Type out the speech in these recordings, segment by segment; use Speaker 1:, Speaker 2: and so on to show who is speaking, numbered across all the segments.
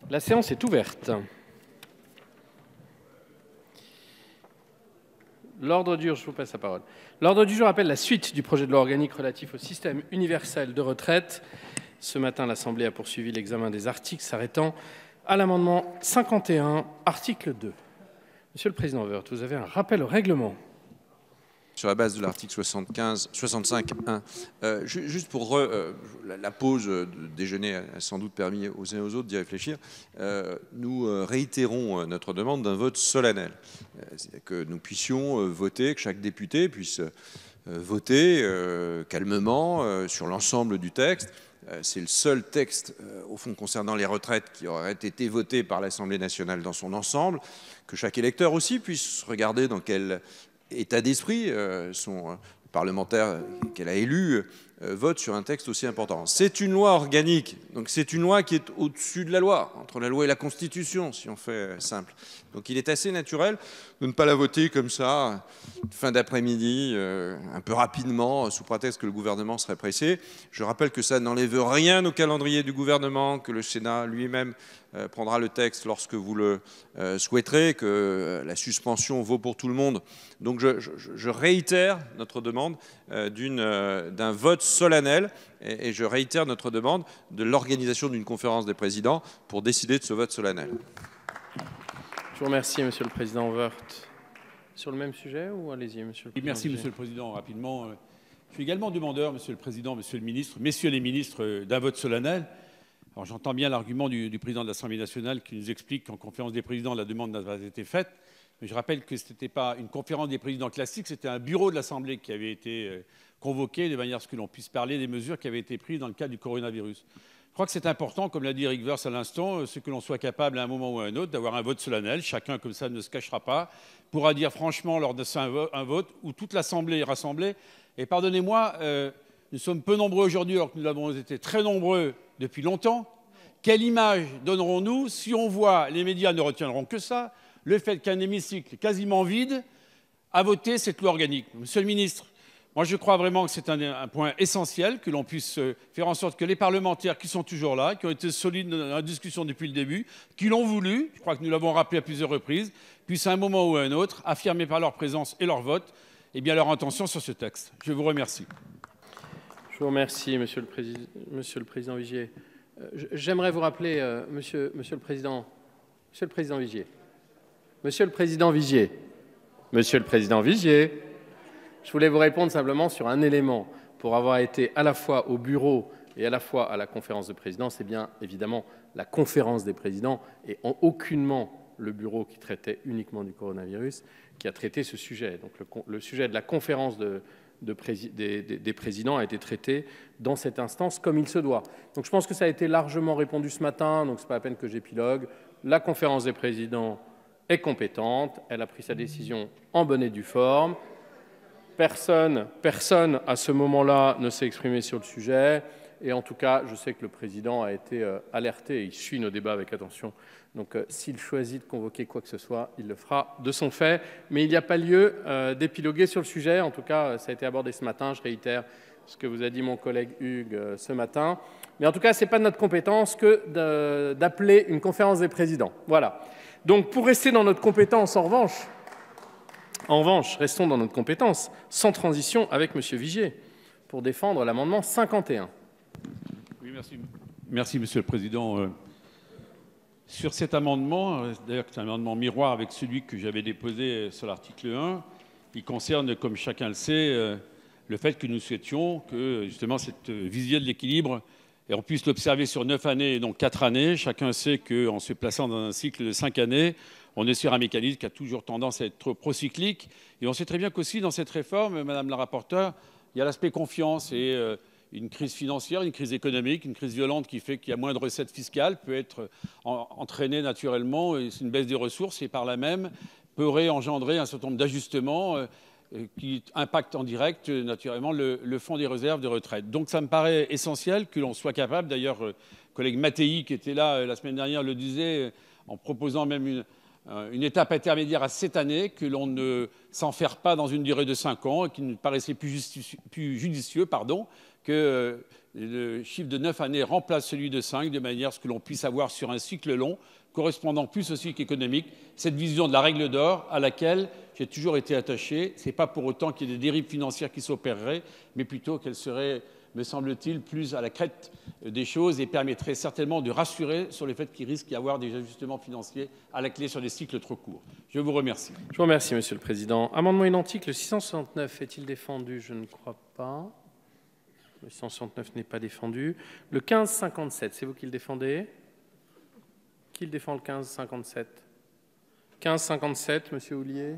Speaker 1: La séance est ouverte. L'ordre du jour, je vous passe la parole. L'ordre du jour appelle la suite du projet de loi organique relatif au système universel de retraite. Ce matin, l'Assemblée a poursuivi l'examen des articles s'arrêtant à l'amendement 51, article 2. Monsieur le Président Woerth, vous avez un rappel au règlement.
Speaker 2: Sur la base de l'article 65.1. Juste pour la pause de déjeuner a sans doute permis aux uns et aux autres d'y réfléchir. Nous réitérons notre demande d'un vote solennel. C'est-à-dire que nous puissions voter, que chaque député puisse voter calmement sur l'ensemble du texte. C'est le seul texte, au fond, concernant les retraites qui aurait été voté par l'Assemblée nationale dans son ensemble. Que chaque électeur aussi puisse regarder dans quel état d'esprit son parlementaire qu'elle a élu vote sur un texte aussi important. C'est une loi organique, donc c'est une loi qui est au-dessus de la loi, entre la loi et la Constitution, si on fait simple. Donc il est assez naturel de ne pas la voter comme ça, fin d'après-midi, un peu rapidement, sous prétexte que le gouvernement serait pressé. Je rappelle que ça n'enlève rien au calendrier du gouvernement, que le Sénat lui-même prendra le texte lorsque vous le souhaiterez, que la suspension vaut pour tout le monde. Donc je réitère notre demande d'un vote solennel et je réitère notre demande de l'organisation d'une conférence des présidents pour décider de ce vote solennel.
Speaker 1: Je vous remercie, Monsieur le Président Woerth. Sur le même sujet ou allez-y, Monsieur le Président.
Speaker 3: Merci, Monsieur le Président. Rapidement, je suis également demandeur, Monsieur le Président, Monsieur le Ministre, Messieurs les ministres, d'un vote solennel. Alors j'entends bien l'argument du président de l'Assemblée nationale qui nous explique qu'en conférence des présidents, la demande n'a pas été faite. Mais je rappelle que ce n'était pas une conférence des présidents classique, c'était un bureau de l'Assemblée qui avait été convoqué de manière à ce que l'on puisse parler des mesures qui avaient été prises dans le cadre du coronavirus. Je crois que c'est important, comme l'a dit Eric Woerth à l'instant, ce que l'on soit capable à un moment ou à un autre d'avoir un vote solennel. Chacun, comme ça, ne se cachera pas, pourra dire franchement lors de un vote où toute l'Assemblée est rassemblée. Et pardonnez-moi, nous sommes peu nombreux aujourd'hui alors que nous avons été très nombreux depuis longtemps. Quelle image donnerons-nous si on voit, les médias ne retiendront que ça, le fait qu'un hémicycle quasiment vide a voté cette loi organique. Monsieur le ministre, moi je crois vraiment que c'est un point essentiel, que l'on puisse faire en sorte que les parlementaires qui sont toujours là, qui ont été solides dans la discussion depuis le début, qui l'ont voulu, je crois que nous l'avons rappelé à plusieurs reprises, puissent à un moment ou à un autre affirmer par leur présence et leur vote leur intention sur ce texte. Je vous remercie.
Speaker 1: Je vous remercie, Monsieur le Président Vigier. J'aimerais vous rappeler, Monsieur le Président Vigier. Monsieur le Président Vigier. Monsieur le Président Vigier. Je voulais vous répondre simplement sur un élément. Pour avoir été à la fois au bureau et à la fois à la conférence de présidents, c'est bien évidemment la conférence des présidents et aucunement le bureau qui traitait uniquement du coronavirus qui a traité ce sujet. Donc le sujet de la conférence des présidents a été traité dans cette instance comme il se doit. Donc je pense que ça a été largement répondu ce matin, donc ce n'est pas la peine que j'épilogue. La conférence des présidents est compétente, elle a pris sa décision en bonne et due forme. Personne à ce moment-là ne s'est exprimé sur le sujet. Et en tout cas, je sais que le président a été alerté et il suit nos débats avec attention. Donc s'il choisit de convoquer quoi que ce soit, il le fera de son fait. Mais il n'y a pas lieu d'épiloguer sur le sujet. En tout cas, ça a été abordé ce matin. Je réitère ce que vous a dit mon collègue Hugues ce matin. Mais en tout cas, ce n'est pas de notre compétence que d'appeler une conférence des présidents. Voilà. Donc pour rester dans notre compétence, en revanche, restons dans notre compétence, sans transition avec M. Vigier, pour défendre l'amendement 51.
Speaker 3: Oui, merci, Monsieur le Président. Sur cet amendement, d'ailleurs c'est un amendement miroir avec celui que j'avais déposé sur l'article 1, il concerne, comme chacun le sait, le fait que nous souhaitions que justement cette vision de l'équilibre, et on puisse l'observer sur 9 années et non 4 années. Chacun sait qu'en se plaçant dans un cycle de 5 années, on est sur un mécanisme qui a toujours tendance à être procyclique. Et on sait très bien qu'aussi dans cette réforme, Madame la rapporteure, il y a l'aspect confiance et une crise financière, une crise économique, une crise violente qui fait qu'il y a moins de recettes fiscales, peut être entraînée naturellement, et c'est une baisse des ressources et par là même pourrait engendrer un certain nombre d'ajustements qui impactent en direct naturellement le fonds des réserves de retraite. Donc ça me paraît essentiel que l'on soit capable, d'ailleurs, le collègue Mattei qui était là la semaine dernière le disait en proposant même une étape intermédiaire à cette année, que l'on ne s'enferre pas dans une durée de 5 ans et qui nous paraissait plus judicieux que le chiffre de 9 années remplace celui de 5, de manière à ce que l'on puisse avoir sur un cycle long, correspondant plus au cycle économique, cette vision de la règle d'or à laquelle j'ai toujours été attaché. Ce n'est pas pour autant qu'il y ait des dérives financières qui s'opéreraient, mais plutôt qu'elles seraient, me semble-t-il, plus à la crête des choses et permettraient certainement de rassurer sur le fait qu'il risque d'y avoir des ajustements financiers à la clé sur des cycles trop courts. Je vous remercie.
Speaker 1: Je vous remercie, Monsieur le Président. Amendement identique, le 669 est-il défendu? Je ne crois pas. Le 669 n'est pas défendu. Le 1557, c'est vous qui le défendez? Qui le défend, le 1557? 1557, Monsieur Houllier,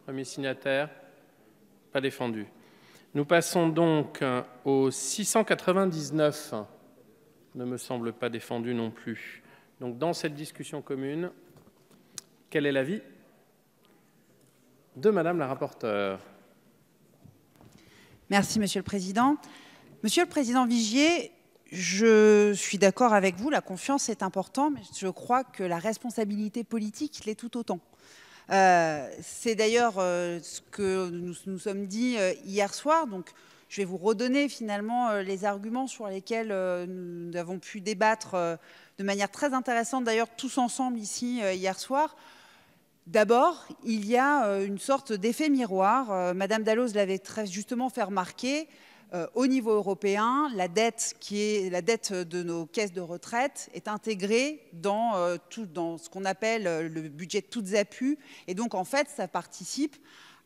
Speaker 1: premier signataire. Pas défendu. Nous passons donc au 699. Ne me semble pas défendu non plus. Donc, dans cette discussion commune, quel est l'avis de Madame la rapporteure?
Speaker 4: Merci, Monsieur le Président. Monsieur le Président Vigier, je suis d'accord avec vous, la confiance est importante, mais je crois que la responsabilité politique l'est tout autant. C'est d'ailleurs ce que nous sommes dit hier soir. Donc, je vais vous redonner finalement les arguments sur lesquels nous avons pu débattre de manière très intéressante, d'ailleurs tous ensemble ici hier soir. D'abord, il y a une sorte d'effet miroir. Madame Dalloz l'avait très justement fait remarquer. Au niveau européen, la dette de nos caisses de retraite est intégrée dans ce qu'on appelle le budget de toutes appuis. Et donc, en fait, ça participe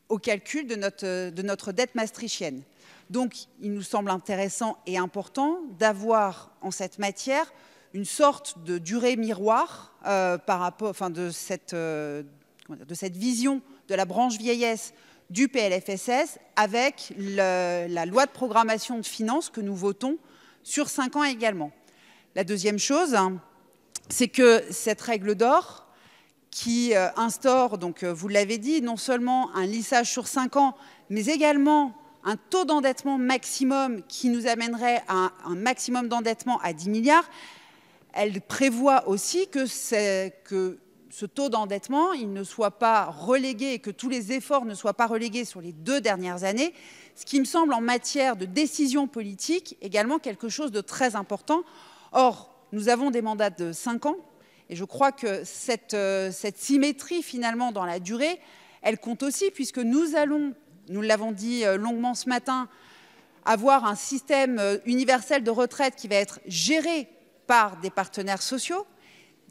Speaker 4: au calcul de notre dette maastrichtienne. Donc, il nous semble intéressant et important d'avoir en cette matière une sorte de durée miroir par rapport, enfin, de cette vision de la branche vieillesse du PLFSS avec la loi de programmation de finances que nous votons sur 5 ans également. La deuxième chose, c'est que cette règle d'or qui instaure, donc vous l'avez dit, non seulement un lissage sur 5 ans, mais également un taux d'endettement maximum qui nous amènerait à un maximum d'endettement à 10 milliards, elle prévoit aussi que ce taux d'endettement, il ne soit pas relégué et que tous les efforts ne soient pas relégués sur les 2 dernières années, ce qui me semble en matière de décision politique également quelque chose de très important. Or, nous avons des mandats de 5 ans et je crois que cette symétrie finalement dans la durée, elle compte aussi puisque nous allons, nous l'avons dit longuement ce matin, avoir un système universel de retraite qui va être géré par des partenaires sociaux,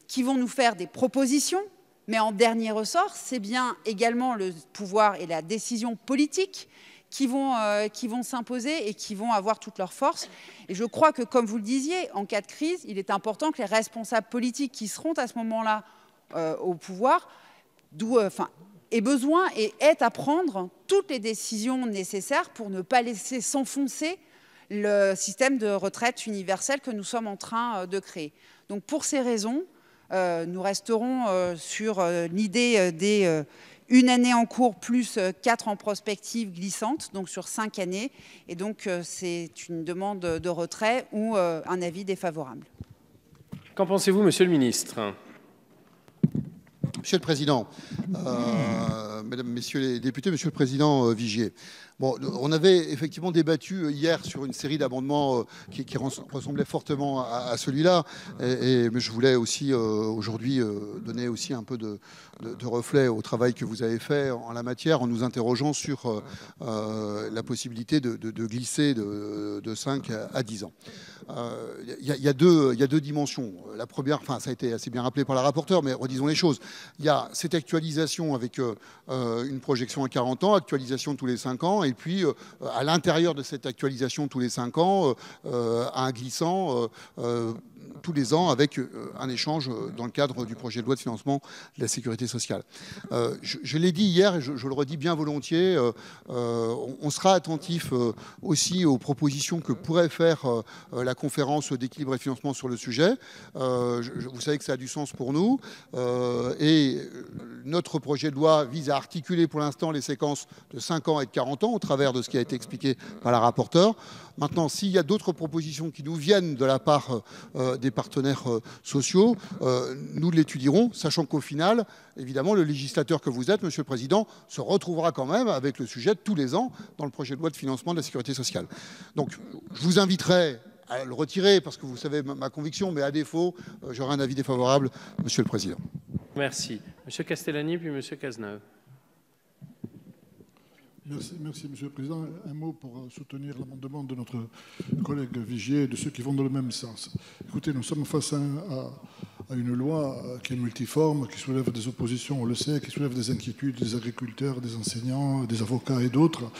Speaker 4: qui vont nous faire des propositions, mais en dernier ressort, c'est bien également le pouvoir et la décision politique qui vont s'imposer et qui vont avoir toute leur force. Et je crois que, comme vous le disiez, en cas de crise, il est important que les responsables politiques qui seront à ce moment-là au pouvoir aient besoin et aient à prendre toutes les décisions nécessaires pour ne pas laisser s'enfoncer le système de retraite universel que nous sommes en train de créer. Donc pour ces raisons, nous resterons sur l'idée des 1 année en cours plus 4 en prospective glissante, donc sur 5 années. Et donc c'est une demande de retrait ou un avis défavorable.
Speaker 1: Qu'en pensez-vous, Monsieur le Ministre?
Speaker 5: Monsieur le Président, Mesdames, Messieurs les députés, Monsieur le Président Vigier, bon, on avait effectivement débattu hier sur une série d'amendements qui ressemblaient fortement à celui-là, mais je voulais aussi aujourd'hui donner aussi un peu de reflet au travail que vous avez fait en la matière en nous interrogeant sur la possibilité de glisser de 5 à 10 ans. Il y a deux dimensions. La première, enfin, ça a été assez bien rappelé par la rapporteure, mais redisons les choses. Il y a cette actualisation avec une projection à 40 ans, actualisation tous les 5 ans, et puis à l'intérieur de cette actualisation tous les 5 ans, un glissant tous les ans avec un échange dans le cadre du projet de loi de financement de la sécurité sociale. Je l'ai dit hier et je le redis bien volontiers, on sera attentif aussi aux propositions que pourrait faire la conférence d'équilibre et de financement sur le sujet. Vous savez que ça a du sens pour nous et notre projet de loi vise à articuler pour l'instant les séquences de 5 ans et de 40 ans au travers de ce qui a été expliqué par la rapporteure. Maintenant, s'il y a d'autres propositions qui nous viennent de la part des partenaires sociaux. Nous l'étudierons, sachant qu'au final, évidemment, le législateur que vous êtes, Monsieur le Président, se retrouvera quand même avec le sujet tous les ans dans le projet de loi de financement de la sécurité sociale. Donc, je vous inviterai à le retirer, parce que vous savez ma conviction, mais à défaut, j'aurai un avis défavorable, Monsieur le Président.
Speaker 1: Merci. Monsieur Castellani, puis Monsieur Cazeneuve.
Speaker 6: Merci, Monsieur le Président. Un mot pour soutenir l'amendement de notre collègue Vigier et de ceux qui vont dans le même sens. Écoutez, nous sommes face à une loi qui est multiforme, qui soulève des oppositions, on le sait, qui soulève des inquiétudes des agriculteurs, des enseignants, des avocats et d'autres,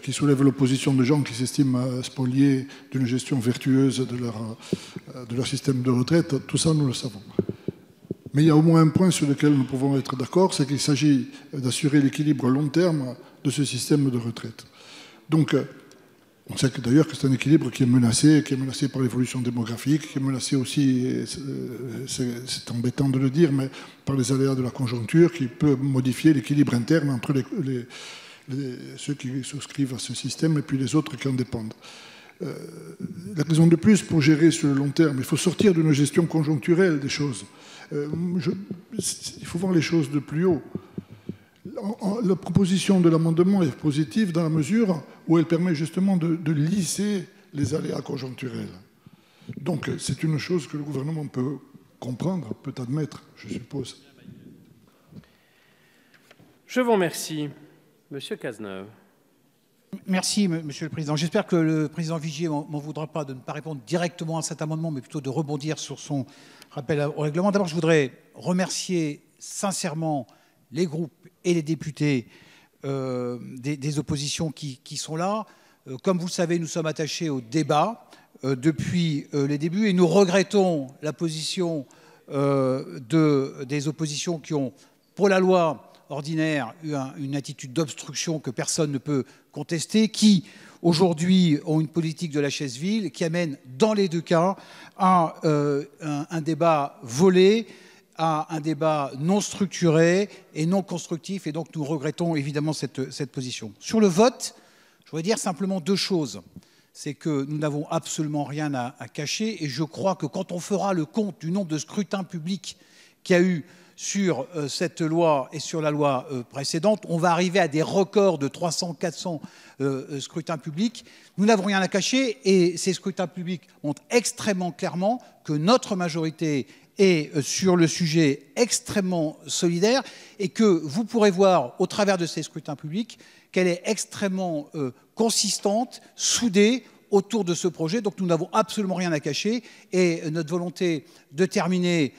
Speaker 6: qui soulève l'opposition de gens qui s'estiment spoliés d'une gestion vertueuse de leur système de retraite. Tout ça, nous le savons. Mais il y a au moins un point sur lequel nous pouvons être d'accord, c'est qu'il s'agit d'assurer l'équilibre long terme de ce système de retraite. Donc, on sait d'ailleurs que c'est un équilibre qui est menacé par l'évolution démographique, qui est menacé aussi, c'est embêtant de le dire, mais par les aléas de la conjoncture, qui peut modifier l'équilibre interne entre ceux qui souscrivent à ce système et puis les autres qui en dépendent. La raison de plus pour gérer sur le long terme, il faut sortir d'une gestion conjoncturelle des choses. Il faut voir les choses de plus haut. La proposition de l'amendement est positive dans la mesure où elle permet justement de lisser les aléas conjoncturels. Donc c'est une chose que le gouvernement peut comprendre, peut admettre, je suppose.
Speaker 1: Je vous remercie. Monsieur Cazeneuve.
Speaker 7: Merci, Monsieur le Président. J'espère que le Président Vigier m'en voudra pas de ne pas répondre directement à cet amendement, mais plutôt de rebondir sur son rappel au règlement. D'abord, je voudrais remercier sincèrement les groupes et les députés des oppositions qui sont là. Comme vous le savez, nous sommes attachés au débat depuis les débuts et nous regrettons la position des oppositions qui ont, pour la loi ordinaire, eu une attitude d'obstruction que personne ne peut contester, qui aujourd'hui ont une politique de la chaise vide qui amène dans les deux cas à un débat volé, à un débat non structuré et non constructif. Et donc nous regrettons évidemment cette position. Sur le vote, je voudrais dire simplement deux choses. C'est que nous n'avons absolument rien à cacher et je crois que quand on fera le compte du nombre de scrutins publics qu'il y a eu sur cette loi et sur la loi précédente, on va arriver à des records de 300, 400 scrutins publics. Nous n'avons rien à cacher et ces scrutins publics montrent extrêmement clairement que notre majorité est sur le sujet extrêmement solidaire et que vous pourrez voir au travers de ces scrutins publics qu'elle est extrêmement consistante, soudée autour de ce projet. Donc nous n'avons absolument rien à cacher et notre volonté de terminer,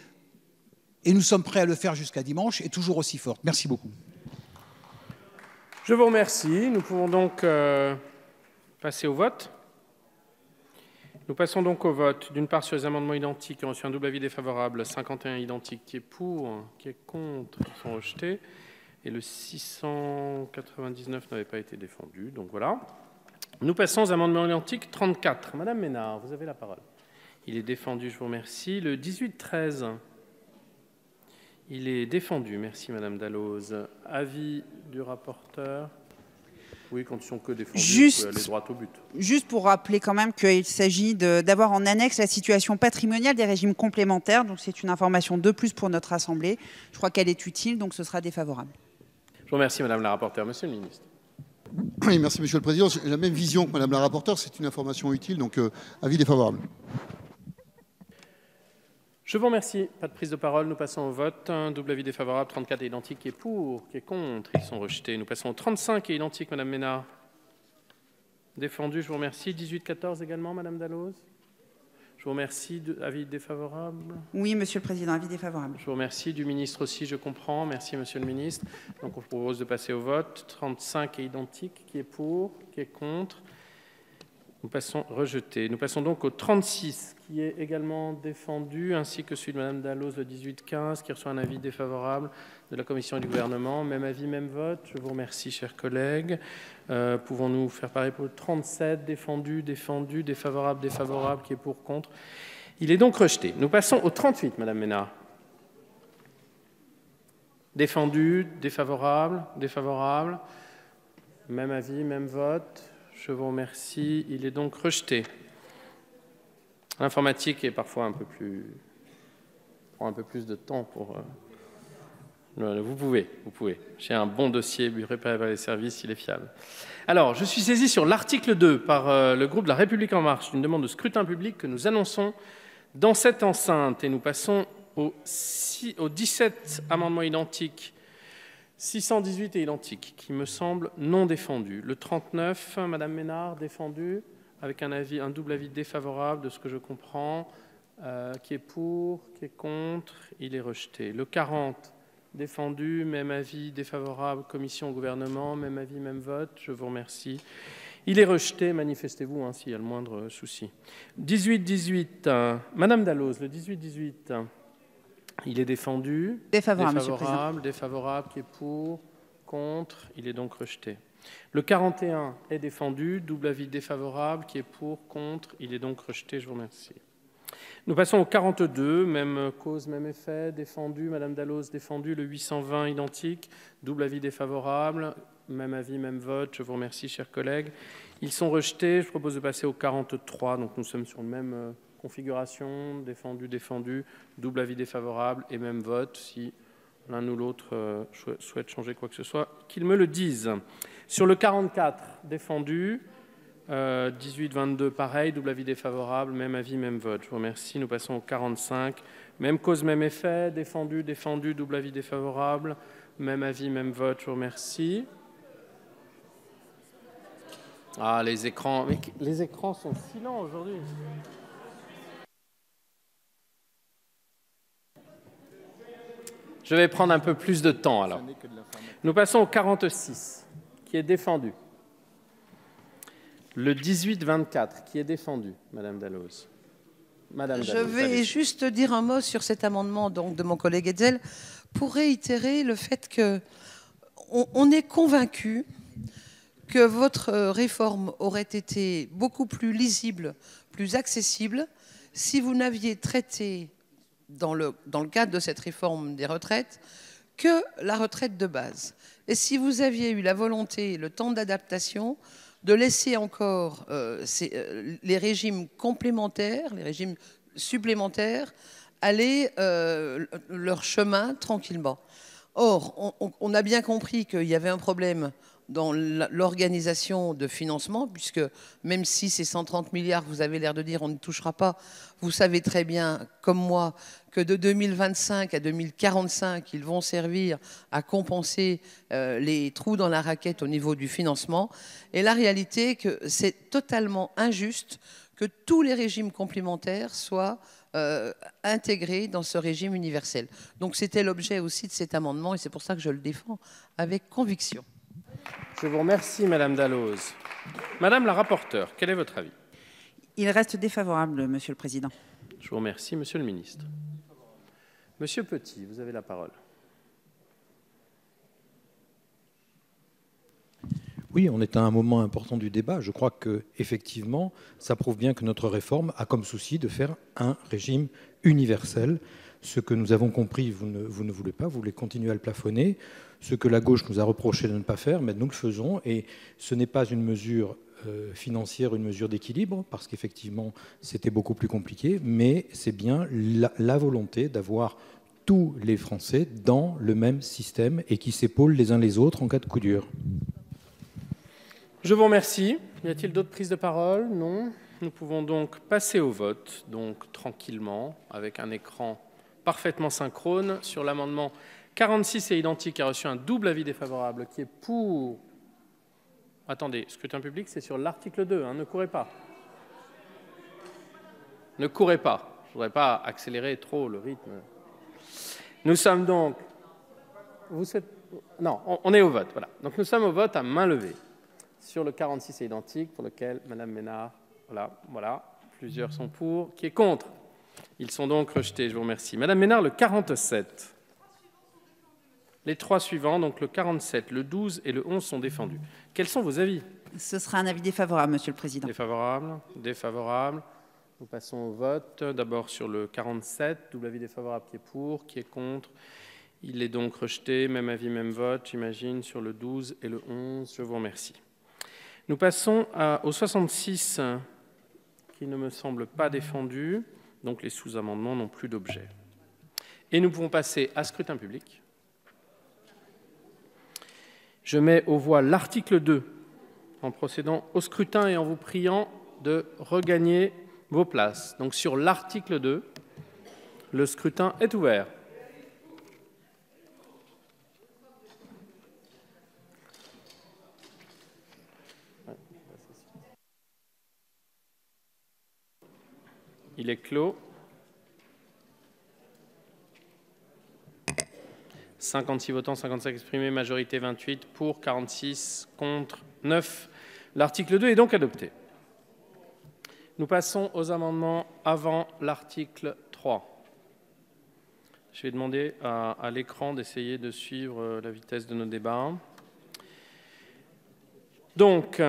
Speaker 7: et nous sommes prêts à le faire jusqu'à dimanche, est toujours aussi forte. Merci beaucoup.
Speaker 1: Je vous remercie. Nous pouvons donc passer au vote. Nous passons donc au vote, d'une part sur les amendements identiques qui ont reçu un double avis défavorable, 51 identiques, qui est pour, qui est contre, qui sont rejetés, et le 699 n'avait pas été défendu, donc voilà. Nous passons aux amendements identiques 34. Madame Ménard, vous avez la parole. Il est défendu, je vous remercie. Le 18-13, il est défendu, merci Madame Dalloz. Avis du rapporteur. Oui, quand ils sont que défendus, vous pouvez aller droit au but.
Speaker 4: Juste pour rappeler quand même qu'il s'agit d'avoir en annexe la situation patrimoniale des régimes complémentaires. Donc c'est une information de plus pour notre Assemblée. Je crois qu'elle est utile, donc ce sera défavorable.
Speaker 1: Je vous remercie Madame la rapporteure. Monsieur le ministre.
Speaker 5: Oui, merci Monsieur le Président. J'ai la même vision que Madame la rapporteure. C'est une information utile, donc avis défavorable.
Speaker 1: Je vous remercie. Pas de prise de parole. Nous passons au vote. Un double avis défavorable. 34 est identique. Qui est pour, qui est contre. Ils sont rejetés. Nous passons au 35 est identique. Madame Ménard. Défendu. Je vous remercie. 18-14 également. Madame Dalloz. Je vous remercie. Avis défavorable.
Speaker 4: Oui, Monsieur le Président. Avis défavorable.
Speaker 1: Je vous remercie. Du ministre aussi, je comprends. Merci, Monsieur le ministre. Donc, on vous propose de passer au vote. 35 est identique. Qui est pour, qui est contre. Nous passons rejeté. Nous passons donc au 36, qui est également défendu, ainsi que celui de Mme Dalloz, le 18-15, qui reçoit un avis défavorable de la Commission et du gouvernement. Même avis, même vote. Je vous remercie, chers collègues. Pouvons-nous faire pareil pour le 37, défendu, défendu, défavorable, défavorable, qui est pour, contre. Il est donc rejeté. Nous passons au 38, Mme Ménard. Défendu, défavorable, défavorable. Même avis, même vote. Je vous remercie. Il est donc rejeté. L'informatique est parfois prend un peu plus de temps pour... Vous pouvez. J'ai un bon dossier préparé par les services, il est fiable. Alors, je suis saisi sur l'article 2 par le groupe de La République En Marche d'une demande de scrutin public que nous annonçons dans cette enceinte. Et nous passons aux 17 amendements identiques, 618 et identiques, qui me semblent non défendus. Le 39, Madame Ménard, défendu, avec un double avis défavorable de ce que je comprends. Qui est pour, qui est contre, il est rejeté. Le 40, défendu, même avis défavorable, commission, gouvernement, même avis, même vote, je vous remercie. Il est rejeté, manifestez-vous s'il y a le moindre souci. 18-18, Madame Dalloz, le 18-18, il est défendu.
Speaker 4: Défavorable, Monsieur le Président.
Speaker 1: Défavorable, qui est pour, contre, il est donc rejeté. Le 41 est défendu, double avis défavorable, qui est pour, contre, il est donc rejeté, je vous remercie. Nous passons au 42, même cause, même effet, défendu, Madame Dalloz, défendu, le 820 identique, double avis défavorable, même avis, même vote, je vous remercie, chers collègues. Ils sont rejetés, je propose de passer au 43, donc nous sommes sur la même configuration, défendu, double avis défavorable et même vote, si l'un ou l'autre souhaite changer quoi que ce soit, qu'ils me le disent. Sur le 44, défendu, 18-22, pareil, double avis défavorable, même avis, même vote. Je vous remercie. Nous passons au 45. Même cause, même effet. Défendu, double avis défavorable, même avis, même vote. Je vous remercie. Ah, les écrans. Mais les écrans sont filants aujourd'hui. Je vais prendre un peu plus de temps alors. Nous passons au 46, qui est défendu. Le 18-24, qui est défendu, Madame Dalloz.
Speaker 8: Je vais juste dire un mot sur cet amendement donc, de mon collègue Hetzel pour réitérer le fait qu'on est convaincu que votre réforme aurait été beaucoup plus lisible, plus accessible, si vous n'aviez traité, dans le cadre de cette réforme des retraites, que la retraite de base. Et si vous aviez eu la volonté, le temps d'adaptation, de laisser encore les régimes complémentaires, les régimes supplémentaires, aller leur chemin tranquillement. Or, on a bien compris qu'il y avait un problème dans l'organisation de financement, puisque même si ces 130 milliards, vous avez l'air de dire on ne touchera pas, vous savez très bien, comme moi, que de 2025 à 2045, ils vont servir à compenser les trous dans la raquette au niveau du financement. Et la réalité est que c'est totalement injuste que tous les régimes complémentaires soient intégrés dans ce régime universel. Donc c'était l'objet aussi de cet amendement et c'est pour ça que je le défends avec conviction.
Speaker 1: Je vous remercie, Madame Dalloz. Madame la rapporteure, quel est votre avis?
Speaker 4: Il reste défavorable, Monsieur le Président.
Speaker 1: Je vous remercie, Monsieur le Ministre. Monsieur Petit, vous avez la parole.
Speaker 9: Oui, on est à un moment important du débat. Je crois qu'effectivement, ça prouve bien que notre réforme a comme souci de faire un régime universel. Ce que nous avons compris, vous ne voulez pas, vous voulez continuer à le plafonner. Ce que la gauche nous a reproché de ne pas faire, mais nous le faisons. Et ce n'est pas une mesure financière, une mesure d'équilibre, parce qu'effectivement, c'était beaucoup plus compliqué, mais c'est bien la volonté d'avoir tous les Français dans le même système et qui s'épaulent les uns les autres en cas de coup dur.
Speaker 1: Je vous remercie. Y a-t-il d'autres prises de parole? Non. Nous pouvons donc passer au vote, donc tranquillement, avec un écran parfaitement synchrone. Sur l'amendement 46 est identique, a reçu un double avis défavorable, qui est pour... Attendez, scrutin public, c'est sur l'article 2, ne courez pas. Ne courez pas. Je ne voudrais pas accélérer trop le rythme. Nous sommes donc... Non, on est au vote, voilà. Donc nous sommes au vote à main levée. Sur le 46 est identique, pour lequel Madame Ménard, voilà, plusieurs sont pour. Qui est contre? Ils sont donc rejetés, je vous remercie. Madame Ménard, le 47. Les trois suivants, donc le 47, le 12 et le 11 sont défendus. Quels sont vos avis?
Speaker 4: Ce sera un avis défavorable, Monsieur le Président.
Speaker 1: Défavorable, défavorable. Nous passons au vote. D'abord sur le 47, double avis défavorable qui est pour, qui est contre. Il est donc rejeté, même avis, même vote, j'imagine, sur le 12 et le 11. Je vous remercie. Nous passons au 66, qui qui ne me semble pas défendu. Donc les sous-amendements n'ont plus d'objet. Et nous pouvons passer à scrutin public. Je mets aux voix l'article 2 en procédant au scrutin et en vous priant de regagner vos places. Donc sur l'article 2, le scrutin est ouvert. Il est clos. 56 votants, 55 exprimés, majorité 28, pour 46, contre 9. L'article 2 est donc adopté. Nous passons aux amendements avant l'article 3. Je vais demander à l'écran d'essayer de suivre la vitesse de nos débats. Donc,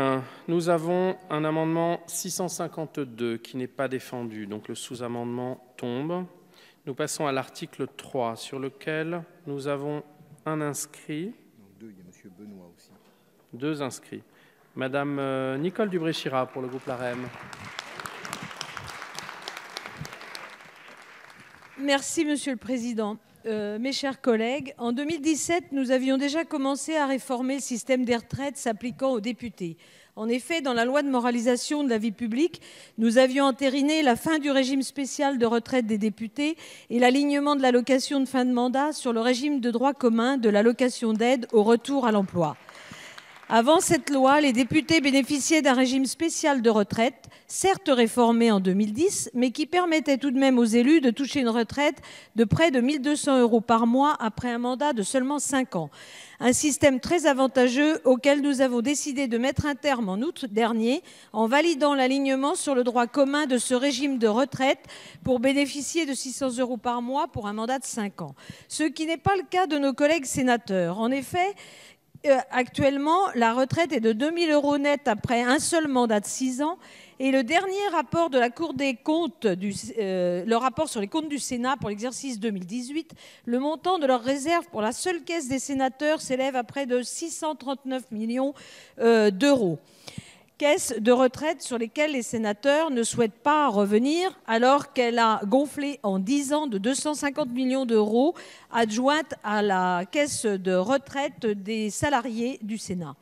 Speaker 1: nous avons un amendement 652 qui n'est pas défendu, donc le sous-amendement tombe. Nous passons à l'article 3, sur lequel nous avons un inscrit.
Speaker 10: Deux, il y a M. Benoît aussi.
Speaker 1: Deux inscrits. Madame Nicole Dubré-Chirat pour le groupe LAREM.
Speaker 11: Merci, Monsieur le Président. Mes chers collègues, en 2017, nous avions déjà commencé à réformer le système des retraites s'appliquant aux députés. En effet, dans la loi de moralisation de la vie publique, nous avions entériné la fin du régime spécial de retraite des députés et l'alignement de l'allocation de fin de mandat sur le régime de droit commun de l'allocation d'aide au retour à l'emploi. Avant cette loi, les députés bénéficiaient d'un régime spécial de retraite, certes réformé en 2010, mais qui permettait tout de même aux élus de toucher une retraite de près de 1 200 € par mois après un mandat de seulement 5 ans. Un système très avantageux auquel nous avons décidé de mettre un terme en août dernier en validant l'alignement sur le droit commun de ce régime de retraite pour bénéficier de 600 € par mois pour un mandat de 5 ans. Ce qui n'est pas le cas de nos collègues sénateurs. En effet, actuellement, la retraite est de 2 000 € net après un seul mandat de 6 ans. Et le dernier rapport de la Cour des comptes, le rapport sur les comptes du Sénat pour l'exercice 2018, le montant de leurs réserves pour la seule caisse des sénateurs s'élève à près de 639 millions d'euros. Caisse de retraite sur lesquelles les sénateurs ne souhaitent pas revenir alors qu'elle a gonflé en 10 ans de 250 millions d'euros adjointe à la caisse de retraite des salariés du Sénat.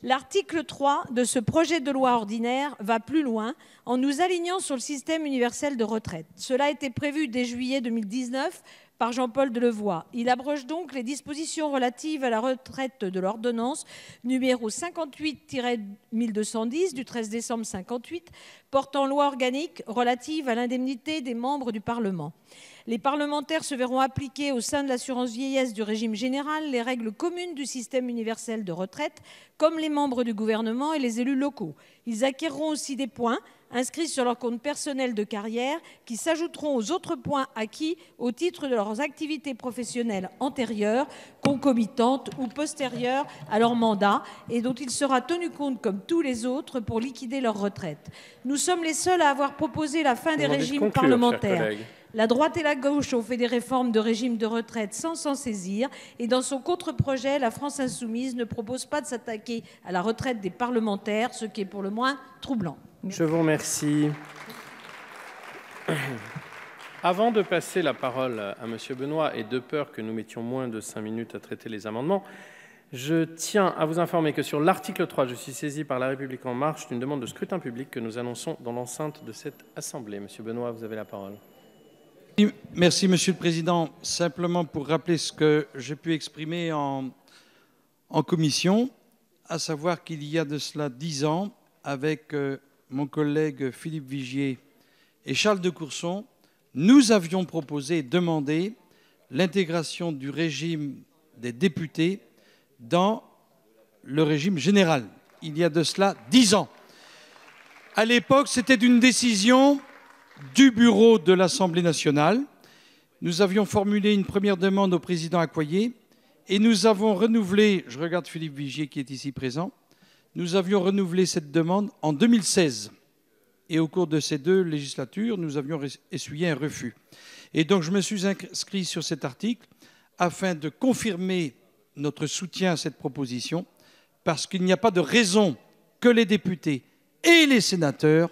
Speaker 11: L'article 3 de ce projet de loi ordinaire va plus loin en nous alignant sur le système universel de retraite. Cela a été prévu dès juillet 2019 par Jean-Paul Delevoye. Il abroge donc les dispositions relatives à la retraite de l'ordonnance numéro 58-1210 du 13 décembre 1958, portant loi organique relative à l'indemnité des membres du Parlement. Les parlementaires se verront appliquer au sein de l'assurance vieillesse du régime général les règles communes du système universel de retraite, comme les membres du gouvernement et les élus locaux. Ils acquerront aussi des points inscrits sur leur compte personnel de carrière qui s'ajouteront aux autres points acquis au titre de leurs activités professionnelles antérieures, concomitantes ou postérieures à leur mandat et dont il sera tenu compte comme tous les autres pour liquider leur retraite. Nous sommes les seuls à avoir proposé la fin des régimes parlementaires. La droite et la gauche ont fait des réformes de régime de retraite sans s'en saisir et dans son contre-projet, la France insoumise ne propose pas de s'attaquer à la retraite des parlementaires, ce qui est pour le moins troublant.
Speaker 1: Je vous remercie. Avant de passer la parole à M. Benoît et de peur que nous mettions moins de 5 minutes à traiter les amendements, je tiens à vous informer que sur l'article 3, je suis saisi par La République En Marche d'une demande de scrutin public que nous annonçons dans l'enceinte de cette Assemblée. M. Benoît, vous avez la parole.
Speaker 12: Merci, Monsieur le Président. Simplement pour rappeler ce que j'ai pu exprimer en commission, à savoir qu'il y a de cela 10 ans, avec mon collègue Philippe Vigier et Charles de Courson, nous avions proposé et demandé l'intégration du régime des députés dans le régime général. Il y a de cela 10 ans. À l'époque, c'était une décision du bureau de l'Assemblée nationale. Nous avions formulé une première demande au président Accoyer et nous avons renouvelé, je regarde Philippe Vigier qui est ici présent, nous avions renouvelé cette demande en 2016. Et au cours de ces 2 législatures, nous avions essuyé un refus. Et donc je me suis inscrit sur cet article afin de confirmer notre soutien à cette proposition parce qu'il n'y a pas de raison que les députés et les sénateurs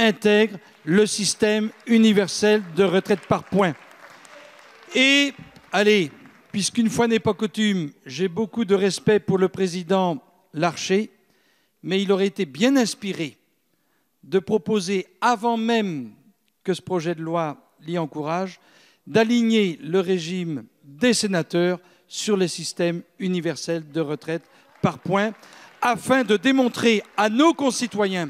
Speaker 12: intègre le système universel de retraite par points. Et, allez, puisqu'une fois n'est pas coutume, j'ai beaucoup de respect pour le président Larcher, mais il aurait été bien inspiré de proposer, avant même que ce projet de loi l'y encourage, d'aligner le régime des sénateurs sur les systèmes universels de retraite par points, afin de démontrer à nos concitoyens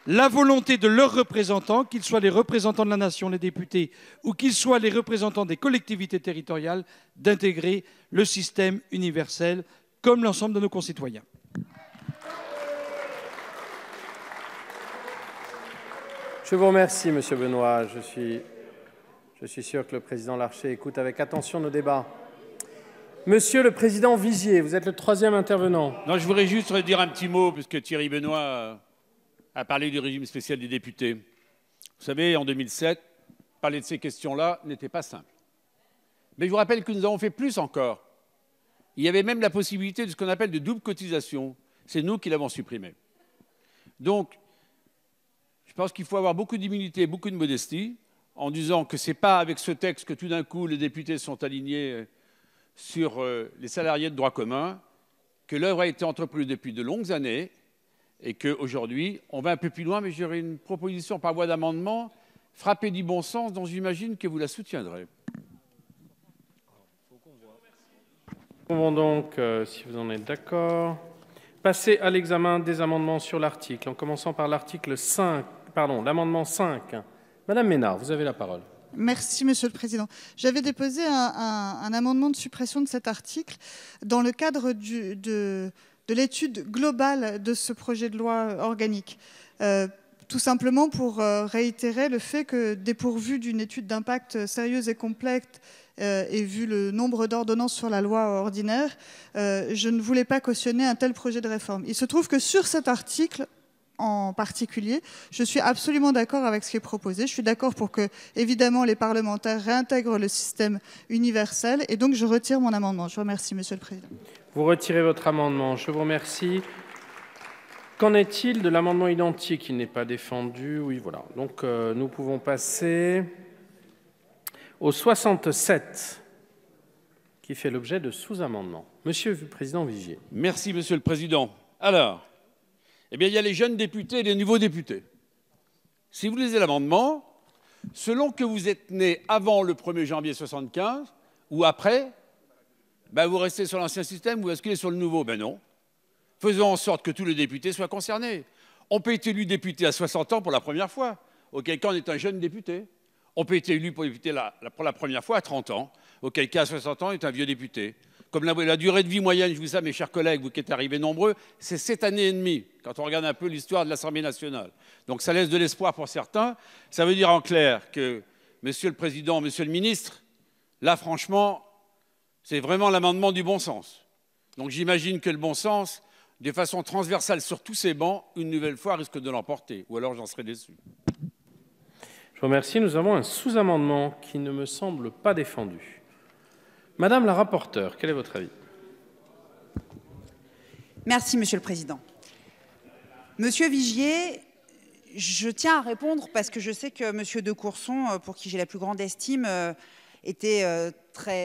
Speaker 12: la volonté de leurs représentants, qu'ils soient les représentants de la nation, les députés, ou qu'ils soient les représentants des collectivités territoriales, d'intégrer le système universel comme l'ensemble de nos concitoyens.
Speaker 1: Je vous remercie, Monsieur Benoît. Je suis sûr que le président Larcher écoute avec attention nos débats. Monsieur le président Vigier, vous êtes le troisième intervenant.
Speaker 3: Non, je voudrais juste dire un petit mot, puisque Thierry Benoît a parlé du régime spécial des députés. Vous savez, en 2007, parler de ces questions-là n'était pas simple. Mais je vous rappelle que nous avons fait plus encore. Il y avait même la possibilité de ce qu'on appelle de double cotisation. C'est nous qui l'avons supprimé. Donc, je pense qu'il faut avoir beaucoup d'humilité, beaucoup de modestie, en disant que ce n'est pas avec ce texte que tout d'un coup les députés sont alignés sur les salariés de droit commun, que l'œuvre a été entreprise depuis de longues années et qu'aujourd'hui, on va un peu plus loin, mais j'aurai une proposition par voie d'amendement frappée du bon sens dont j'imagine que vous la soutiendrez.
Speaker 1: Nous pouvons donc, si vous en êtes d'accord, passer à l'examen des amendements sur l'article, en commençant par l'article 5, pardon, l'amendement 5. Madame Ménard, vous avez la parole.
Speaker 13: Merci, Monsieur le Président. J'avais déposé un amendement de suppression de cet article dans le cadre de l'étude globale de ce projet de loi organique. Tout simplement pour réitérer le fait que, dépourvu d'une étude d'impact sérieuse et complète, et vu le nombre d'ordonnances sur la loi ordinaire, je ne voulais pas cautionner un tel projet de réforme. Il se trouve que sur cet article, en particulier, je suis absolument d'accord avec ce qui est proposé. Je suis d'accord pour que, évidemment, les parlementaires réintègrent le système universel et donc je retire mon amendement. Je vous remercie, Monsieur le Président.
Speaker 1: Vous retirez votre amendement. Je vous remercie. Qu'en est-il de l'amendement identique? Il n'est pas défendu. Oui, voilà. Donc, nous pouvons passer au 67, qui fait l'objet de sous-amendements. Monsieur le Président Vigier.
Speaker 3: Merci, Monsieur le Président. Alors, eh bien, il y a les jeunes députés et les nouveaux députés. Si vous lisez l'amendement, selon que vous êtes né avant le 1er janvier 1975 ou après, ben vous restez sur l'ancien système, vous basculez sur le nouveau. Ben non. Faisons en sorte que tous les députés soient concernés. On peut être élu député à 60 ans pour la première fois, auquel cas on est un jeune député. On peut être élu pour député pour la première fois à 30 ans, auquel cas à 60 ans on est un vieux député. Comme la durée de vie moyenne, je vous dis ça, mes chers collègues, vous qui êtes arrivés nombreux, c'est 7 années et demie, quand on regarde un peu l'histoire de l'Assemblée nationale. Donc ça laisse de l'espoir pour certains. Ça veut dire en clair que, Monsieur le Président, Monsieur le Ministre, là franchement, c'est vraiment l'amendement du bon sens. Donc j'imagine que le bon sens, de façon transversale sur tous ces bancs, une nouvelle fois risque de l'emporter, ou alors j'en serais déçu.
Speaker 1: Je vous remercie. Nous avons un sous-amendement qui ne me semble pas défendu. Madame la rapporteure, quel est votre avis?
Speaker 4: Merci, Monsieur le Président. Monsieur Vigier, je tiens à répondre parce que je sais que Monsieur de Courson, pour qui j'ai la plus grande estime,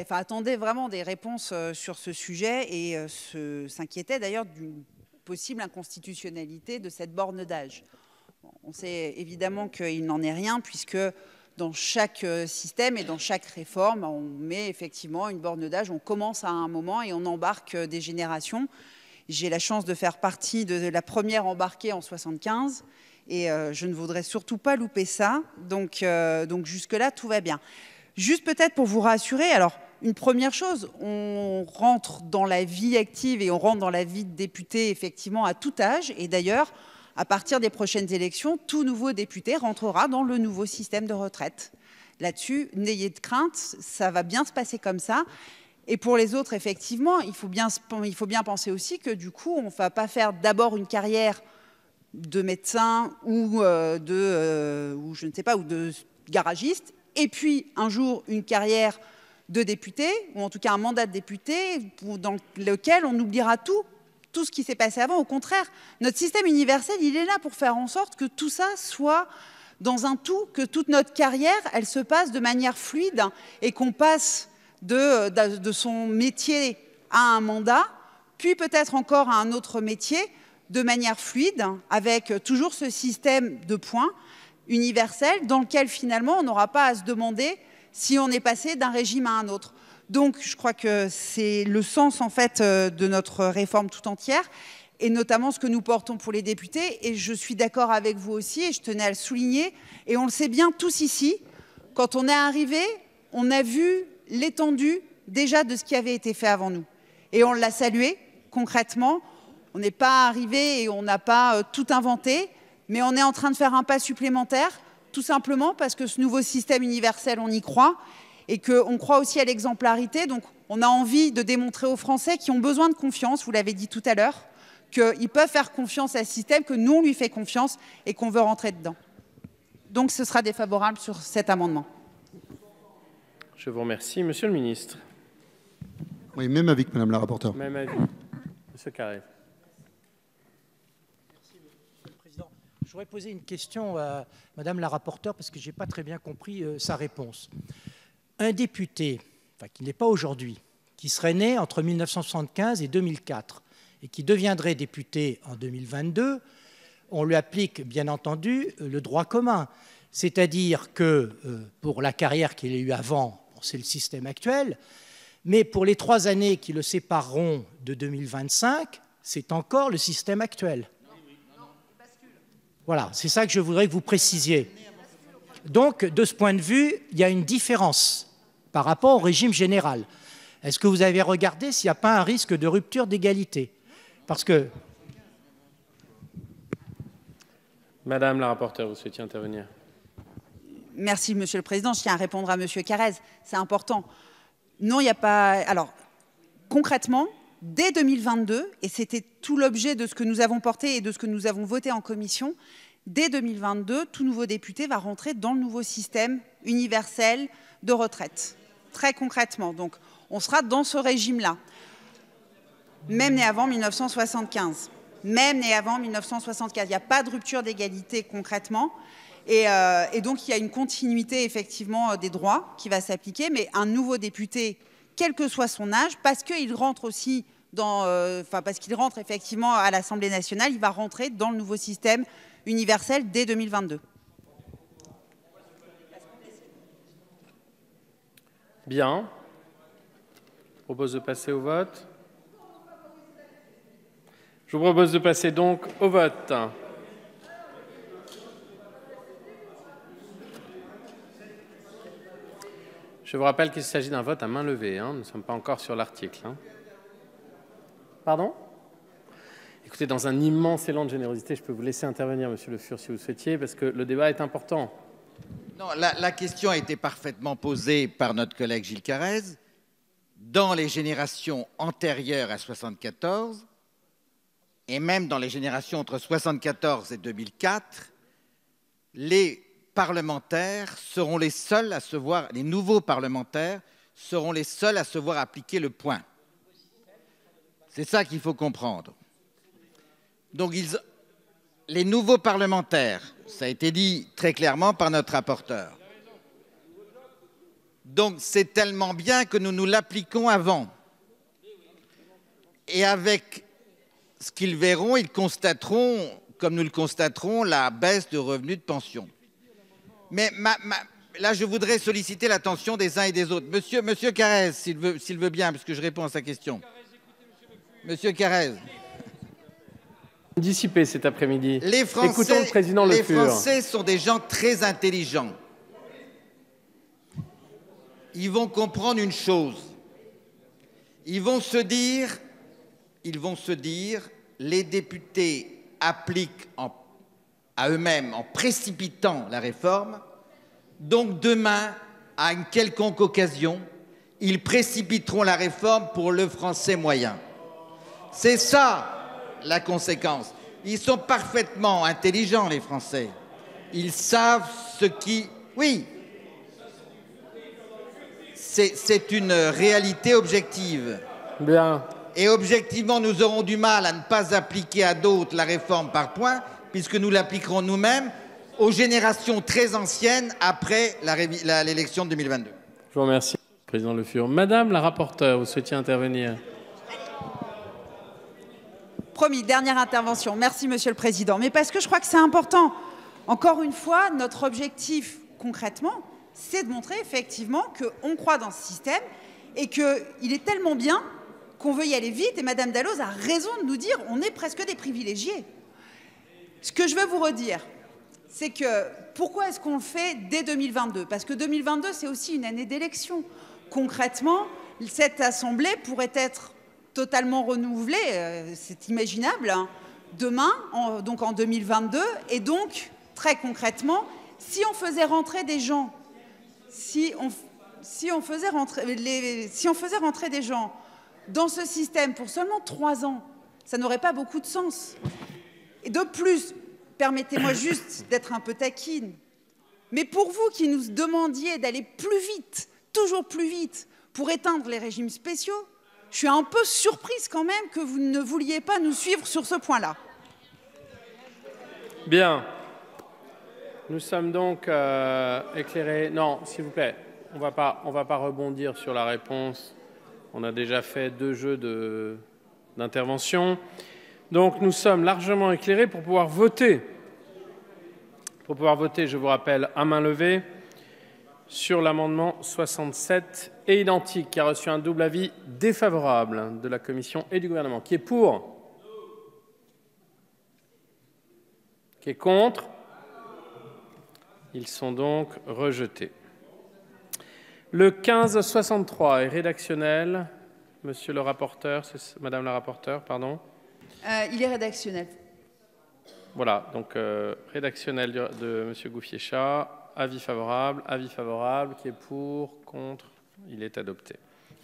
Speaker 4: attendait vraiment des réponses sur ce sujet et s'inquiétait d'ailleurs d'une possible inconstitutionnalité de cette borne d'âge. Bon, on sait évidemment qu'il n'en est rien puisque dans chaque système et dans chaque réforme, on met effectivement une borne d'âge, on commence à un moment et on embarque des générations. J'ai la chance de faire partie de la première embarquée en 75 et je ne voudrais surtout pas louper ça. Donc jusque-là, tout va bien. Juste peut-être pour vous rassurer, alors une première chose, on rentre dans la vie active et on rentre dans la vie de député effectivement à tout âge et d'ailleurs, à partir des prochaines élections, tout nouveau député rentrera dans le nouveau système de retraite. Là-dessus, n'ayez de crainte, ça va bien se passer comme ça. Et pour les autres, effectivement, il faut bien penser aussi que du coup, on ne va pas faire d'abord une carrière de médecin ou je ne sais pas, ou de garagiste, et puis un jour une carrière de député, ou en tout cas un mandat de député, dans lequel on oubliera tout ce qui s'est passé avant. Au contraire, notre système universel, il est là pour faire en sorte que tout ça soit dans un tout, que toute notre carrière, elle se passe de manière fluide et qu'on passe de son métier à un mandat, puis peut-être encore à un autre métier, de manière fluide, avec toujours ce système de points universel dans lequel finalement on n'aura pas à se demander si on est passé d'un régime à un autre. Donc je crois que c'est le sens en fait de notre réforme tout entière, et notamment ce que nous portons pour les députés, et je suis d'accord avec vous aussi, et je tenais à le souligner, et on le sait bien tous ici, quand on est arrivé, on a vu l'étendue déjà de ce qui avait été fait avant nous. Et on l'a salué concrètement. On n'est pas arrivé et on n'a pas tout inventé, mais on est en train de faire un pas supplémentaire, tout simplement parce que ce nouveau système universel, on y croit, et qu'on croit aussi à l'exemplarité. Donc on a envie de démontrer aux Français qui ont besoin de confiance, vous l'avez dit tout à l'heure, qu'ils peuvent faire confiance à ce système, que nous, on lui fait confiance et qu'on veut rentrer dedans. Donc ce sera défavorable sur cet amendement.
Speaker 1: Je vous remercie. Monsieur le ministre.
Speaker 5: Oui, même avis que Madame la rapporteure.
Speaker 1: Même avis. Monsieur Carrez.
Speaker 14: Je voudrais poser une question à Madame la rapporteure parce que je n'ai pas très bien compris sa réponse. Un député, enfin, qui n'est pas aujourd'hui, qui serait né entre 1975 et 2004 et qui deviendrait député en 2022, on lui applique bien entendu le droit commun. C'est-à-dire que pour la carrière qu'il a eue avant, c'est le système actuel, mais pour les 3 années qui le sépareront de 2025, c'est encore le système actuel. Voilà, c'est ça que je voudrais que vous précisiez. Donc, de ce point de vue, il y a une différence par rapport au régime général. Est-ce que vous avez regardé s'il n'y a pas un risque de rupture d'égalité? Parce que...
Speaker 1: Madame la rapporteure, vous souhaitiez intervenir.
Speaker 4: Merci, Monsieur le Président. Je tiens à répondre à Monsieur Carrez. C'est important. Non, il n'y a pas... Alors, concrètement, dès 2022, et c'était tout l'objet de ce que nous avons porté et de ce que nous avons voté en commission, dès 2022, tout nouveau député va rentrer dans le nouveau système universel de retraite. Très concrètement. Donc, on sera dans ce régime-là. Même né avant 1975. Même né avant 1975. Il n'y a pas de rupture d'égalité concrètement. Et donc, il y a une continuité, effectivement, des droits qui va s'appliquer. Mais un nouveau député, quel que soit son âge, parce qu'il rentre aussi parce qu'il rentre effectivement à l'Assemblée nationale, il va rentrer dans le nouveau système universel dès 2022.
Speaker 1: Bien. Je propose de passer au vote. Je vous propose de passer donc au vote. Je vous rappelle qu'il s'agit d'un vote à main levée. Nous ne sommes pas encore sur l'article. Pardon ? Écoutez, dans un immense élan de générosité, je peux vous laisser intervenir, Monsieur Le Fur, si vous souhaitiez, parce que le débat est important.
Speaker 15: Non, la question a été parfaitement posée par notre collègue Gilles Carrez. Dans les générations antérieures à 1974, et même dans les générations entre 1974 et 2004, les parlementaires seront les seuls à se voir, les nouveaux parlementaires seront les seuls à se voir appliquer le point. C'est ça qu'il faut comprendre. Donc, les nouveaux parlementaires, ça a été dit très clairement par notre rapporteur. Donc, c'est tellement bien que nous nous l'appliquons avant. Et avec ce qu'ils verront, ils constateront, comme nous le constaterons, la baisse de revenus de pension. Mais là, je voudrais solliciter l'attention des uns et des autres. Monsieur Carrez, s'il veut bien, parce que je réponds à sa question. Monsieur Carrez.
Speaker 1: Dissipé cet après-midi.
Speaker 15: Écoutons
Speaker 1: le président Le Fur.
Speaker 15: Les Français sont des gens très intelligents. Ils vont comprendre une chose. Ils vont se dire, les députés appliquent à eux-mêmes en précipitant la réforme. Donc demain, à une quelconque occasion, ils précipiteront la réforme pour le français moyen. C'est ça la conséquence. Ils sont parfaitement intelligents, les Français. Ils savent ce qui... Oui, c'est une réalité objective.
Speaker 1: Bien.
Speaker 15: Et objectivement, nous aurons du mal à ne pas appliquer à d'autres la réforme par points, puisque nous l'appliquerons nous-mêmes aux générations très anciennes après l'élection de 2022.
Speaker 1: Je vous remercie, Président Le Fur. Madame la rapporteure, vous souhaitiez intervenir?
Speaker 4: Promis, dernière intervention. Merci, Monsieur le Président. Mais parce que je crois que c'est important. Encore une fois, notre objectif, concrètement, c'est de montrer effectivement qu'on croit dans ce système et qu'il est tellement bien qu'on veut y aller vite. Et Madame Dalloz a raison de nous dire on est presque des privilégiés. Ce que je veux vous redire, c'est que pourquoi est-ce qu'on le fait dès 2022? Parce que 2022, c'est aussi une année d'élection. Concrètement, cette Assemblée pourrait être totalement renouvelée, c'est imaginable, hein, demain, donc en 2022. Et donc, très concrètement, si on faisait rentrer des gens, si on faisait rentrer des gens dans ce système pour seulement 3 ans, ça n'aurait pas beaucoup de sens. Et de plus, permettez-moi juste d'être un peu taquine, mais pour vous qui nous demandiez d'aller plus vite, toujours plus vite, pour éteindre les régimes spéciaux, je suis un peu surprise quand même que vous ne vouliez pas nous suivre sur ce point-là.
Speaker 1: Bien. Nous sommes donc éclairés. Non, s'il vous plaît, on va pas rebondir sur la réponse. On a déjà fait 2 jeux d'intervention. Donc nous sommes largement éclairés pour pouvoir voter. Pour pouvoir voter, je vous rappelle, à main levée, sur l'amendement 67 et identique, qui a reçu un double avis défavorable de la Commission et du Gouvernement. Qui est pour? Qui est contre? Ils sont donc rejetés. Le 1563 est rédactionnel. Monsieur le rapporteur, Madame la rapporteure, pardon.
Speaker 4: Il est rédactionnel.
Speaker 1: Voilà, donc rédactionnel de Monsieur Gouffier-Cha. Avis favorable, qui est pour, contre, il est adopté.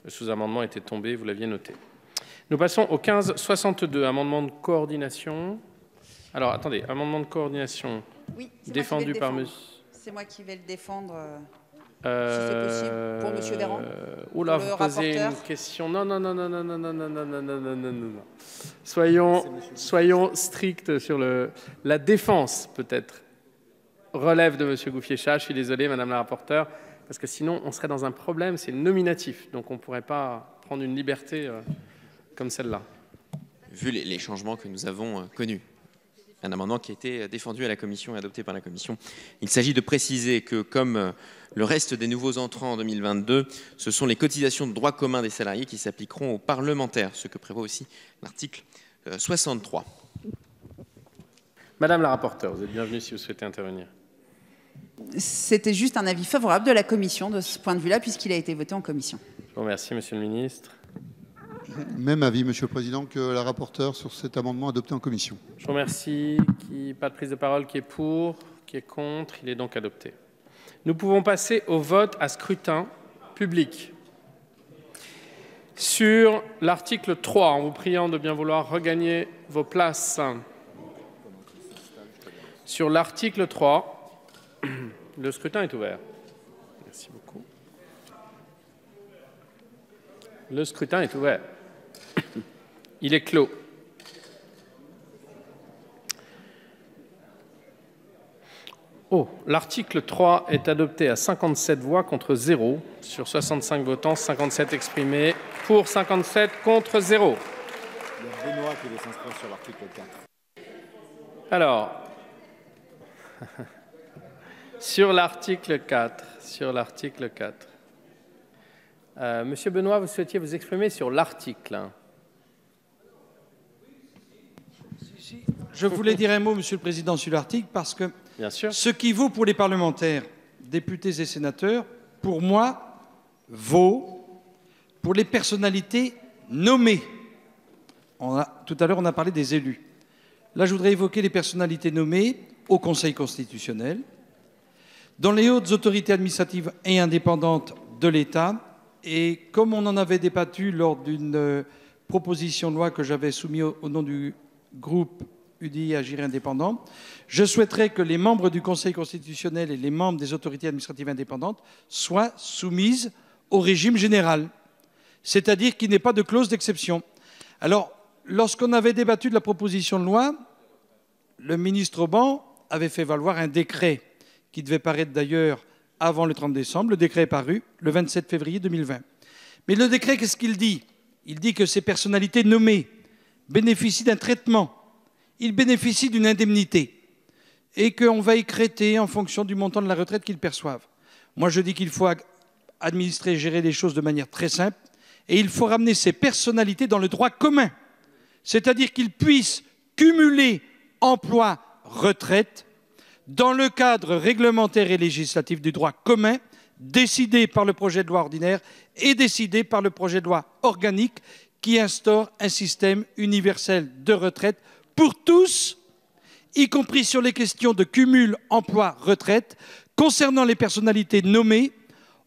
Speaker 1: Le sous-amendement était tombé, vous l'aviez noté. Nous passons au 1562, amendement de coordination. Alors, attendez, amendement de coordination
Speaker 4: oui,
Speaker 1: défendu par monsieur...
Speaker 4: C'est moi qui vais le défendre, si c'est possible, pour monsieur Véran.
Speaker 1: Oula, vous posez une question. Non. Soyons stricts sur la défense, peut-être. Relève de monsieur Gouffier-Cha. Je suis désolé, madame la rapporteure, parce que sinon, on serait dans un problème, c'est nominatif. Donc, on ne pourrait pas prendre une liberté comme celle-là.
Speaker 16: Vu les changements que nous avons connus. Un amendement qui a été défendu à la Commission et adopté par la Commission. Il s'agit de préciser que, comme le reste des nouveaux entrants en 2022, ce sont les cotisations de droit commun des salariés qui s'appliqueront aux parlementaires, ce que prévoit aussi l'article 63.
Speaker 1: Madame la rapporteure, vous êtes bienvenue si vous souhaitez intervenir.
Speaker 4: C'était juste un avis favorable de la Commission de ce point de vue-là, puisqu'il a été voté en Commission.
Speaker 1: Je vous remercie, Monsieur le Ministre.
Speaker 5: Même avis, Monsieur le Président, que la rapporteure sur cet amendement adopté en commission.
Speaker 1: Je vous remercie. Pas de prise de parole. Qui est pour? Qui est contre? Il est donc adopté. Nous pouvons passer au vote à scrutin public. Sur l'article 3, en vous priant de bien vouloir regagner vos places. Sur l'article 3, le scrutin est ouvert. Merci beaucoup. Le scrutin est ouvert. Il est clos. Oh, l'article 3 est adopté à 57 voix contre 0. Sur 65 votants, 57 exprimés. Pour 57, contre 0.
Speaker 10: Il y a Benoît qui veut s'inscrire sur l'article 4.
Speaker 1: Alors, sur l'article 4, Monsieur Benoît, vous souhaitiez vous exprimer sur l'article.
Speaker 12: Je voulais dire un mot, Monsieur le Président, sur l'article, parce que
Speaker 1: bien sûr,
Speaker 12: ce qui vaut pour les parlementaires, députés et sénateurs, pour moi, vaut pour les personnalités nommées. Tout à l'heure, on a parlé des élus. Là, je voudrais évoquer les personnalités nommées au Conseil constitutionnel, dans les hautes autorités administratives et indépendantes de l'État. Et comme on en avait débattu lors d'une proposition de loi que j'avais soumise au nom du groupe UDI Agir Indépendant, je souhaiterais que les membres du Conseil constitutionnel et les membres des autorités administratives indépendantes soient soumises au régime général, c'est-à-dire qu'il n'y ait pas de clause d'exception. Alors, lorsqu'on avait débattu de la proposition de loi, le ministre Auban avait fait valoir un décret qui devait paraître d'ailleurs avant le 30 décembre. Le décret est paru le 27 février 2020. Mais le décret, qu'est-ce qu'il dit? Il dit que ces personnalités nommées bénéficient d'un traitement, ils bénéficient d'une indemnité et qu'on va écrêter en fonction du montant de la retraite qu'ils perçoivent. Moi, je dis qu'il faut administrer et gérer les choses de manière très simple et il faut ramener ces personnalités dans le droit commun, c'est-à-dire qu'ils puissent cumuler emploi-retraite dans le cadre réglementaire et législatif du droit commun, décidé par le projet de loi ordinaire et décidé par le projet de loi organique qui instaure un système universel de retraite pour tous, y compris sur les questions de cumul emploi-retraite concernant les personnalités nommées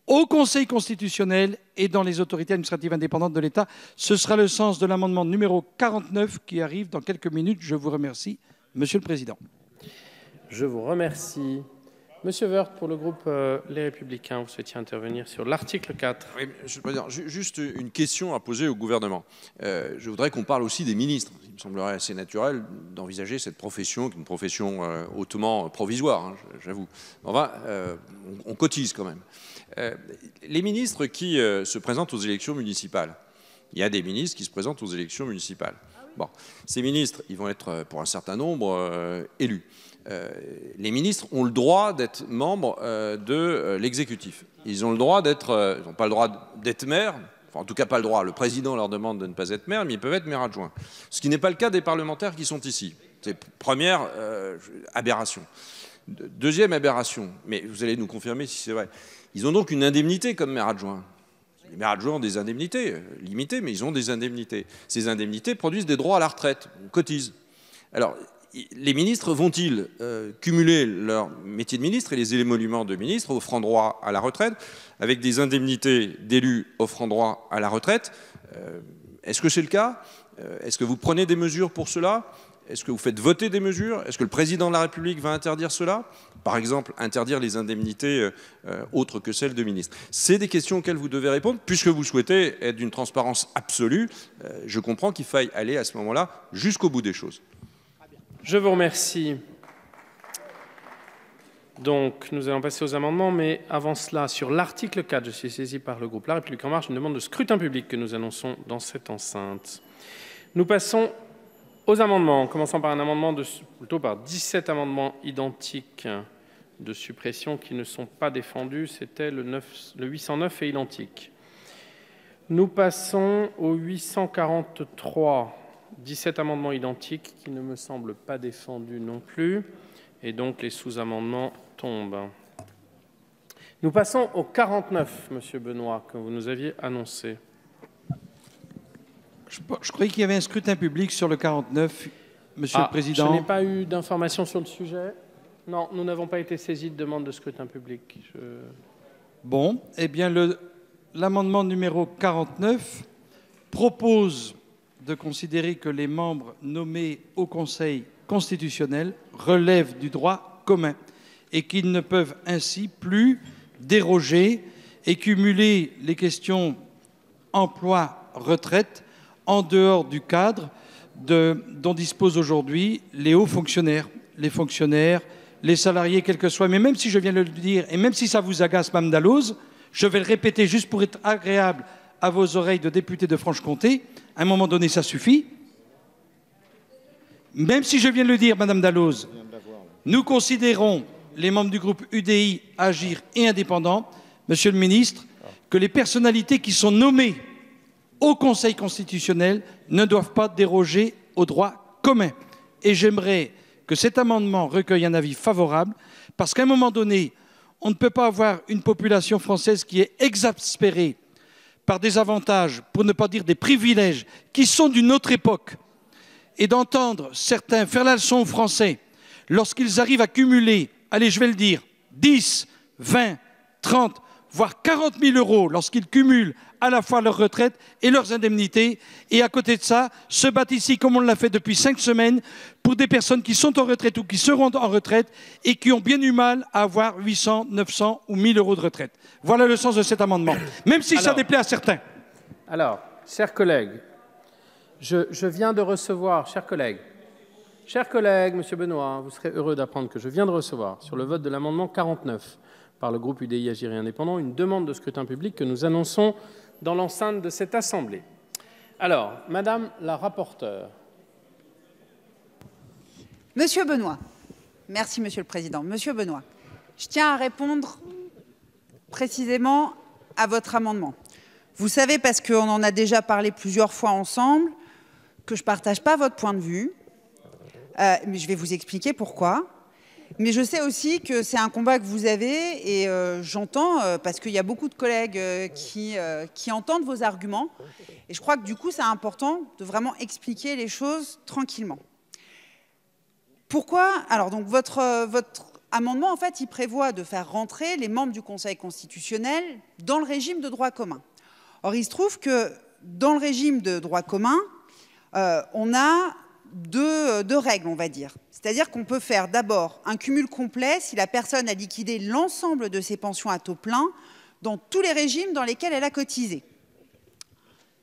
Speaker 12: au Conseil constitutionnel et dans les autorités administratives indépendantes de l'État. Ce sera le sens de l'amendement numéro 49 qui arrive dans quelques minutes. Je vous remercie, Monsieur le Président.
Speaker 1: Je vous remercie. Monsieur Woerth, pour le groupe Les Républicains, vous souhaitiez intervenir sur l'article 4.
Speaker 2: Oui, Monsieur le Président, juste une question à poser au gouvernement. Je voudrais qu'on parle aussi des ministres. Il me semblerait assez naturel d'envisager cette profession, qui est une profession hautement provisoire, hein, j'avoue. Enfin, on cotise quand même. Les ministres qui se présentent aux élections municipales, il y a des ministres qui se présentent aux élections municipales. Bon, ces ministres, ils vont être pour un certain nombre élus. Les ministres ont le droit d'être membres de l'exécutif. Ils ont le droit d'être, ils n'ont pas le droit d'être maire, enfin en tout cas pas le droit. Le président leur demande de ne pas être maire, mais ils peuvent être maire adjoint. Ce qui n'est pas le cas des parlementaires qui sont ici. C'est première aberration. Deuxième aberration, mais vous allez nous confirmer si c'est vrai. Ils ont donc une indemnité comme maire adjoint. Les maires adjoints ont des indemnités limitées, mais ils ont des indemnités. Ces indemnités produisent des droits à la retraite, on cotise. Alors, les ministres vont-ils cumuler leur métier de ministre et les émoluments de ministre offrant droit à la retraite avec des indemnités d'élus offrant droit à la retraite? Est-ce que c'est le cas? Est-ce que vous prenez des mesures pour cela? Est-ce que vous faites voter des mesures? Est-ce que le président de la République va interdire cela? Par exemple, interdire les indemnités autres que celles de ministres. C'est des questions auxquelles vous devez répondre. Puisque vous souhaitez être d'une transparence absolue, je comprends qu'il faille aller à ce moment-là jusqu'au bout des choses.
Speaker 1: Je vous remercie. Donc, nous allons passer aux amendements, mais avant cela, sur l'article 4, je suis saisi par le groupe La République En Marche, une demande de scrutin public que nous annonçons dans cette enceinte. Nous passons aux amendements, commençant par un amendement plutôt par 17 amendements identiques de suppression qui ne sont pas défendus. C'était le 809 et identique. Nous passons au 843. 17 amendements identiques qui ne me semblent pas défendus non plus. Et donc les sous-amendements tombent. Nous passons au 49, Monsieur Benoît, que vous nous aviez annoncé.
Speaker 12: Je croyais qu'il y avait un scrutin public sur le 49, Monsieur le Président.
Speaker 1: Je n'ai pas eu d'informations sur le sujet. Non, nous n'avons pas été saisis de demande de scrutin public.
Speaker 12: Bon, eh bien, l'amendement numéro 49 propose de considérer que les membres nommés au Conseil constitutionnel relèvent du droit commun et qu'ils ne peuvent ainsi plus déroger et cumuler les questions emploi-retraite en dehors du cadre dont disposent aujourd'hui les hauts fonctionnaires, les salariés, quels que soient. Mais même si je viens de le dire, et même si ça vous agace, Mme Dalloz, je vais le répéter juste pour être agréable à vos oreilles de députés de Franche-Comté, à un moment donné, ça suffit. Même si je viens de le dire, Mme Dalloz, nous considérons, les membres du groupe UDI, Agir et Indépendants, Monsieur le Ministre, que les personnalités qui sont nommées au Conseil constitutionnel ne doivent pas déroger au droit commun. Et j'aimerais que cet amendement recueille un avis favorable, parce qu'à un moment donné, on ne peut pas avoir une population française qui est exaspérée par des avantages, pour ne pas dire des privilèges, qui sont d'une autre époque, et d'entendre certains faire la leçon aux Français lorsqu'ils arrivent à cumuler, allez, je vais le dire, 10, 20, 30, voire 40 000 euros lorsqu'ils cumulent à la fois leur retraite et leurs indemnités, et à côté de ça, se battent ici, comme on l'a fait depuis 5 semaines, pour des personnes qui sont en retraite ou qui seront en retraite et qui ont bien du mal à avoir 800, 900 ou 1000 euros de retraite. Voilà le sens de cet amendement, même si ça déplaît à certains.
Speaker 1: Alors, chers collègues, je viens de recevoir, chers collègues, Chers collègues, Monsieur Benoît, vous serez heureux d'apprendre que je viens de recevoir, sur le vote de l'amendement 49, par le groupe UDI Agir et Indépendants, une demande de scrutin public que nous annonçons dans l'enceinte de cette Assemblée. Alors, Madame la rapporteure.
Speaker 4: Monsieur Benoît, merci Monsieur le Président. Monsieur Benoît, je tiens à répondre précisément à votre amendement. Vous savez, parce qu'on en a déjà parlé plusieurs fois ensemble, que je ne partage pas votre point de vue, mais je vais vous expliquer pourquoi. Mais je sais aussi que c'est un combat que vous avez, et j'entends, parce qu'il y a beaucoup de collègues qui entendent vos arguments, et je crois que du coup, c'est important de vraiment expliquer les choses tranquillement. Pourquoi? Alors, donc, votre amendement, en fait, il prévoit de faire rentrer les membres du Conseil constitutionnel dans le régime de droit commun. Or, il se trouve que dans le régime de droit commun, on a deux règles, on va dire. C'est-à-dire qu'on peut faire d'abord un cumul complet si la personne a liquidé l'ensemble de ses pensions à taux plein dans tous les régimes dans lesquels elle a cotisé.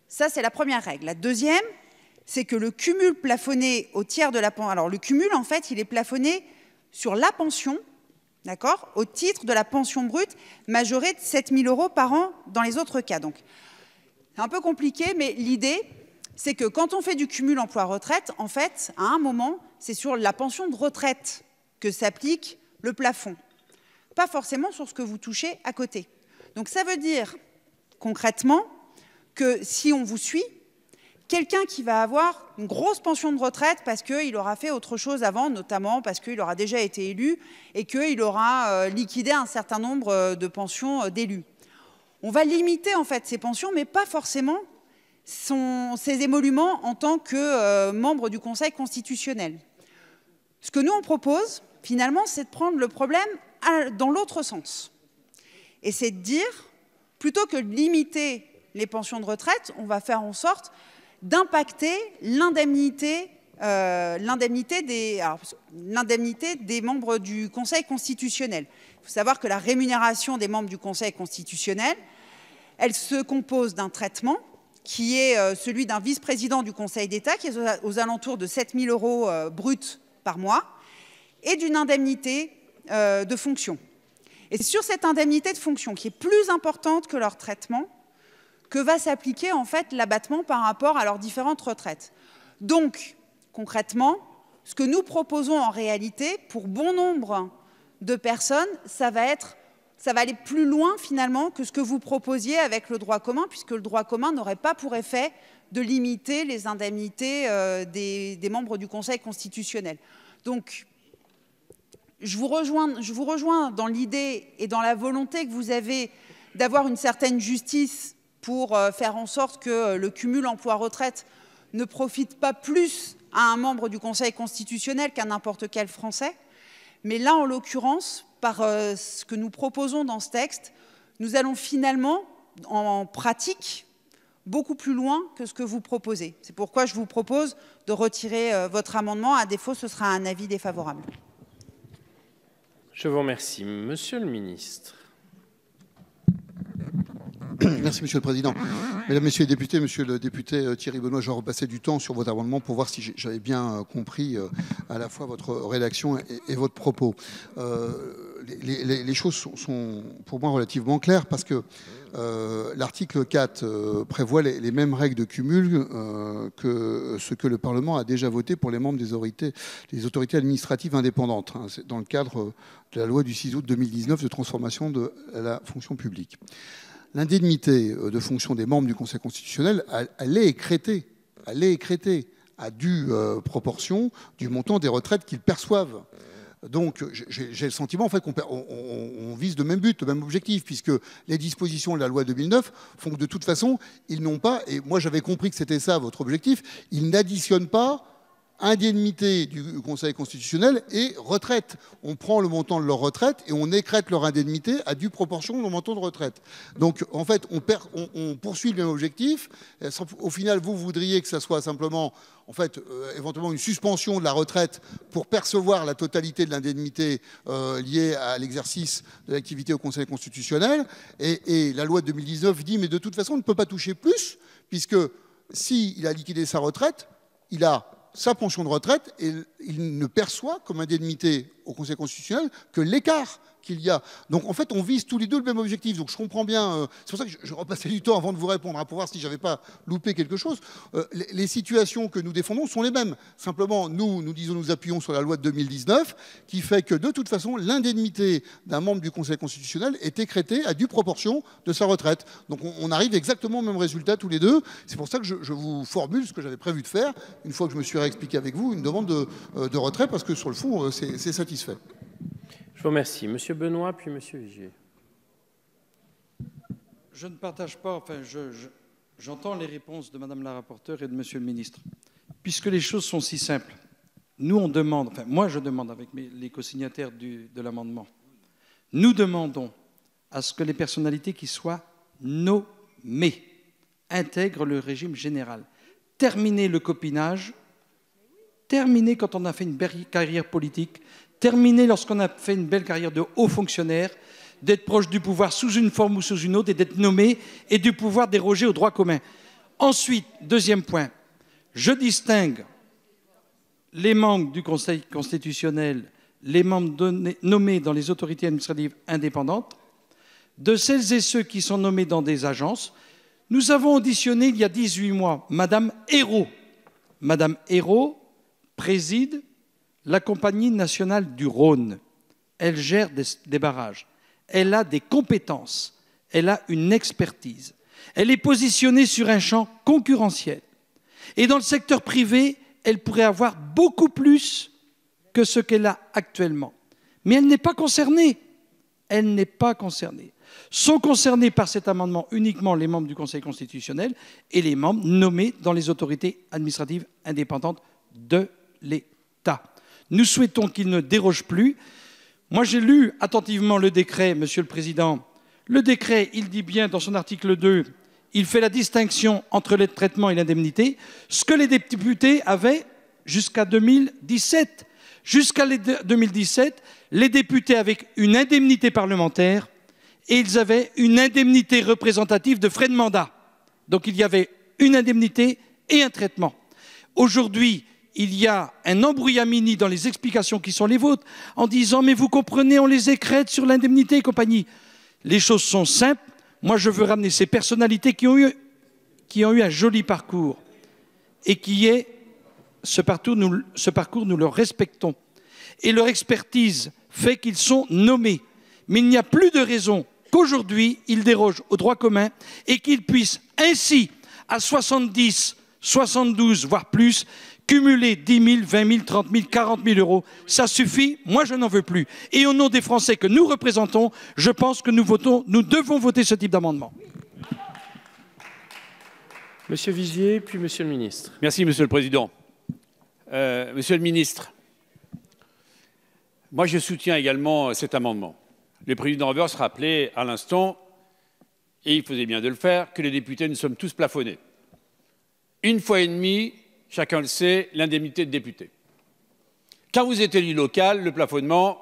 Speaker 4: Ça, c'est la première règle. La deuxième, c'est que le cumul plafonné au tiers de la pension... Alors, le cumul, en fait, il est plafonné sur la pension, d'accord, au titre de la pension brute majorée de 7 000 € par an dans les autres cas. Donc, c'est un peu compliqué, mais l'idée, c'est que quand on fait du cumul emploi-retraite, en fait, à un moment, c'est sur la pension de retraite que s'applique le plafond, pas forcément sur ce que vous touchez à côté. Donc, ça veut dire, concrètement, que si on vous suit, quelqu'un qui va avoir une grosse pension de retraite parce qu'il aura fait autre chose avant, notamment parce qu'il aura déjà été élu et qu'il aura liquidé un certain nombre de pensions d'élus. On va limiter en fait ces pensions, mais pas forcément ses émoluments en tant que membre du Conseil constitutionnel. Ce que nous on propose, finalement, c'est de prendre le problème dans l'autre sens. Et c'est de dire, plutôt que de limiter les pensions de retraite, on va faire en sorte d'impacter l'indemnité des membres du Conseil constitutionnel. Il faut savoir que la rémunération des membres du Conseil constitutionnel, elle se compose d'un traitement qui est celui d'un vice-président du Conseil d'État, qui est aux alentours de 7 000 € bruts par mois, et d'une indemnité de fonction. Et c'est sur cette indemnité de fonction, qui est plus importante que leur traitement, que va s'appliquer en fait l'abattement par rapport à leurs différentes retraites. Donc, concrètement, ce que nous proposons en réalité, pour bon nombre de personnes, ça va aller plus loin finalement que ce que vous proposiez avec le droit commun, puisque le droit commun n'aurait pas pour effet de limiter les indemnités des membres du Conseil constitutionnel. Donc, je vous rejoins dans l'idée et dans la volonté que vous avez d'avoir une certaine justice pour faire en sorte que le cumul emploi-retraite ne profite pas plus à un membre du Conseil constitutionnel qu'à n'importe quel Français. Mais là, en l'occurrence, par ce que nous proposons dans ce texte, nous allons finalement, en pratique, beaucoup plus loin que ce que vous proposez. C'est pourquoi je vous propose de retirer votre amendement. À défaut, ce sera un avis défavorable.
Speaker 1: Je vous remercie. Monsieur le ministre.
Speaker 5: Merci, Monsieur le Président. Mesdames, Messieurs les députés, Monsieur le député Thierry Benoît, je vais repasser du temps sur votre amendement pour voir si j'avais bien compris à la fois votre rédaction et votre propos. Les choses sont pour moi relativement claires parce que l'article 4 prévoit les mêmes règles de cumul que ce que le Parlement a déjà voté pour les membres des autorités administratives indépendantes, hein, dans le cadre de la loi du 6 août 2019 de transformation de la fonction publique. L'indemnité de fonction des membres du Conseil constitutionnel, elle est écrétée à due proportion du montant des retraites qu'ils perçoivent. Donc j'ai le sentiment en fait qu'on vise le même but, le même objectif, puisque les dispositions de la loi 2009 font que de toute façon, ils n'ont pas, et moi j'avais compris que c'était ça votre objectif, ils n'additionnent pas indemnité du Conseil constitutionnel et retraite. On prend le montant de leur retraite et on écrète leur indemnité à due proportion au montant de retraite. Donc en fait, on poursuit le même objectif. Au final, vous voudriez que ça soit simplement, en fait, éventuellement une suspension de la retraite pour percevoir la totalité de l'indemnité liée à l'exercice de l'activité au Conseil constitutionnel. Et la loi de 2019 dit, mais de toute façon, on ne peut pas toucher plus, puisque s'il a liquidé sa retraite, il a sa pension de retraite et il ne perçoit comme indemnité au Conseil constitutionnel que l'écart qu'il y a. Donc en fait, on vise tous les deux le même objectif. Donc je comprends bien, c'est pour ça que je repassais du temps avant de vous répondre, pour voir si j'avais pas loupé quelque chose. Les situations que nous défendons sont les mêmes. Simplement, nous disons, nous appuyons sur la loi de 2019, qui fait que de toute façon, l'indemnité d'un membre du Conseil constitutionnel est écrêtée à due proportion de sa retraite. Donc on arrive exactement au même résultat tous les deux. C'est pour ça que je vous formule ce que j'avais prévu de faire, une fois que je me suis réexpliqué avec vous, une demande de retrait, parce que sur le fond, c'est satisfait.
Speaker 1: Je vous remercie. Monsieur Benoît, puis Monsieur Vigier.
Speaker 12: Je ne partage pas, enfin, j'entends les réponses de Madame la rapporteure et de Monsieur le ministre. Puisque les choses sont si simples, nous on demande, enfin moi je demande avec les co-signataires de l'amendement, nous demandons à ce que les personnalités qui soient nommées intègrent le régime général. Terminer le copinage, terminer quand on a fait une belle carrière politique, terminer lorsqu'on a fait une belle carrière de haut fonctionnaire, d'être proche du pouvoir sous une forme ou sous une autre et d'être nommé et du pouvoir déroger au droit commun. Ensuite, deuxième point, je distingue les membres du Conseil constitutionnel, les membres nommés dans les autorités administratives indépendantes, de celles et ceux qui sont nommés dans des agences. Nous avons auditionné il y a 18 mois Madame Hérault. Madame Hérault préside la Compagnie nationale du Rhône. Elle gère des barrages. Elle a des compétences. Elle a une expertise. Elle est positionnée sur un champ concurrentiel. Et dans le secteur privé, elle pourrait avoir beaucoup plus que ce qu'elle a actuellement. Mais elle n'est pas concernée. Elle n'est pas concernée. Sont concernés par cet amendement uniquement les membres du Conseil constitutionnel et les membres nommés dans les autorités administratives indépendantes de l'État. Nous souhaitons qu'il ne déroge plus. Moi, j'ai lu attentivement le décret, Monsieur le Président. Le décret, il dit bien dans son article 2, il fait la distinction entre le traitement et l'indemnité, ce que les députés avaient jusqu'à 2017. Jusqu'à 2017, les députés avaient une indemnité parlementaire et ils avaient une indemnité représentative de frais de mandat. Donc il y avait une indemnité et un traitement. Aujourd'hui, il y a un embrouillamini dans les explications qui sont les vôtres, en disant « mais vous comprenez, on les écrête sur l'indemnité et compagnie ». Les choses sont simples. Moi, je veux ramener ces personnalités qui ont eu un joli parcours et qui est ce parcours, nous le respectons. Et leur expertise fait qu'ils sont nommés. Mais il n'y a plus de raison qu'aujourd'hui, ils dérogent au droit commun et qu'ils puissent ainsi, à 70, 72, voire plus, cumuler 10 000, 20 000, 30 000, 40 000 euros. Ça suffit, moi je n'en veux plus. Et au nom des Français que nous représentons, je pense que nous devons voter ce type d'amendement.
Speaker 1: Monsieur Vigier, puis Monsieur le ministre.
Speaker 3: Merci, Monsieur le Président. Monsieur le ministre, moi je soutiens également cet amendement. Le président Wörth rappelait à l'instant, et il faisait bien de le faire, que les députés, nous sommes tous plafonnés. 1,5 fois, chacun le sait, l'indemnité de député. Quand vous êtes élu local, le plafonnement,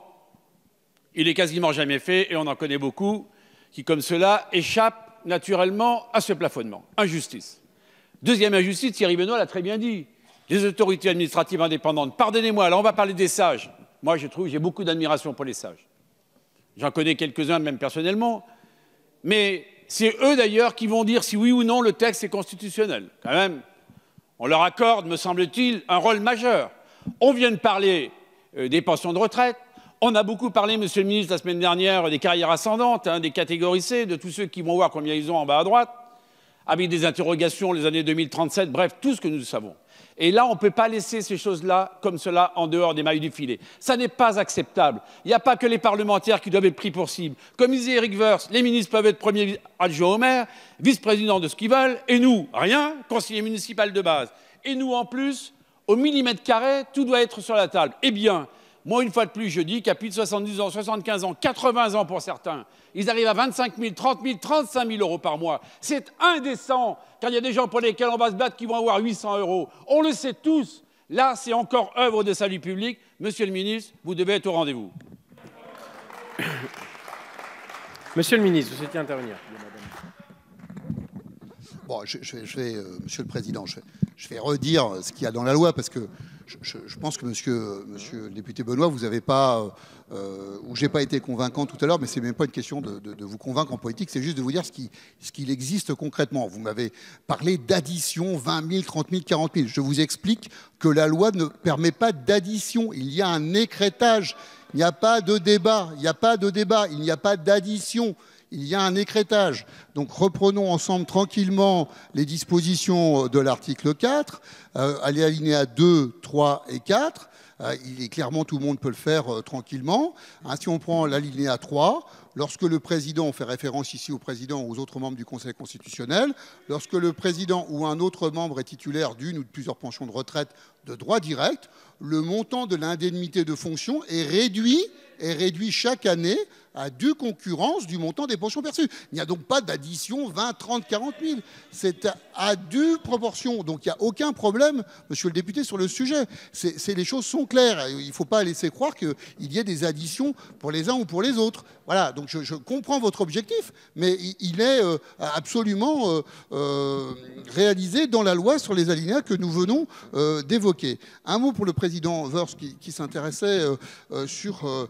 Speaker 3: il est quasiment jamais fait, et on en connaît beaucoup qui, comme cela, échappent naturellement à ce plafonnement. Injustice. Deuxième injustice, Thierry Benoît l'a très bien dit. Les autorités administratives indépendantes. Pardonnez-moi, là on va parler des sages. Moi je trouve, j'ai beaucoup d'admiration pour les sages. J'en connais quelques-uns même personnellement. Mais c'est eux d'ailleurs qui vont dire si oui ou non le texte est constitutionnel. Quand même, on leur accorde, me semble-t-il, un rôle majeur. On vient de parler des pensions de retraite. On a beaucoup parlé, Monsieur le ministre, la semaine dernière, des carrières ascendantes, des catégories C, de tous ceux qui vont voir combien ils ont en bas à droite, avec des interrogations les années 2037, bref, tout ce que nous savons. Et là, on ne peut pas laisser ces choses-là, comme cela, en dehors des mailles du filet. Ça n'est pas acceptable. Il n'y a pas que les parlementaires qui doivent être pris pour cible. Comme disait Éric Woerth, les ministres peuvent être premiers adjoints au maire, vice-présidents de ce qu'ils veulent, et nous, rien, conseiller municipal de base. Et nous, en plus, au millimètre carré, tout doit être sur la table. Eh bien, moi, une fois de plus, je dis qu'à plus de 70 ans, 75 ans, 80 ans pour certains, ils arrivent à 25 000, 30 000, 35 000 euros par mois. C'est indécent quand il y a des gens pour lesquels on va se battre qui vont avoir 800 euros. On le sait tous. Là, c'est encore œuvre de salut public. Monsieur le ministre, vous devez être au rendez-vous.
Speaker 1: Monsieur le ministre, vous souhaitez intervenir.
Speaker 5: Bon, Monsieur le Président, je vais redire ce qu'il y a dans la loi parce que je pense que Monsieur le député Benoît, vous n'avez pas, ou j'ai pas été convaincant tout à l'heure, mais c'est même pas une question de vous convaincre en politique, c'est juste de vous dire ce qu'il existe concrètement. Vous m'avez parlé d'addition, 20 000, 30 000, 40 000. Je vous explique que la loi ne permet pas d'addition. Il y a un écrêtage. Il n'y a pas de débat. Il n'y a pas de débat. Il n'y a pas d'addition. Il y a un écrêtage. Donc reprenons ensemble tranquillement les dispositions de l'article 4, alinéa 2, 3 et 4. Il est clairement, tout le monde peut le faire tranquillement. Si on prend l'alinéa 3, lorsque le président, on fait référence ici au président ou aux autres membres du Conseil constitutionnel, lorsque le président ou un autre membre est titulaire d'une ou de plusieurs pensions de retraite de droit direct, le montant de l'indemnité de fonction est réduit chaque année à due concurrence du montant des pensions perçues. Il n'y a donc pas d'addition 20, 30, 40 000. C'est à due proportion. Donc il n'y a aucun problème, monsieur le député, sur le sujet. Les choses sont claires. Il ne faut pas laisser croire qu'il y ait des additions pour les uns ou pour les autres. Voilà, donc je comprends votre objectif, mais il est absolument réalisé dans la loi sur les alinéas que nous venons d'évoquer. Un mot pour le président Woerth qui s'intéressait sur...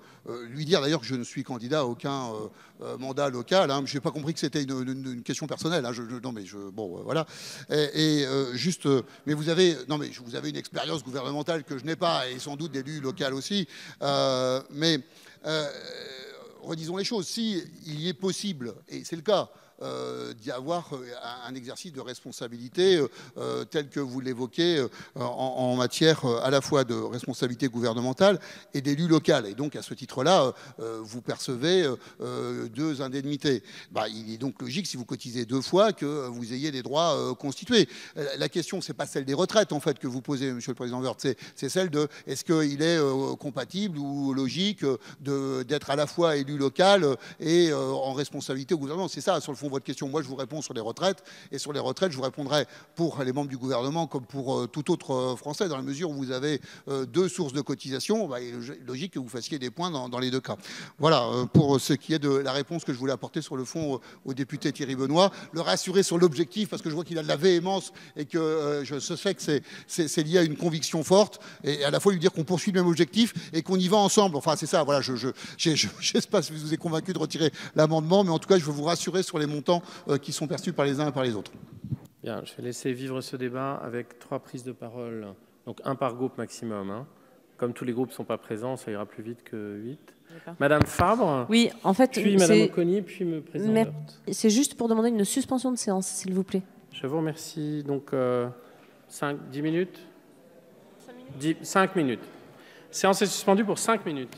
Speaker 5: lui dire d'ailleurs que je ne suis candidat à aucun mandat local. Hein. Je n'ai pas compris que c'était une question personnelle. Hein. Non, mais bon, voilà. Mais vous avez une expérience gouvernementale que je n'ai pas, et sans doute d'élu local aussi. Redisons les choses. Si il est possible, et c'est le cas, d'y avoir un exercice de responsabilité tel que vous l'évoquez en matière à la fois de responsabilité gouvernementale et d'élu local. Et donc, à ce titre-là, vous percevez 2 indemnités. Il est donc logique, si vous cotisez 2 fois, que vous ayez des droits constitués. La question, ce n'est pas celle des retraites, en fait, que vous posez, Monsieur le Président Woerth, c'est celle de est-ce qu'il est compatible ou logique d'être à la fois élu local et en responsabilité au gouvernement. C'est ça, sur le fond, votre question. Moi, je vous réponds sur les retraites. Et sur les retraites, je vous répondrai pour les membres du gouvernement comme pour tout autre Français, dans la mesure où vous avez 2 sources de cotisation. Il est logique que vous fassiez des points dans les 2 cas. Voilà, pour ce qui est de la réponse que je voulais apporter sur le fond au député Thierry Benoît. Le rassurer sur l'objectif, parce que je vois qu'il a de la véhémence et que je sais que c'est lié à une conviction forte. Et à la fois lui dire qu'on poursuit le même objectif et qu'on y va ensemble. Enfin, c'est ça. Voilà, je ne sais pas si je vous ai convaincu de retirer l'amendement, mais en tout cas, je veux vous rassurer sur les montants qui sont perçus par les uns et par les autres.
Speaker 1: Bien, je vais laisser vivre ce débat avec 3 prises de parole, donc 1 par groupe maximum. Hein. Comme tous les groupes ne sont pas présents, ça ira plus vite que 8. Madame Fabre.
Speaker 17: Oui, en fait,
Speaker 1: puis Madame Oconi, puis le président Woerth.
Speaker 17: C'est juste pour demander une suspension de séance, s'il vous plaît.
Speaker 1: Je vous remercie. Donc, 10 minutes 5 minutes. Séance est suspendue pour 5 minutes.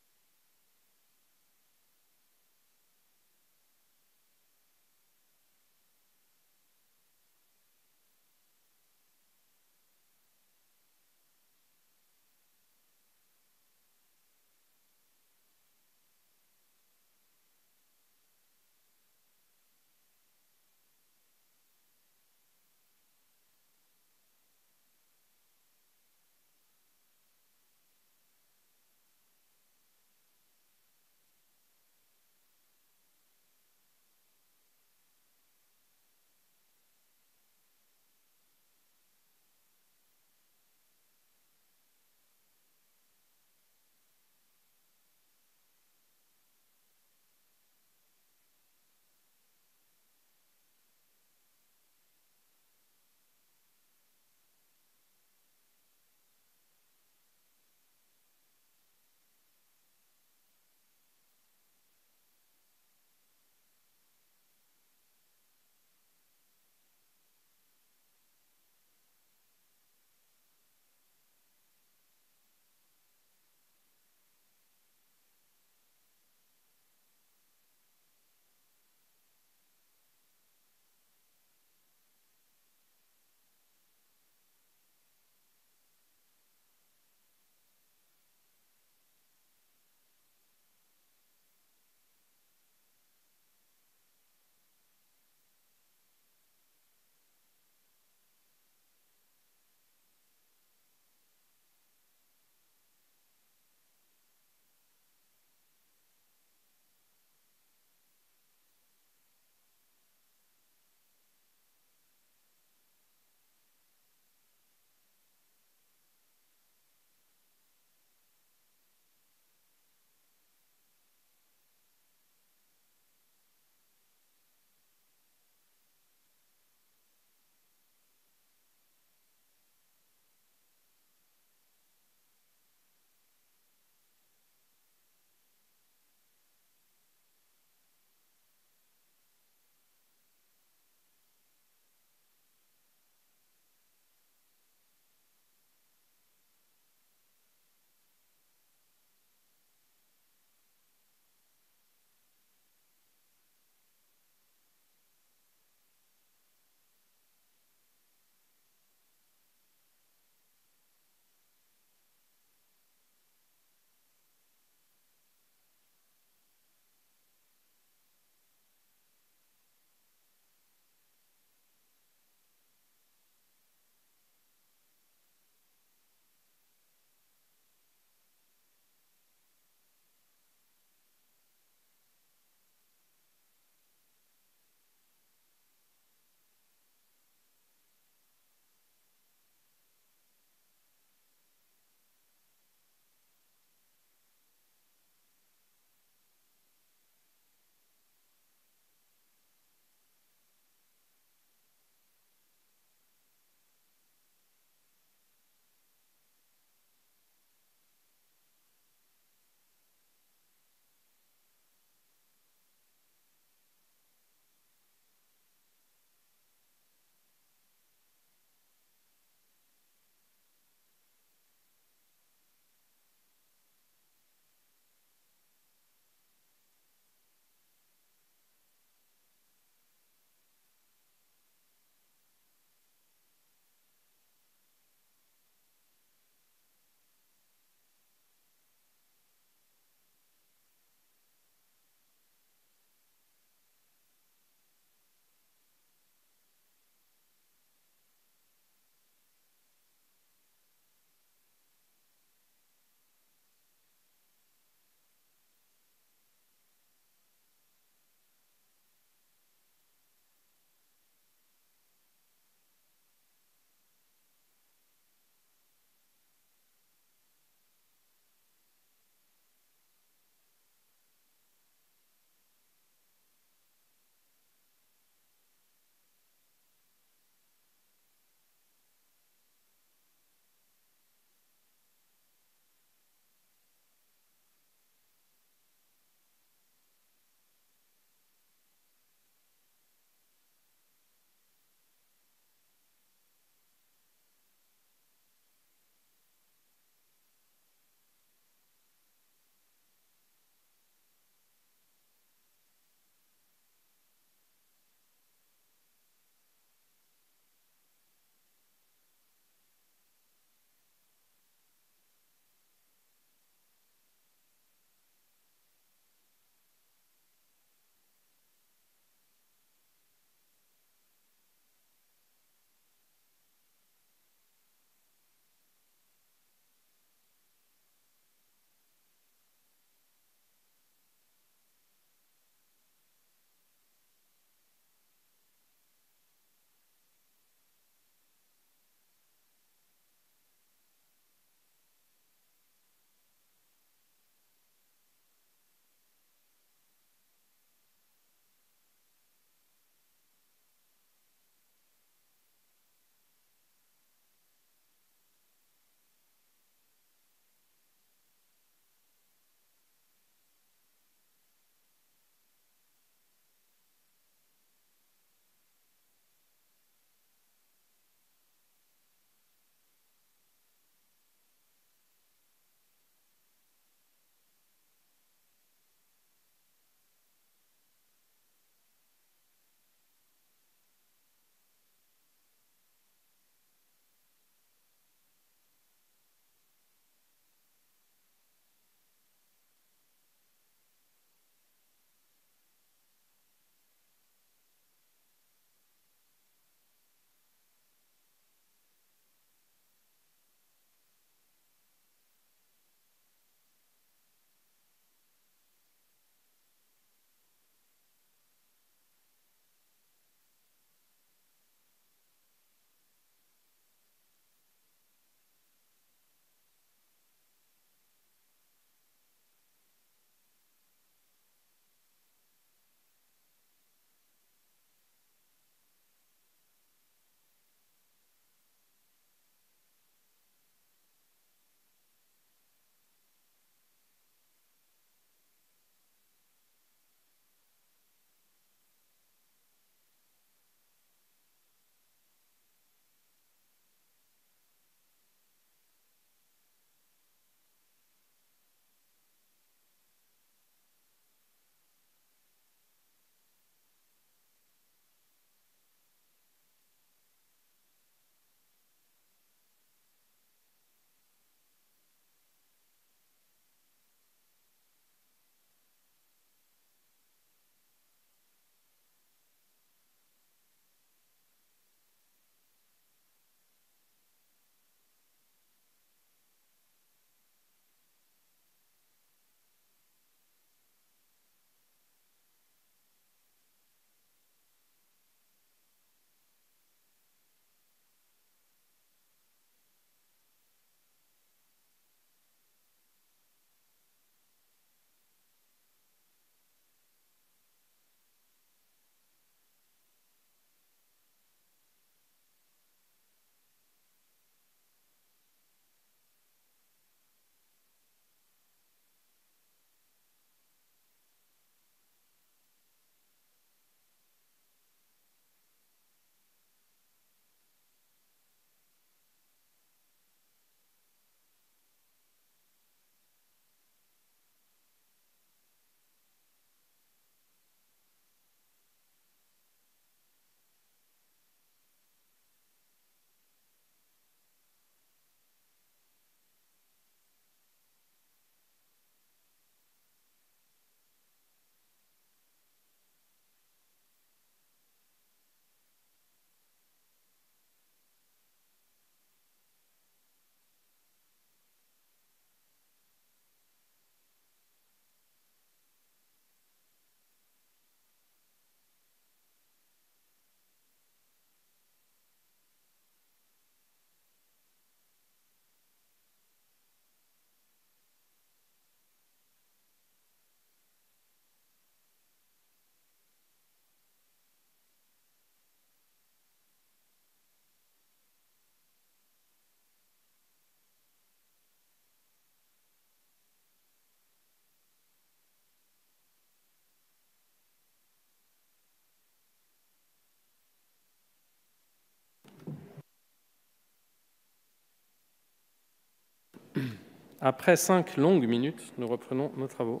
Speaker 1: Après 5 longues minutes, nous reprenons nos travaux.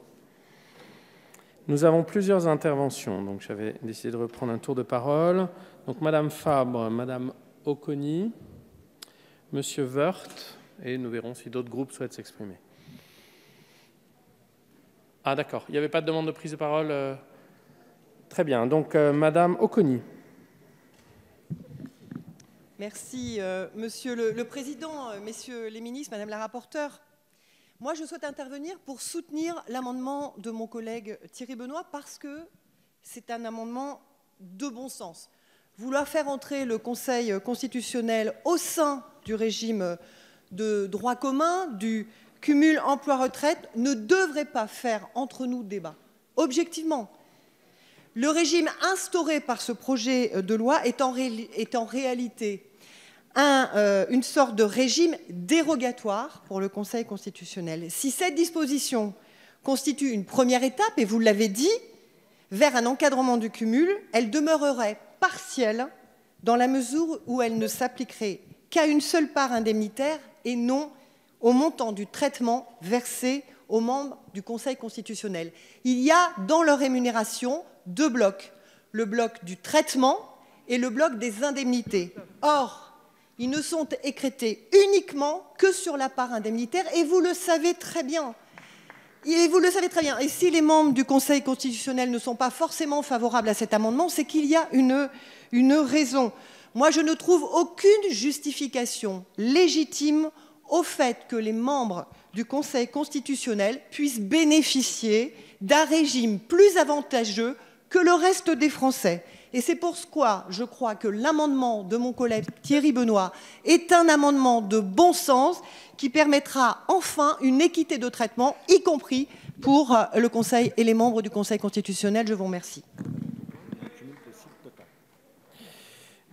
Speaker 1: Nous avons plusieurs interventions, donc j'avais décidé de reprendre un tour de parole. Donc Madame Fabre, Madame Oconi, Monsieur Woerth, et nous verrons si d'autres groupes souhaitent s'exprimer. Ah d'accord, il n'y avait pas de demande de prise de parole. Très bien, donc Madame Oconi.
Speaker 18: Merci, Monsieur le Président, Messieurs les ministres, Madame la rapporteure. Moi, je souhaite intervenir pour soutenir l'amendement de mon collègue Thierry Benoît parce que c'est un amendement de bon sens. Vouloir faire entrer le Conseil constitutionnel au sein du régime de droit commun, du cumul emploi-retraite, ne devrait pas faire entre nous débat. Objectivement, le régime instauré par ce projet de loi est en réalité une sorte de régime dérogatoire pour le Conseil constitutionnel. Si cette disposition constitue une première étape, et vous l'avez dit, vers un encadrement du cumul, elle demeurerait partielle dans la mesure où elle ne s'appliquerait qu'à une seule part indemnitaire et non au montant du traitement versé aux membres du Conseil constitutionnel. Il y a dans leur rémunération 2 blocs, le bloc du traitement et le bloc des indemnités. Or, ils ne sont écrêtés uniquement que sur la part indemnitaire, et vous le savez très bien. Et si les membres du Conseil constitutionnel ne sont pas forcément favorables à cet amendement, c'est qu'il y a une raison. Moi, je ne trouve aucune justification légitime au fait que les membres du Conseil constitutionnel puissent bénéficier d'un régime plus avantageux que le reste des Français. Et c'est pourquoi je crois que l'amendement de mon collègue Thierry Benoît est un amendement de bon sens qui permettra enfin une équité de traitement, y compris pour le Conseil et les membres du Conseil constitutionnel. Je vous remercie.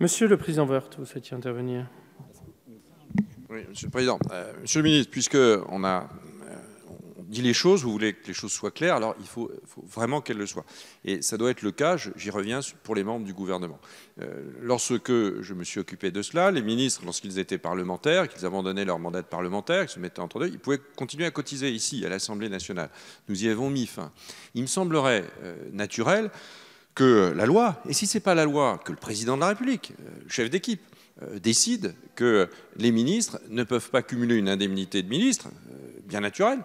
Speaker 1: Monsieur le Président Woerth, vous souhaitiez intervenir.
Speaker 2: Oui, Monsieur le Président. Monsieur le Ministre, puisqu'on a dit les choses, vous voulez que les choses soient claires, alors il faut vraiment qu'elles le soient. Et ça doit être le cas, j'y reviens, pour les membres du gouvernement. Lorsque je me suis occupé de cela, les ministres, lorsqu'ils étaient parlementaires, qu'ils abandonnaient leur mandat de parlementaire, qu'ils se mettaient entre deux, ils pouvaient continuer à cotiser ici, à l'Assemblée nationale. Nous y avons mis fin. Il me semblerait naturel que la loi, et si ce n'est pas la loi, que le président de la République, chef d'équipe, décide que les ministres ne peuvent pas cumuler une indemnité de ministre, bien naturelle,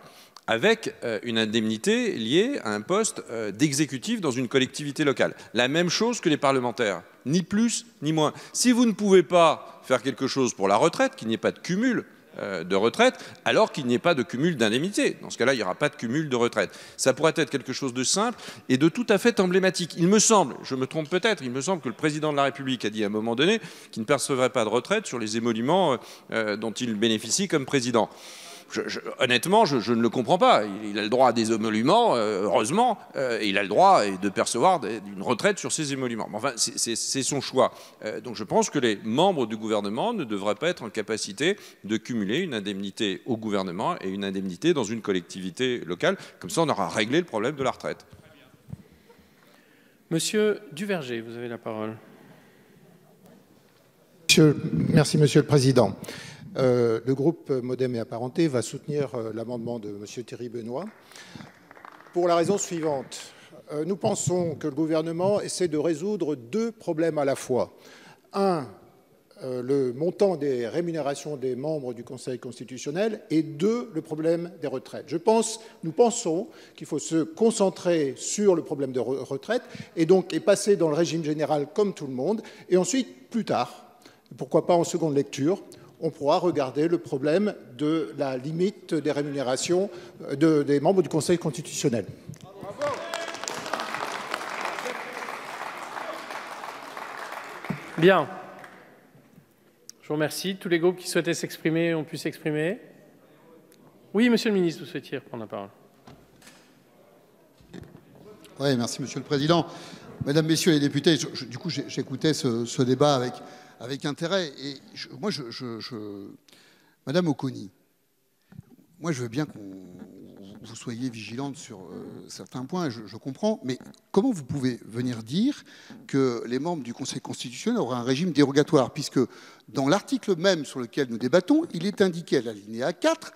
Speaker 2: avec une indemnité liée à un poste d'exécutif dans une collectivité locale. La même chose que les parlementaires, ni plus ni moins. Si vous ne pouvez pas faire quelque chose pour la retraite, qu'il n'y ait pas de cumul de retraite, alors qu'il n'y ait pas de cumul d'indemnité. Dans ce cas-là, il n'y aura pas de cumul de retraite. Ça pourrait être quelque chose de simple et de tout à fait emblématique. Il me semble, je me trompe peut-être, il me semble que le président de la République a dit à un moment donné qu'il ne percevrait pas de retraite sur les émoluments dont il bénéficie comme président. Honnêtement, je ne le comprends pas. Il a le droit à des émoluments, heureusement, et il a le droit de percevoir une retraite sur ces émoluments. Mais enfin, c'est son choix. Donc je pense que les membres du gouvernement ne devraient pas être en capacité de cumuler une indemnité au gouvernement et une indemnité dans une collectivité locale. Comme ça, on aura réglé le problème de la retraite.
Speaker 1: Monsieur Duverger, vous avez la parole.
Speaker 19: Merci, Monsieur le Président. Le groupe Modem et Apparentés va soutenir l'amendement de M. Thierry Benoît pour la raison suivante. Nous pensons que le gouvernement essaie de résoudre 2 problèmes à la fois. Un, le montant des rémunérations des membres du Conseil constitutionnel, et 2, le problème des retraites. Nous pensons qu'il faut se concentrer sur le problème de retraite et passer dans le régime général comme tout le monde. Et ensuite, plus tard, pourquoi pas en seconde lecture, on pourra regarder le problème de la limite des rémunérations des membres du Conseil constitutionnel.
Speaker 1: Bien. Je vous remercie. Tous les groupes qui souhaitaient s'exprimer ont pu s'exprimer. Oui, Monsieur le Ministre, vous souhaitiez reprendre la parole.
Speaker 5: Oui, merci Monsieur le Président. Mesdames, Messieurs les députés, du coup j'écoutais ce débat avec intérêt. Et Madame Oconi, moi je veux bien que vous soyez vigilante sur certains points, je comprends, mais comment vous pouvez venir dire que les membres du Conseil constitutionnel auraient un régime dérogatoire, puisque dans l'article même sur lequel nous débattons, il est indiqué à l'alinéa 4,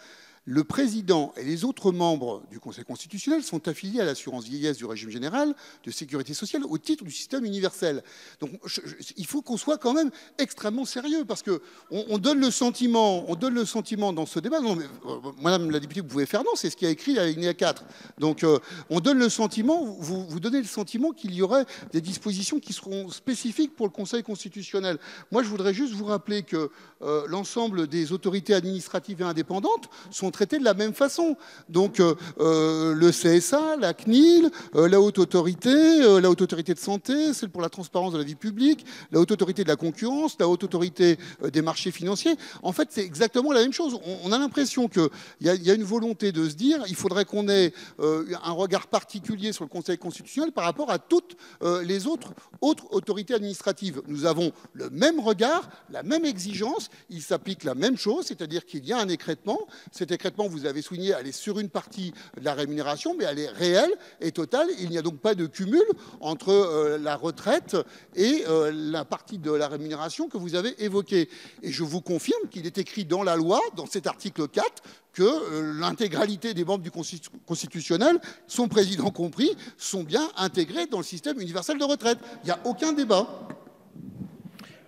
Speaker 5: le président et les autres membres du Conseil constitutionnel sont affiliés à l'assurance vieillesse du régime général de sécurité sociale au titre du système universel. Donc il faut qu'on soit quand même extrêmement sérieux, parce qu'on donne le sentiment dans ce débat, non mais Madame la députée, vous pouvez faire non, c'est ce qui a écrit à l'alinéa 4. Donc on donne le sentiment, vous donnez le sentiment qu'il y aurait des dispositions qui seront spécifiques pour le Conseil constitutionnel. Moi je voudrais juste vous rappeler que l'ensemble des autorités administratives et indépendantes sont traitées de la même façon. Donc le CSA, la CNIL, la Haute Autorité de Santé, celle pour la transparence de la vie publique, la Haute Autorité de la concurrence, la Haute Autorité des marchés financiers. En fait, c'est exactement la même chose. On a l'impression qu'il y a une volonté de se dire il faudrait qu'on ait un regard particulier sur le Conseil constitutionnel par rapport à toutes les autres autorités administratives. Nous avons le même regard, la même exigence, il s'applique la même chose, c'est-à-dire qu'il y a un écrêtement. Cet écrêtement, vous avez souligné, elle est sur une partie de la rémunération, mais elle est réelle et totale. Il n'y a donc pas de cumul entre la retraite et la partie de la rémunération que vous avez évoquée. Et je vous confirme qu'il est écrit dans la loi, dans cet article 4, que l'intégralité des membres du constitutionnel, son président compris, sont bien intégrés dans le système universel de retraite. Il n'y a aucun débat.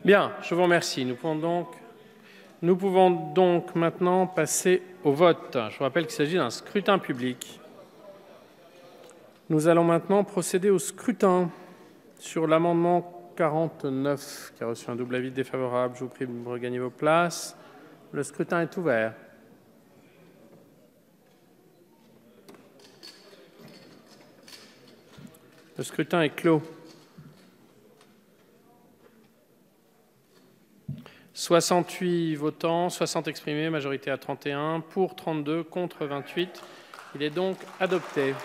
Speaker 1: Bien, je vous remercie. Nous pouvons donc maintenant passer au vote. Je vous rappelle qu'il s'agit d'un scrutin public. Nous allons maintenant procéder au scrutin sur l'amendement 49, qui a reçu un double avis défavorable. Je vous prie de regagner vos places. Le scrutin est ouvert. Le scrutin est clos. 68 votants, 60 exprimés, majorité à 31, pour 32, contre 28. Il est donc adopté.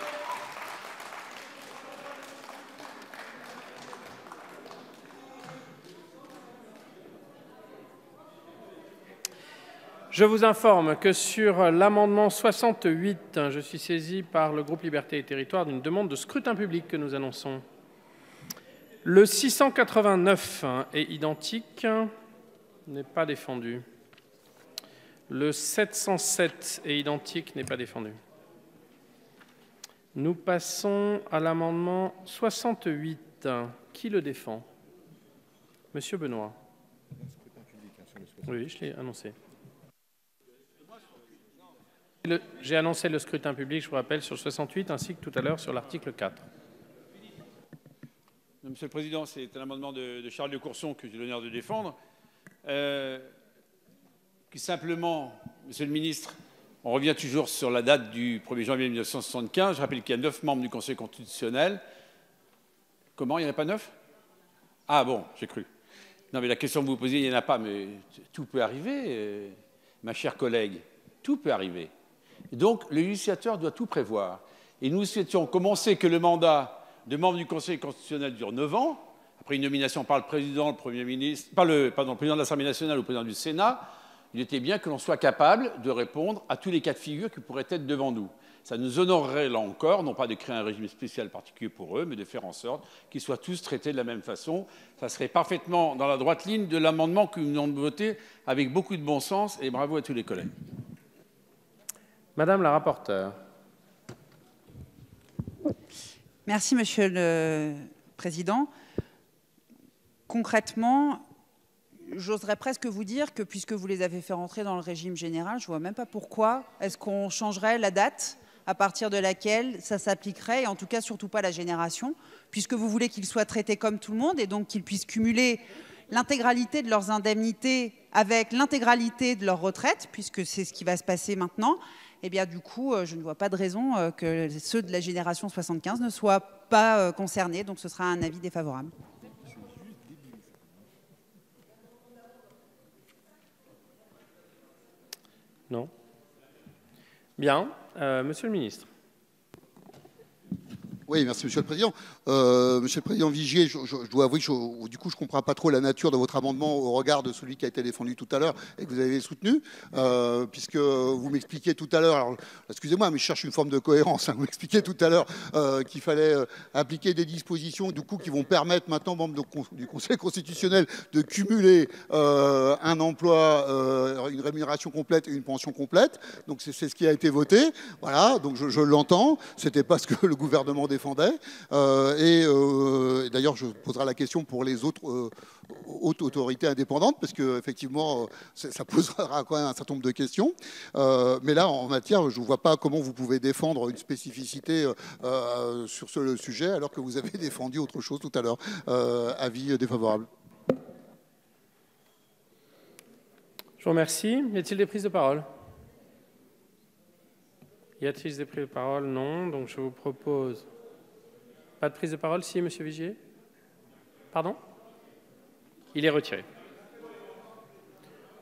Speaker 1: Je vous informe que sur l'amendement 68, je suis saisi par le groupe Liberté et Territoires d'une demande de scrutin public que nous annonçons. Le 689 est identique, n'est pas défendu. Le 707 est identique, n'est pas défendu. Nous passons à l'amendement 68. Qui le défend? Monsieur Benoît. Oui, je l'ai annoncé. J'ai annoncé le scrutin public, je vous rappelle, sur le 68, ainsi que tout à l'heure sur l'article 4.
Speaker 3: Monsieur le Président, c'est un amendement de Charles de Courson que j'ai l'honneur de défendre. Qui simplement, Monsieur le Ministre, on revient toujours sur la date du 1er janvier 1975. Je rappelle qu'il y a 9 membres du Conseil constitutionnel. Comment? Il n'y en a pas 9? Ah bon, j'ai cru. Non, mais la question que vous posiez, il n'y en a pas, mais tout peut arriver, ma chère collègue. Tout peut arriver. Et donc, le législateur doit tout prévoir. Et nous souhaitions commencer que le mandat de membre du Conseil constitutionnel dure 9 ans, après une nomination par le président, le Premier ministre, le président de l'Assemblée nationale ou le président du Sénat. Il était bien que l'on soit capable de répondre à tous les cas de figure qui pourraient être devant nous. Ça nous honorerait, là encore, non pas de créer un régime spécial particulier pour eux, mais de faire en sorte qu'ils soient tous traités de la même façon. Ça serait parfaitement dans la droite ligne de l'amendement que nous venons de voter avec beaucoup de bon sens, et bravo à tous les collègues.
Speaker 1: Madame la rapporteure.
Speaker 4: Merci, Monsieur le Président. Concrètement, j'oserais presque vous dire que puisque vous les avez fait rentrer dans le régime général, je ne vois même pas pourquoi est-ce qu'on changerait la date à partir de laquelle ça s'appliquerait, et en tout cas surtout pas la génération, puisque vous voulez qu'ils soient traités comme tout le monde et donc qu'ils puissent cumuler l'intégralité de leurs indemnités avec l'intégralité de leur retraite, puisque c'est ce qui va se passer maintenant. Eh bien, du coup, je ne vois pas de raison que ceux de la génération 75 ne soient pas concernés, donc ce sera un avis défavorable.
Speaker 1: Non. Bien. Monsieur le ministre.
Speaker 5: Oui, merci Monsieur le Président. Monsieur le Président Vigier, je dois avouer que du coup je ne comprends pas trop la nature de votre amendement au regard de celui qui a été défendu tout à l'heure et que vous avez soutenu, puisque vous m'expliquiez tout à l'heure, alors excusez-moi, mais je cherche une forme de cohérence, hein, vous m'expliquiez tout à l'heure qu'il fallait appliquer des dispositions du coup qui vont permettre maintenant aux membres du Conseil constitutionnel de cumuler un emploi, une rémunération complète et une pension complète. Donc c'est ce qui a été voté. Voilà, donc je l'entends. C'était pas ce que le gouvernement défendait. Et d'ailleurs, je poserai la question pour les autres hautes autorités indépendantes, parce qu'effectivement, ça posera quand même un certain nombre de questions. Mais là, en matière, je ne vois pas comment vous pouvez défendre une spécificité sur ce sujet, alors que vous avez défendu autre chose tout à l'heure. Avis défavorable.
Speaker 1: Je vous remercie. Y a-t-il des prises de parole? Y a-t-il des prises de parole? Non. Donc je vous propose... Pas de prise de parole? Si, Monsieur Vigier? Pardon? Il est retiré.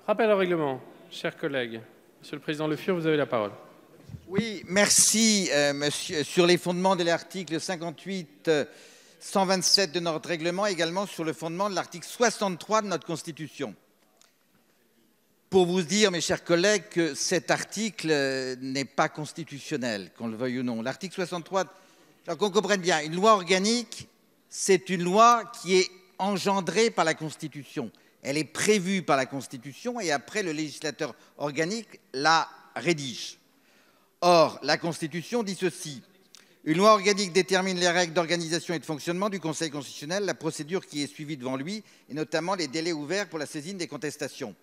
Speaker 1: Rappel au règlement. Chers collègues, Monsieur le Président Le Fur, vous avez la parole.
Speaker 15: Oui, merci, monsieur. Sur les fondements de l'article 58, 127 de notre règlement, également sur le fondement de l'article 63 de notre Constitution. Pour vous dire, mes chers collègues, que cet article n'est pas constitutionnel, qu'on le veuille ou non. L'article 63, alors qu'on comprenne bien, une loi organique, c'est une loi qui est engendrée par la Constitution. Elle est prévue par la Constitution et après, le législateur organique la rédige. Or, la Constitution dit ceci. Une loi organique détermine les règles d'organisation et de fonctionnement du Conseil constitutionnel, la procédure qui est suivie devant lui, et notamment les délais ouverts pour la saisine des contestations.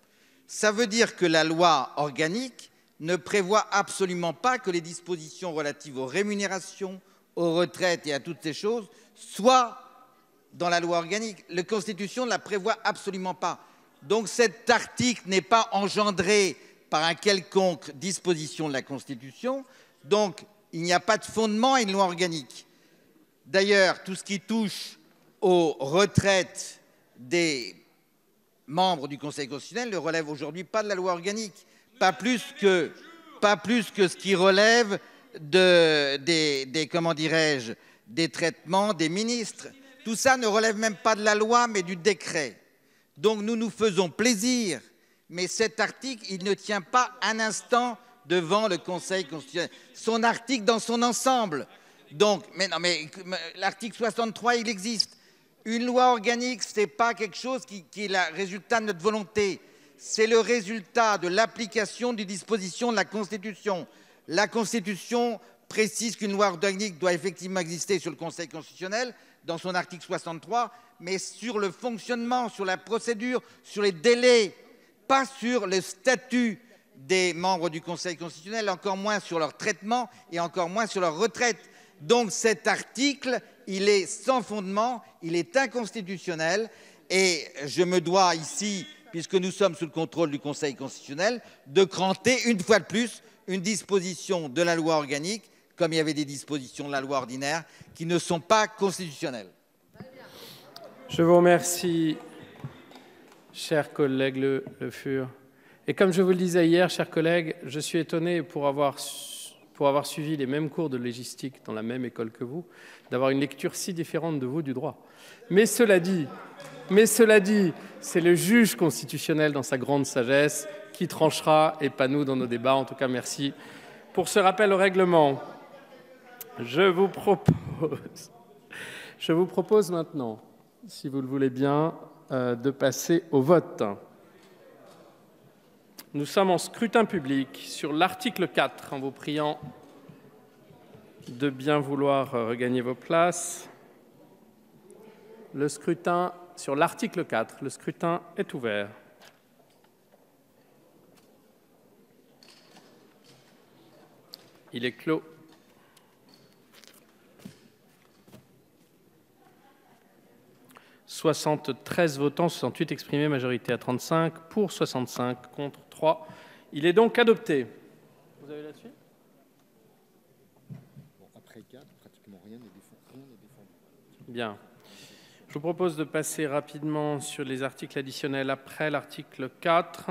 Speaker 15: Ça veut dire que la loi organique ne prévoit absolument pas que les dispositions relatives aux rémunérations, aux retraites et à toutes ces choses soient dans la loi organique. La Constitution ne la prévoit absolument pas. Donc cet article n'est pas engendré par un quelconque disposition de la Constitution. Donc il n'y a pas de fondement à une loi organique. D'ailleurs, tout ce qui touche aux retraites des membres du Conseil constitutionnel ne relève aujourd'hui pas de la loi organique, pas plus que ce qui relève comment dirais-je, des traitements des ministres. Tout ça ne relève même pas de la loi, mais du décret. Donc nous nous faisons plaisir, mais cet article, il ne tient pas un instant devant le Conseil constitutionnel. Son article dans son ensemble. Donc, mais l'article 63, il existe. Une loi organique, ce n'est pas quelque chose qui est le résultat de notre volonté. C'est le résultat de l'application des dispositions de la Constitution. La Constitution précise qu'une loi organique doit effectivement exister sur le Conseil constitutionnel, dans son article 63, mais sur le fonctionnement, sur la procédure, sur les délais, pas sur le statut des membres du Conseil constitutionnel, encore moins sur leur traitement et encore moins sur leur retraite. Donc cet article, il est sans fondement, il est inconstitutionnel et je me dois ici, puisque nous sommes sous le contrôle du Conseil constitutionnel, de cranter une fois de plus une disposition de la loi organique, comme il y avait des dispositions de la loi ordinaire, qui ne sont pas constitutionnelles.
Speaker 1: Je vous remercie, cher collègue Le Fur. Et comme je vous le disais hier, chers collègues, je suis étonné pour avoir suivi les mêmes cours de légistique dans la même école que vous, d'avoir une lecture si différente de vous du droit. Mais cela dit, c'est le juge constitutionnel dans sa grande sagesse qui tranchera et pas nous dans nos débats. En tout cas, merci pour ce rappel au règlement. Je vous propose maintenant, si vous le voulez bien, de passer au vote. Nous sommes en scrutin public sur l'article 4, en vous priant de bien vouloir regagner vos places. Le scrutin sur l'article 4, le scrutin est ouvert. Il est clos. « 73 votants, 68 exprimés, majorité à 35, pour 65, contre 3. Il est donc adopté. Vous avez la suite ?
Speaker 10: Bon, après 4, pratiquement rien n'est défendu.
Speaker 1: Bien. Je vous propose de passer rapidement sur les articles additionnels après l'article 4.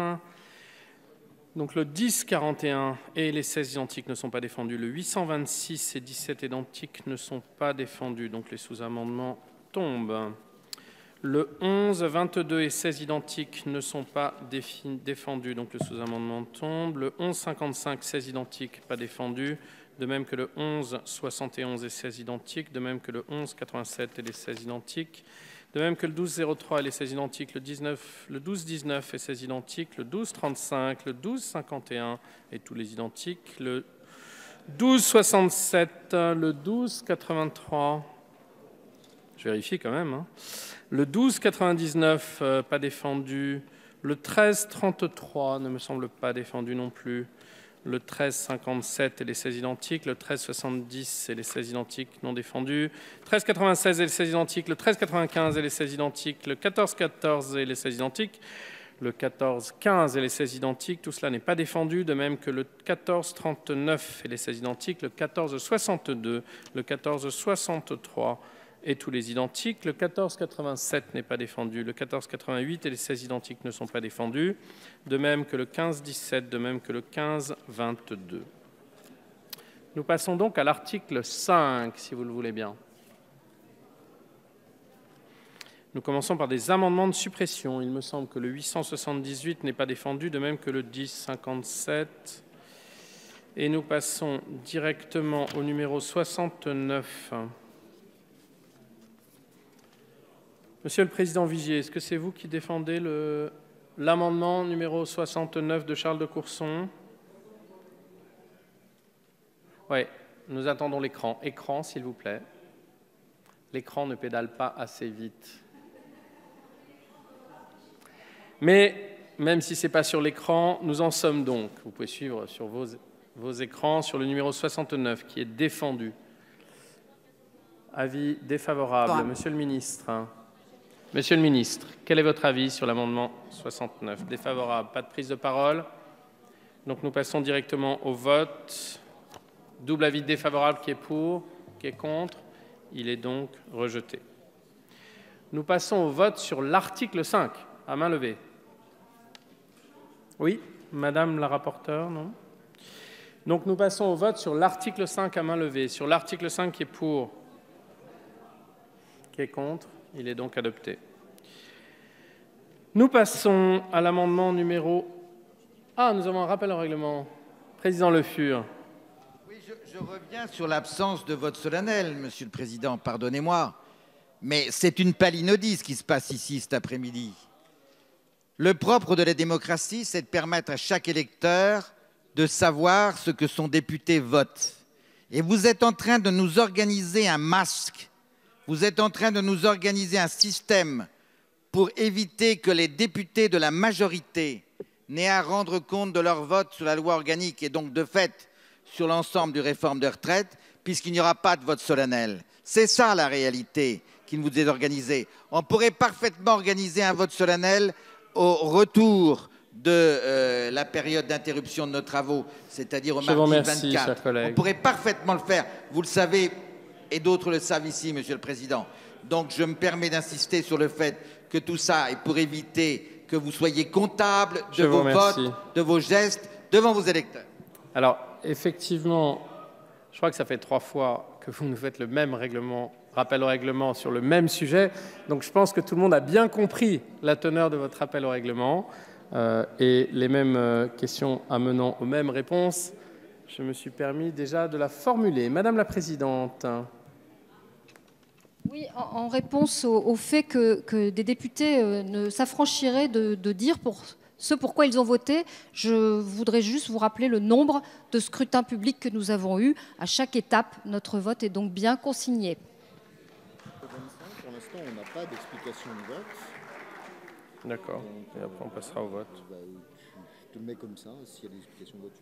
Speaker 1: Donc le 10, 41 et les 16 identiques ne sont pas défendus. Le 826 et 17 identiques ne sont pas défendus. Donc les sous-amendements tombent. Le 11, 22 et 16 identiques ne sont pas défendus. Donc le sous-amendement tombe. Le 11, 55, 16 identiques, pas défendus. De même que le 11, 71 et 16 identiques. De même que le 11, 87 et les 16 identiques. De même que le 12-03 et les 16 identiques, le 12-19 et 16 identiques, le 12-35, le 12-51 et tous les identiques, le 12-67, le 12-83, je vérifie quand même, hein, le 12-99 pas défendu, le 13-33 ne me semble pas défendu non plus, le 13-57 et les 16 identiques, le 13-70 et les 16 identiques non défendus, 13-96 et les 16 identiques, le 13-95 et les 16 identiques, le 14-14 et les 16 identiques, le 14-15 et les 16 identiques, tout cela n'est pas défendu, de même que le 14-39 et les 16 identiques, le 14-62, le 14-63 et tous les identiques, le 14-87 n'est pas défendu, le 14-88 et les 16 identiques ne sont pas défendus, de même que le 15-17, de même que le 15-22. Nous passons donc à l'article 5, si vous le voulez bien. Nous commençons par des amendements de suppression. Il me semble que le 878 n'est pas défendu, de même que le 1057. Et nous passons directement au numéro 69. Monsieur le Président Vigier, est-ce que c'est vous qui défendez l'amendement numéro 69 de Charles de Courson? Oui, nous attendons l'écran. Écran, s'il vous plaît. L'écran ne pédale pas assez vite. Mais, même si ce n'est pas sur l'écran, nous en sommes donc. Vous pouvez suivre sur vos écrans, sur le numéro 69, qui est défendu. Avis défavorable. Monsieur le ministre. Monsieur le ministre, quel est votre avis sur l'amendement 69? Défavorable. Pas de prise de parole. Donc nous passons directement au vote. Double avis défavorable qui est pour, qui est contre. Il est donc rejeté. Nous passons au vote sur l'article 5, à main levée. Oui, Madame la rapporteure, non? Donc nous passons au vote sur l'article 5 à main levée. Sur l'article 5 qui est pour, qui est contre. Il est donc adopté. Nous passons à l'amendement numéro... Ah, nous avons un rappel au règlement. Président Le Fur.
Speaker 15: Oui, je reviens sur l'absence de vote solennel, Monsieur le Président, pardonnez-moi. Mais c'est une palinodie ce qui se passe ici cet après-midi. Le propre de la démocratie, c'est de permettre à chaque électeur de savoir ce que son député vote. Et vous êtes en train de nous organiser un masque. Vous êtes en train de nous organiser un système pour éviter que les députés de la majorité n'aient à rendre compte de leur vote sur la loi organique et donc de fait sur l'ensemble du réforme de retraite, puisqu'il n'y aura pas de vote solennel. C'est ça la réalité qui vous est organisée. On pourrait parfaitement organiser un vote solennel au retour de la période d'interruption de nos travaux, c'est-à-dire au mardi 24. On pourrait parfaitement le faire. Vous le savez, et d'autres le savent ici, Monsieur le Président. Donc je me permets d'insister sur le fait que tout ça est pour éviter que vous soyez comptable de vos votes, de vos gestes devant vos électeurs.
Speaker 1: Alors, effectivement, je crois que ça fait 3 fois que vous nous faites le même rappel au règlement sur le même sujet. Donc je pense que tout le monde a bien compris la teneur de votre rappel au règlement et les mêmes questions amenant aux mêmes réponses. Je me suis permis déjà de la formuler. Madame la Présidente.
Speaker 20: Oui, en réponse au fait que des députés ne s'affranchiraient de dire ce pourquoi ils ont voté, je voudrais juste vous rappeler le nombre de scrutins publics que nous avons eus. À chaque étape, notre vote est donc bien consigné.
Speaker 10: Pour l'instant, on n'a pas d'explication de vote.
Speaker 1: D'accord. Et après, on passera au vote.
Speaker 10: Je te le mets comme ça, s'il y a des explications de vote.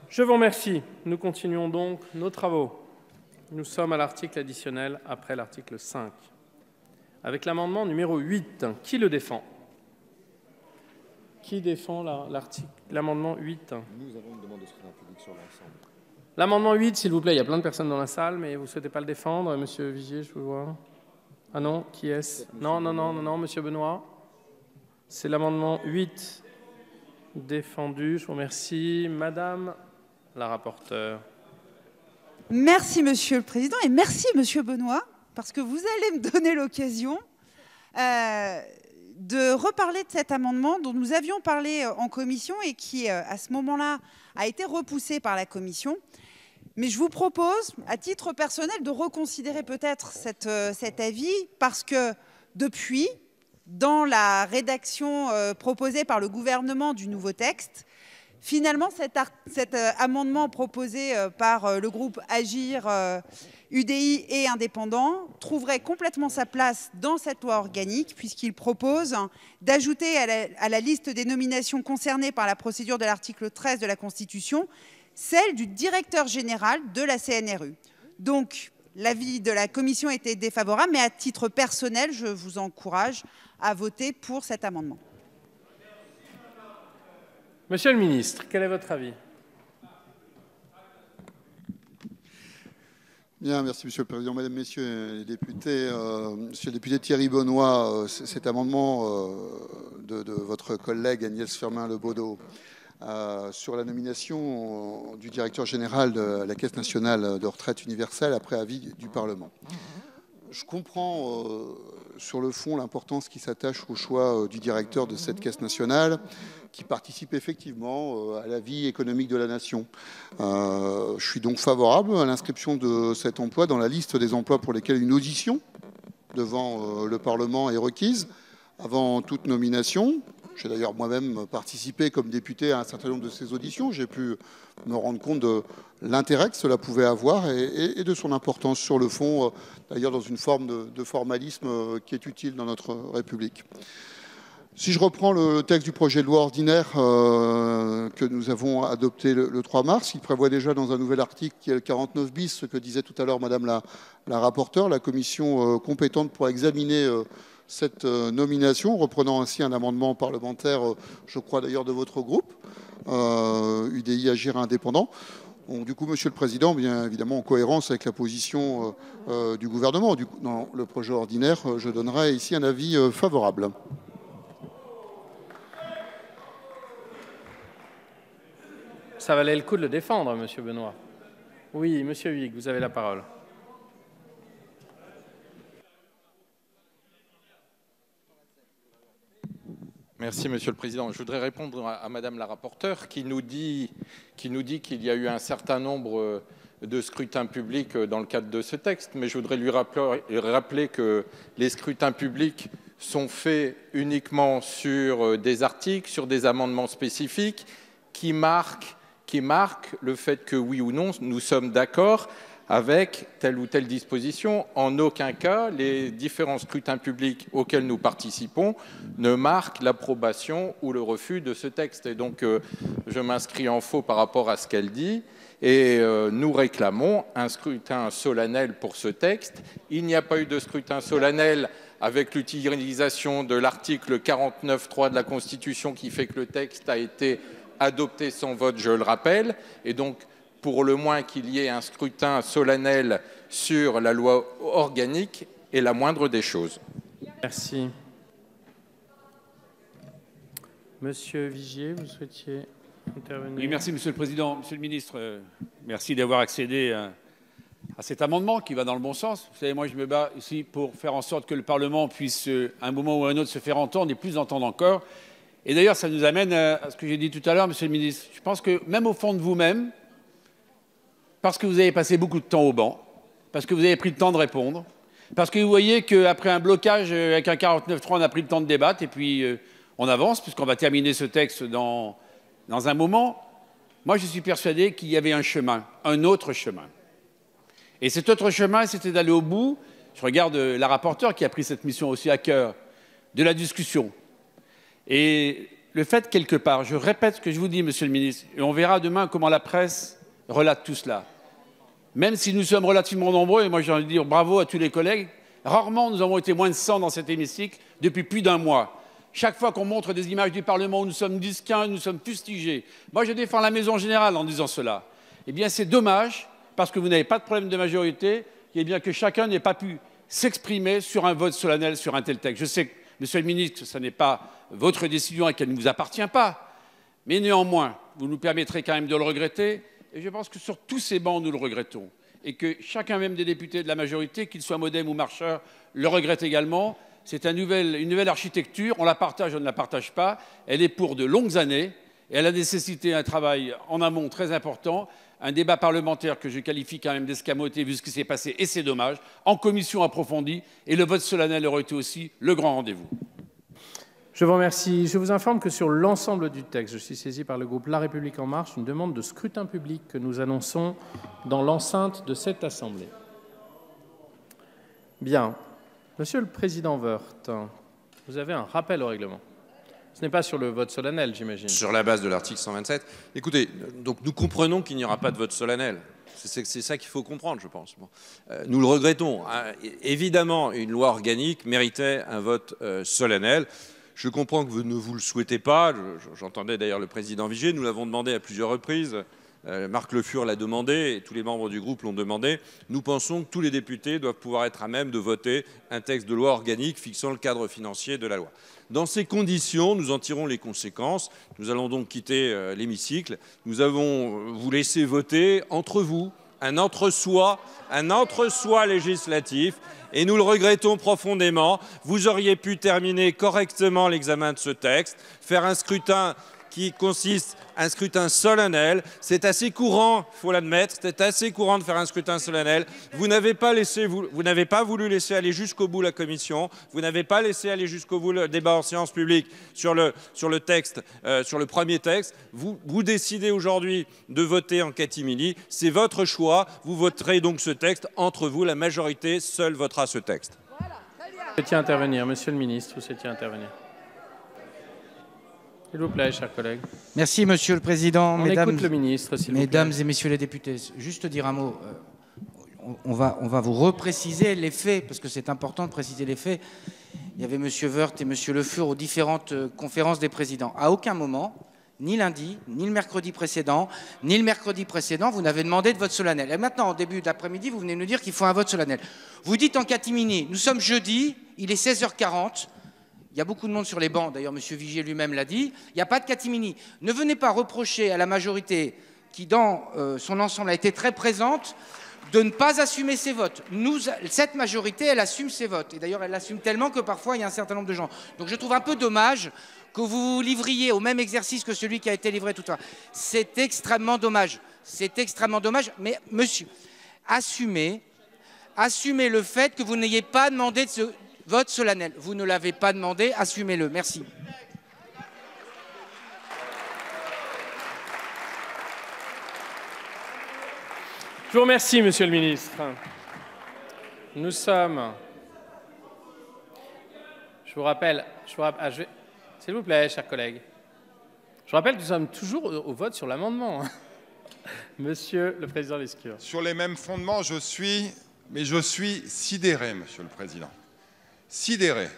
Speaker 1: Je vous remercie. Nous continuons donc nos travaux. Nous sommes à l'article additionnel après l'article 5. Avec l'amendement numéro 8, qui le défend? Qui défend l'amendement 8?
Speaker 10: Nous avons une demande de scrutin public sur l'ensemble.
Speaker 1: L'amendement 8, s'il vous plaît, il y a plein de personnes dans la salle, mais vous ne souhaitez pas le défendre. Monsieur Vigier, je vous vois. Ah non, qui est-ce? Non, Monsieur Benoît. C'est l'amendement 8. Défendu, je vous remercie. Madame la rapporteure.
Speaker 4: Merci, Monsieur le Président, et merci, Monsieur Benoît, parce que vous allez me donner l'occasion de reparler de cet amendement dont nous avions parlé en commission et qui, à ce moment-là, a été repoussé par la commission. Mais je vous propose, à titre personnel, de reconsidérer peut-être cet avis, parce que depuis, dans la rédaction proposée par le gouvernement du nouveau texte, finalement, cet amendement proposé par le groupe Agir, UDI et Indépendants trouverait complètement sa place dans cette loi organique, puisqu'il propose d'ajouter à la liste des nominations concernées par la procédure de l'article 13 de la Constitution celle du directeur général de la CNRU. Donc, l'avis de la commission était défavorable, mais à titre personnel, je vous encourage à voter pour cet amendement.
Speaker 1: Monsieur le ministre, quel est votre avis?
Speaker 5: Bien, merci Monsieur le Président. Mesdames, Messieurs les députés, Monsieur le député Thierry Benoît, cet amendement de votre collègue Agnès Firmin-Lebaudot sur la nomination du directeur général de la Caisse nationale de retraite universelle après avis du Parlement. Je comprends sur le fond l'importance qui s'attache au choix du directeur de cette Caisse nationale qui participe effectivement à la vie économique de la nation. Je suis donc favorable à l'inscription de cet emploi dans la liste des emplois pour lesquels une audition devant le Parlement est requise avant toute nomination. J'ai d'ailleurs moi-même participé comme député à un certain nombre de ces auditions. J'ai pu me rendre compte de l'intérêt que cela pouvait avoir et de son importance sur le fond, d'ailleurs dans une forme de formalisme qui est utile dans notre République. Si je reprends le texte du projet de loi ordinaire que nous avons adopté le 3 mars, il prévoit déjà dans un nouvel article qui est le 49 bis, ce que disait tout à l'heure Madame la rapporteure, la commission compétente pour examiner cette nomination, reprenant ainsi un amendement parlementaire, je crois d'ailleurs de votre groupe, UDI Agir Indépendant. Donc, du coup, Monsieur le Président, bien évidemment en cohérence avec la position du gouvernement dans le projet ordinaire, je donnerai ici un avis favorable.
Speaker 1: Ça valait le coup de le défendre, Monsieur Benoît. Oui, Monsieur Huyghe, vous avez la parole.
Speaker 9: Merci, Monsieur le Président. Je voudrais répondre à Madame la rapporteure qui nous dit qu'il y a eu un certain nombre de scrutins publics dans le cadre de ce texte, mais je voudrais lui rappeler que les scrutins publics sont faits uniquement sur des articles, sur des amendements spécifiques qui marquent le fait que, oui ou non, nous sommes d'accord avec telle ou telle disposition. En aucun cas, les différents scrutins publics auxquels nous participons ne marquent l'approbation ou le refus de ce texte. Et donc, je m'inscris en faux par rapport à ce qu'elle dit. Et nous réclamons un scrutin solennel pour ce texte. Il n'y a pas eu de scrutin solennel avec l'utilisation de l'article 49.3 de la Constitution qui fait que le texte a été adopté sans vote, je le rappelle. Et donc, pour le moins qu'il y ait un scrutin solennel sur la loi organique est la moindre des choses.
Speaker 1: Merci. Monsieur Vigier, vous souhaitiez intervenir?
Speaker 3: Oui, merci Monsieur le Président. Monsieur le Ministre, merci d'avoir accédé à cet amendement qui va dans le bon sens. Vous savez, moi je me bats ici pour faire en sorte que le Parlement puisse, à un moment ou à un autre, se faire entendre et plus entendre encore. Et d'ailleurs, ça nous amène à ce que j'ai dit tout à l'heure, Monsieur le Ministre. Je pense que même au fond de vous-même, parce que vous avez passé beaucoup de temps au banc, parce que vous avez pris le temps de répondre, parce que vous voyez qu'après un blocage avec un 49.3, on a pris le temps de débattre et puis on avance, puisqu'on va terminer ce texte dans un moment. Moi, je suis persuadé qu'il y avait un chemin, un autre chemin. Et cet autre chemin, c'était d'aller au bout. Je regarde la rapporteure qui a pris cette mission aussi à cœur, de la discussion. Et le fait, quelque part, je répète ce que je vous dis, Monsieur le Ministre, et on verra demain comment la presse relate tout cela. Même si nous sommes relativement nombreux, et moi j'ai envie de dire bravo à tous les collègues, rarement nous avons été moins de 100 dans cet hémicycle depuis plus d'un mois. Chaque fois qu'on montre des images du Parlement où nous sommes 10, 15, nous sommes fustigés. Moi je défends la maison générale en disant cela. Eh bien c'est dommage, parce que vous n'avez pas de problème de majorité, eh bien que chacun n'ait pas pu s'exprimer sur un vote solennel sur un tel texte. Je sais que, Monsieur le Ministre, ce n'est pas votre décision et qu'elle ne vous appartient pas. Mais néanmoins, vous nous permettrez quand même de le regretter. Et je pense que sur tous ces bancs, nous le regrettons. Et que chacun même des députés de la majorité, qu'ils soient modem ou marcheurs, le regrette également. C'est une nouvelle architecture. On la partage, on ne la partage pas. Elle est pour de longues années. Et elle a nécessité un travail en amont très important. Un débat parlementaire que je qualifie quand même d'escamoté vu ce qui s'est passé. Et c'est dommage. En commission approfondie. Et le vote solennel aurait été aussi le grand rendez-vous.
Speaker 1: Je vous remercie. Je vous informe que sur l'ensemble du texte, je suis saisi par le groupe La République En Marche, une demande de scrutin public que nous annonçons dans l'enceinte de cette Assemblée. Bien. Monsieur le Président Woerth, vous avez un rappel au règlement. Ce n'est pas sur le vote solennel, j'imagine.
Speaker 2: Sur la base de l'article 127. Écoutez, donc nous comprenons qu'il n'y aura pas de vote solennel. C'est ça qu'il faut comprendre, je pense. Bon. Nous le regrettons. Évidemment, une loi organique méritait un vote solennel. Je comprends que vous ne vous le souhaitez pas. J'entendais d'ailleurs le président Vigier. Nous l'avons demandé à plusieurs reprises. Marc Le Fur l'a demandé et tous les membres du groupe l'ont demandé. Nous pensons que tous les députés doivent pouvoir être à même de voter un texte de loi organique fixant le cadre financier de la loi. Dans ces conditions, nous en tirons les conséquences. Nous allons donc quitter l'hémicycle. Nous allons vous laisser voter entre vous un entre-soi législatif. Et nous le regrettons profondément. Vous auriez pu terminer correctement l'examen de ce texte, faire un scrutin qui consiste un scrutin solennel. C'est assez courant, il faut l'admettre, c'est assez courant de faire un scrutin solennel. Vous n'avez pas voulu laisser aller jusqu'au bout la commission, vous n'avez pas laissé aller jusqu'au bout le débat en séance publique sur le texte, sur le premier texte. Vous décidez aujourd'hui de voter en catimini, c'est votre choix. Vous voterez donc ce texte entre vous, la majorité seule votera ce texte.
Speaker 1: Vous souhaitiez intervenir, Monsieur le Ministre, vous souhaitiez intervenir. S'il vous plaît, chers collègues.
Speaker 14: Merci, Monsieur le Président.
Speaker 1: On écoute le ministre, s'il vous plaît.
Speaker 14: Mesdames et Messieurs les députés, juste dire un mot. On va vous repréciser les faits, parce que c'est important de préciser les faits. Il y avait Monsieur Woerth et Monsieur Le Fur aux différentes conférences des présidents. À aucun moment, ni lundi, ni le mercredi précédent, ni le mercredi précédent, vous n'avez demandé de vote solennel. Et maintenant, en début d'après-midi, vous venez nous dire qu'il faut un vote solennel. Vous dites en catimini, nous sommes jeudi, il est 16h40. Il y a beaucoup de monde sur les bancs, d'ailleurs M. Vigier lui-même l'a dit, il n'y a pas de catimini. Ne venez pas reprocher à la majorité, qui dans son ensemble a été très présente, de ne pas assumer ses votes. Cette majorité, elle assume ses votes. Et d'ailleurs, elle l'assume tellement que parfois, il y a un certain nombre de gens. Donc je trouve un peu dommage que vous vous livriez au même exercice que celui qui a été livré tout à l'heure. C'est extrêmement dommage. C'est extrêmement dommage. Mais monsieur, assumez le fait que vous n'ayez pas demandé de ce vote solennel. Vous ne l'avez pas demandé, assumez-le. Merci.
Speaker 1: Je vous remercie, Monsieur le Ministre. Nous sommes... Je vous rappelle... S'il vous plaît, chers collègues. Je vous rappelle que nous sommes toujours au vote sur l'amendement. Monsieur le Président Lescure.
Speaker 21: Sur les mêmes fondements, je suis sidéré, Monsieur le Président. Sidéré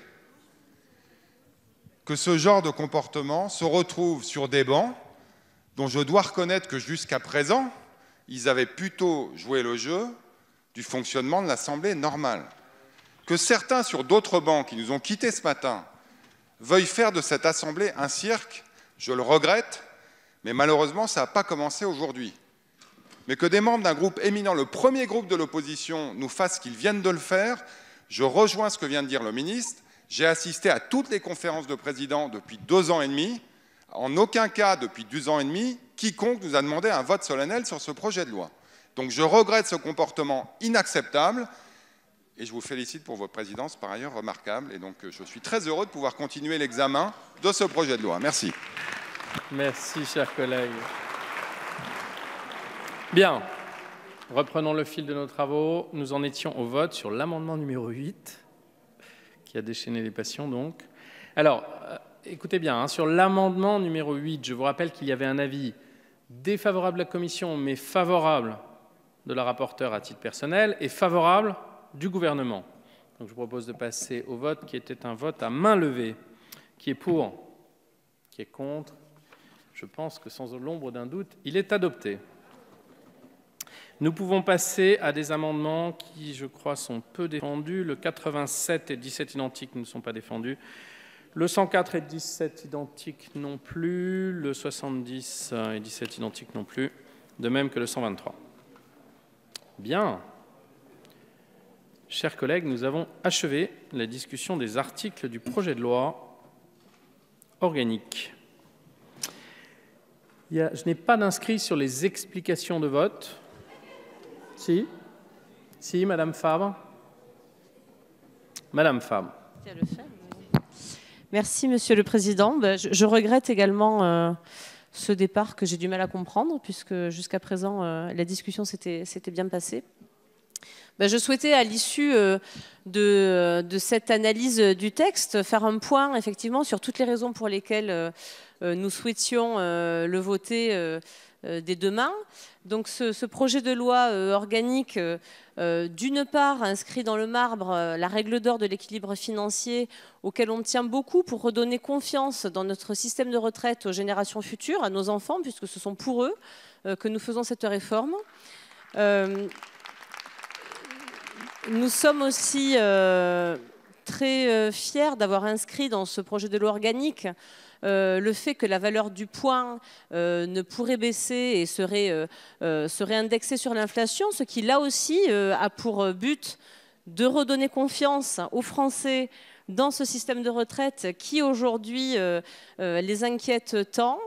Speaker 21: que ce genre de comportement se retrouve sur des bancs dont je dois reconnaître que jusqu'à présent, ils avaient plutôt joué le jeu du fonctionnement de l'Assemblée normale. Que certains sur d'autres bancs qui nous ont quittés ce matin veuillent faire de cette Assemblée un cirque, je le regrette, mais malheureusement, ça n'a pas commencé aujourd'hui. Mais que des membres d'un groupe éminent, le premier groupe de l'opposition, nous fassent ce qu'ils viennent de le faire, je rejoins ce que vient de dire le ministre. J'ai assisté à toutes les conférences de présidents depuis 2 ans et demi. En aucun cas, depuis 2 ans et demi, quiconque nous a demandé un vote solennel sur ce projet de loi. Donc je regrette ce comportement inacceptable et je vous félicite pour votre présidence par ailleurs remarquable. Et donc je suis très heureux de pouvoir continuer l'examen de ce projet de loi. Merci.
Speaker 1: Merci, chers collègues. Bien. Reprenons le fil de nos travaux. Nous en étions au vote sur l'amendement numéro 8, qui a déchaîné les passions, donc. Alors, écoutez bien, sur l'amendement numéro 8, je vous rappelle qu'il y avait un avis défavorable de la Commission, mais favorable de la rapporteure à titre personnel, et favorable du gouvernement. Donc, je vous propose de passer au vote, qui était un vote à main levée. Qui est pour? Qui est contre? Je pense que sans l'ombre d'un doute, il est adopté. Nous pouvons passer à des amendements qui, je crois, sont peu défendus. Le 87 et 17 identiques ne sont pas défendus. Le 104 et 17 identiques non plus. Le 70 et 17 identiques non plus. De même que le 123. Bien. Chers collègues, nous avons achevé la discussion des articles du projet de loi organique. Je n'ai pas d'inscrit sur les explications de vote. Si, Madame Fabre. Madame Fabre.
Speaker 17: Merci, Monsieur le Président. Je regrette également ce départ que j'ai du mal à comprendre, puisque jusqu'à présent, la discussion s'était bien passée. Je souhaitais, à l'issue de cette analyse du texte, faire un point effectivement sur toutes les raisons pour lesquelles nous souhaitions le voter dès demain. Donc ce projet de loi organique, d'une part, inscrit dans le marbre la règle d'or de l'équilibre financier auquel on tient beaucoup pour redonner confiance dans notre système de retraite aux générations futures, à nos enfants, puisque ce sont pour eux que nous faisons cette réforme. Nous sommes aussi très fiers d'avoir inscrit dans ce projet de loi organique le fait que la valeur du point ne pourrait baisser et serait indexée sur l'inflation, ce qui là aussi a pour but de redonner confiance aux Français dans ce système de retraite qui aujourd'hui les inquiète tant.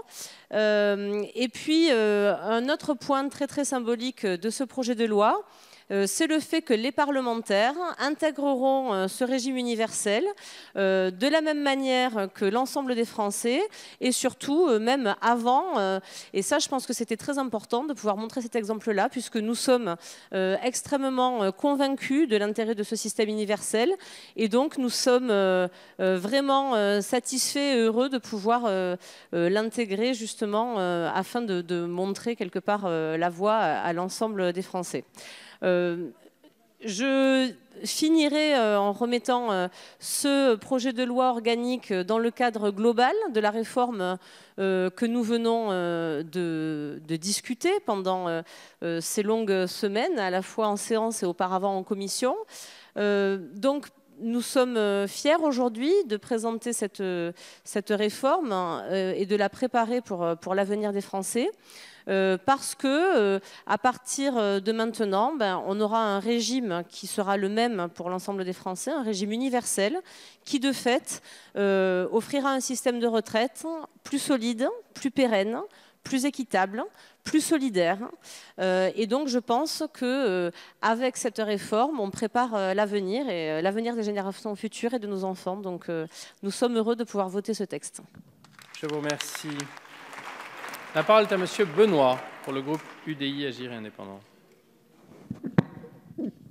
Speaker 17: Et puis un autre point très très symbolique de ce projet de loi, c'est le fait que les parlementaires intégreront ce régime universel de la même manière que l'ensemble des Français et surtout même avant. Et ça, je pense que c'était très important de pouvoir montrer cet exemple-là puisque nous sommes extrêmement convaincus de l'intérêt de ce système universel et donc nous sommes vraiment satisfaits et heureux de pouvoir l'intégrer justement afin de montrer quelque part la voie à l'ensemble des Français. Je finirai en remettant ce projet de loi organique dans le cadre global de la réforme que nous venons de discuter pendant ces longues semaines, à la fois en séance et auparavant en commission. Donc, nous sommes fiers aujourd'hui de présenter cette réforme et de la préparer pour l'avenir des Français. Parce que à partir de maintenant, on aura un régime qui sera le même pour l'ensemble des Français, un régime universel qui de fait offrira un système de retraite plus solide, plus pérenne, plus équitable, plus solidaire. Et donc je pense qu'avec cette réforme, on prépare l'avenir et l'avenir des générations futures et de nos enfants. Donc nous sommes heureux de pouvoir voter ce texte.
Speaker 1: Je vous remercie. La parole est à Monsieur Benoît pour le groupe UDI Agir et Indépendants.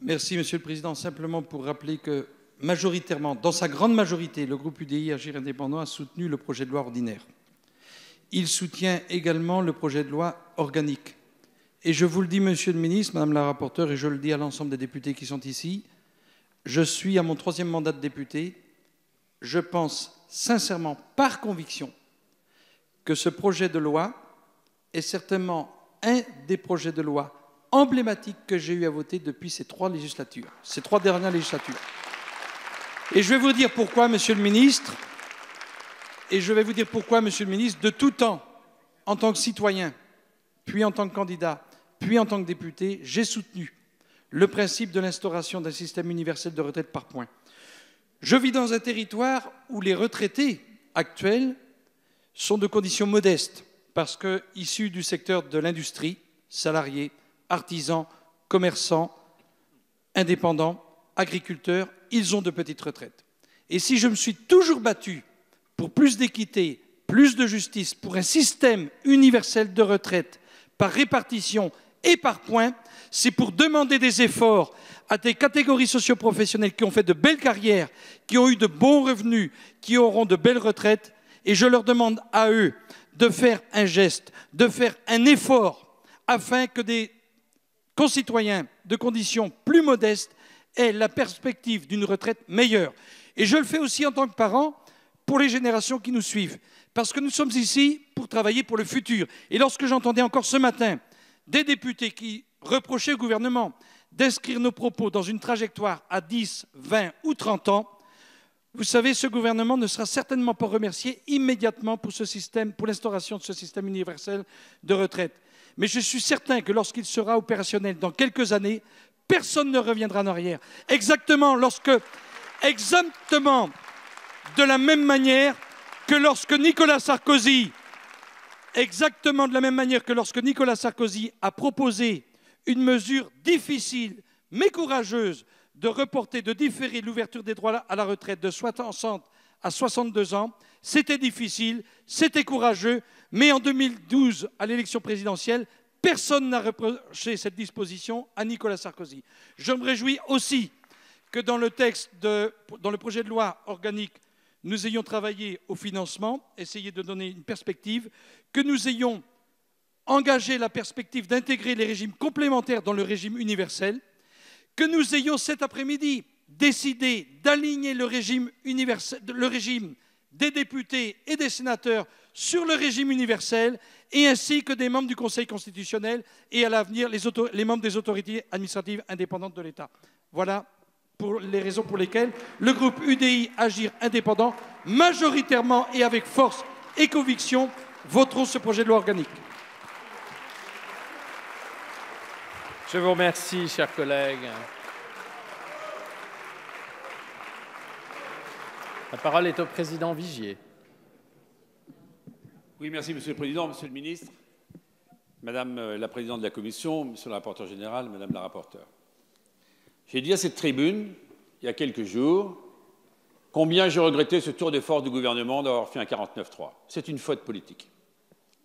Speaker 12: Merci, Monsieur le Président. Simplement pour rappeler que majoritairement, dans sa grande majorité, le groupe UDI Agir et Indépendants a soutenu le projet de loi ordinaire. Il soutient également le projet de loi organique. Et je vous le dis, Monsieur le Ministre, Madame la rapporteure, et je le dis à l'ensemble des députés qui sont ici, je suis à mon 3e mandat de député. Je pense sincèrement, par conviction, que ce projet de loi est certainement un des projets de loi emblématiques que j'ai eu à voter depuis ces 3 législatures, ces 3 dernières législatures. Et je vais vous dire pourquoi, Monsieur le Ministre, de tout temps, en tant que citoyen, puis en tant que candidat, puis en tant que député, j'ai soutenu le principe de l'instauration d'un système universel de retraite par points. Je vis dans un territoire où les retraités actuels sont de conditions modestes, parce que issus du secteur de l'industrie, salariés, artisans, commerçants, indépendants, agriculteurs, ils ont de petites retraites. Et si je me suis toujours battu pour plus d'équité, plus de justice, pour un système universel de retraite par répartition et par points, c'est pour demander des efforts à des catégories socio-professionnelles qui ont fait de belles carrières, qui ont eu de bons revenus, qui auront de belles retraites. Et je leur demande à eux de faire un geste, de faire un effort afin que des concitoyens de conditions plus modestes aient la perspective d'une retraite meilleure. Et je le fais aussi en tant que parent pour les générations qui nous suivent. Parce que nous sommes ici pour travailler pour le futur. Et lorsque j'entendais encore ce matin des députés qui reprochaient au gouvernement d'inscrire nos propos dans une trajectoire à 10, 20 ou 30 ans, Vous savez, ce gouvernement ne sera certainement pas remercié immédiatement pour l'instauration de ce système universel de retraite. Mais je suis certain que lorsqu'il sera opérationnel dans quelques années, personne ne reviendra en arrière. Exactement de la même manière que lorsque Nicolas Sarkozy a proposé une mesure difficile mais courageuse de différer l'ouverture des droits à la retraite de 60 à 62 ans. C'était difficile, c'était courageux, mais en 2012, à l'élection présidentielle, personne n'a reproché cette disposition à Nicolas Sarkozy. Je me réjouis aussi que dans le projet de loi organique, nous ayons travaillé au financement, essayé de donner une perspective, que nous ayons engagé la perspective d'intégrer les régimes complémentaires dans le régime universel, que nous ayons cet après-midi décidé d'aligner le régime des députés et des sénateurs sur le régime universel, et ainsi que des membres du Conseil constitutionnel et à l'avenir les membres des autorités administratives indépendantes de l'État. Voilà pour les raisons pour lesquelles le groupe UDI Agir Indépendant, majoritairement et avec force et conviction, voteront ce projet de loi organique.
Speaker 1: Je vous remercie, chers collègues. La parole est au président Vigier.
Speaker 3: Oui, merci, Monsieur le Président, Monsieur le Ministre, Madame la Présidente de la Commission, Monsieur le rapporteur général, Madame la rapporteure. J'ai dit à cette tribune, il y a quelques jours, combien je regrettais ce tour de force du gouvernement d'avoir fait un 49-3. C'est une faute politique.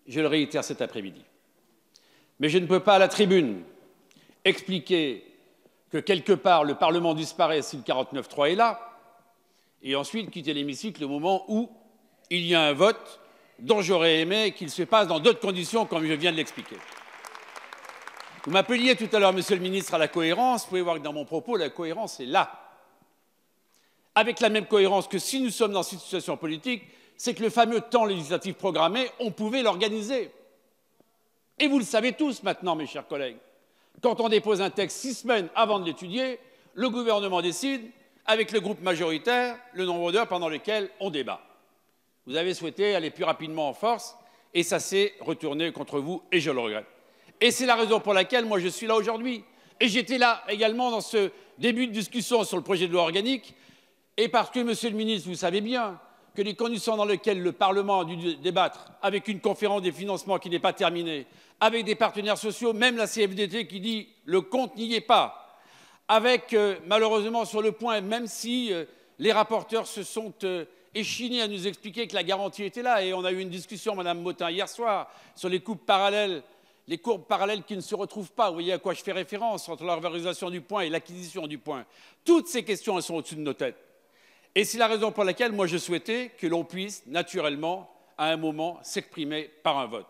Speaker 3: Je le réitère cet après-midi. Mais je ne peux pas, à la tribune, expliquer que quelque part le Parlement disparaît si le 49-3 est là, et ensuite quitter l'hémicycle au moment où il y a un vote dont j'aurais aimé qu'il se passe dans d'autres conditions, comme je viens de l'expliquer. Vous m'appeliez tout à l'heure, Monsieur le Ministre, à la cohérence. Vous pouvez voir que dans mon propos, la cohérence est là. Avec la même cohérence que si nous sommes dans cette situation politique, c'est que le fameux temps législatif programmé, on pouvait l'organiser. Et vous le savez tous maintenant, mes chers collègues. Quand on dépose un texte 6 semaines avant de l'étudier, le gouvernement décide, avec le groupe majoritaire, le nombre d'heures pendant lesquelles on débat. Vous avez souhaité aller plus rapidement en force, et ça s'est retourné contre vous, et je le regrette. Et c'est la raison pour laquelle moi je suis là aujourd'hui. Et j'étais là également dans ce début de discussion sur le projet de loi organique, et parce que, Monsieur le Ministre, vous savez bien que les conditions dans lesquelles le Parlement a dû débattre, avec une conférence des financements qui n'est pas terminée, avec des partenaires sociaux, même la CFDT qui dit le compte n'y est pas, avec malheureusement sur le point, même si les rapporteurs se sont échinés à nous expliquer que la garantie était là, et on a eu une discussion, Madame Motin, hier soir, sur les courbes parallèles qui ne se retrouvent pas. Vous voyez à quoi je fais référence entre la revalorisation du point et l'acquisition du point. Toutes ces questions, elles sont au-dessus de nos têtes. Et c'est la raison pour laquelle moi je souhaitais que l'on puisse naturellement, à un moment, s'exprimer par un vote.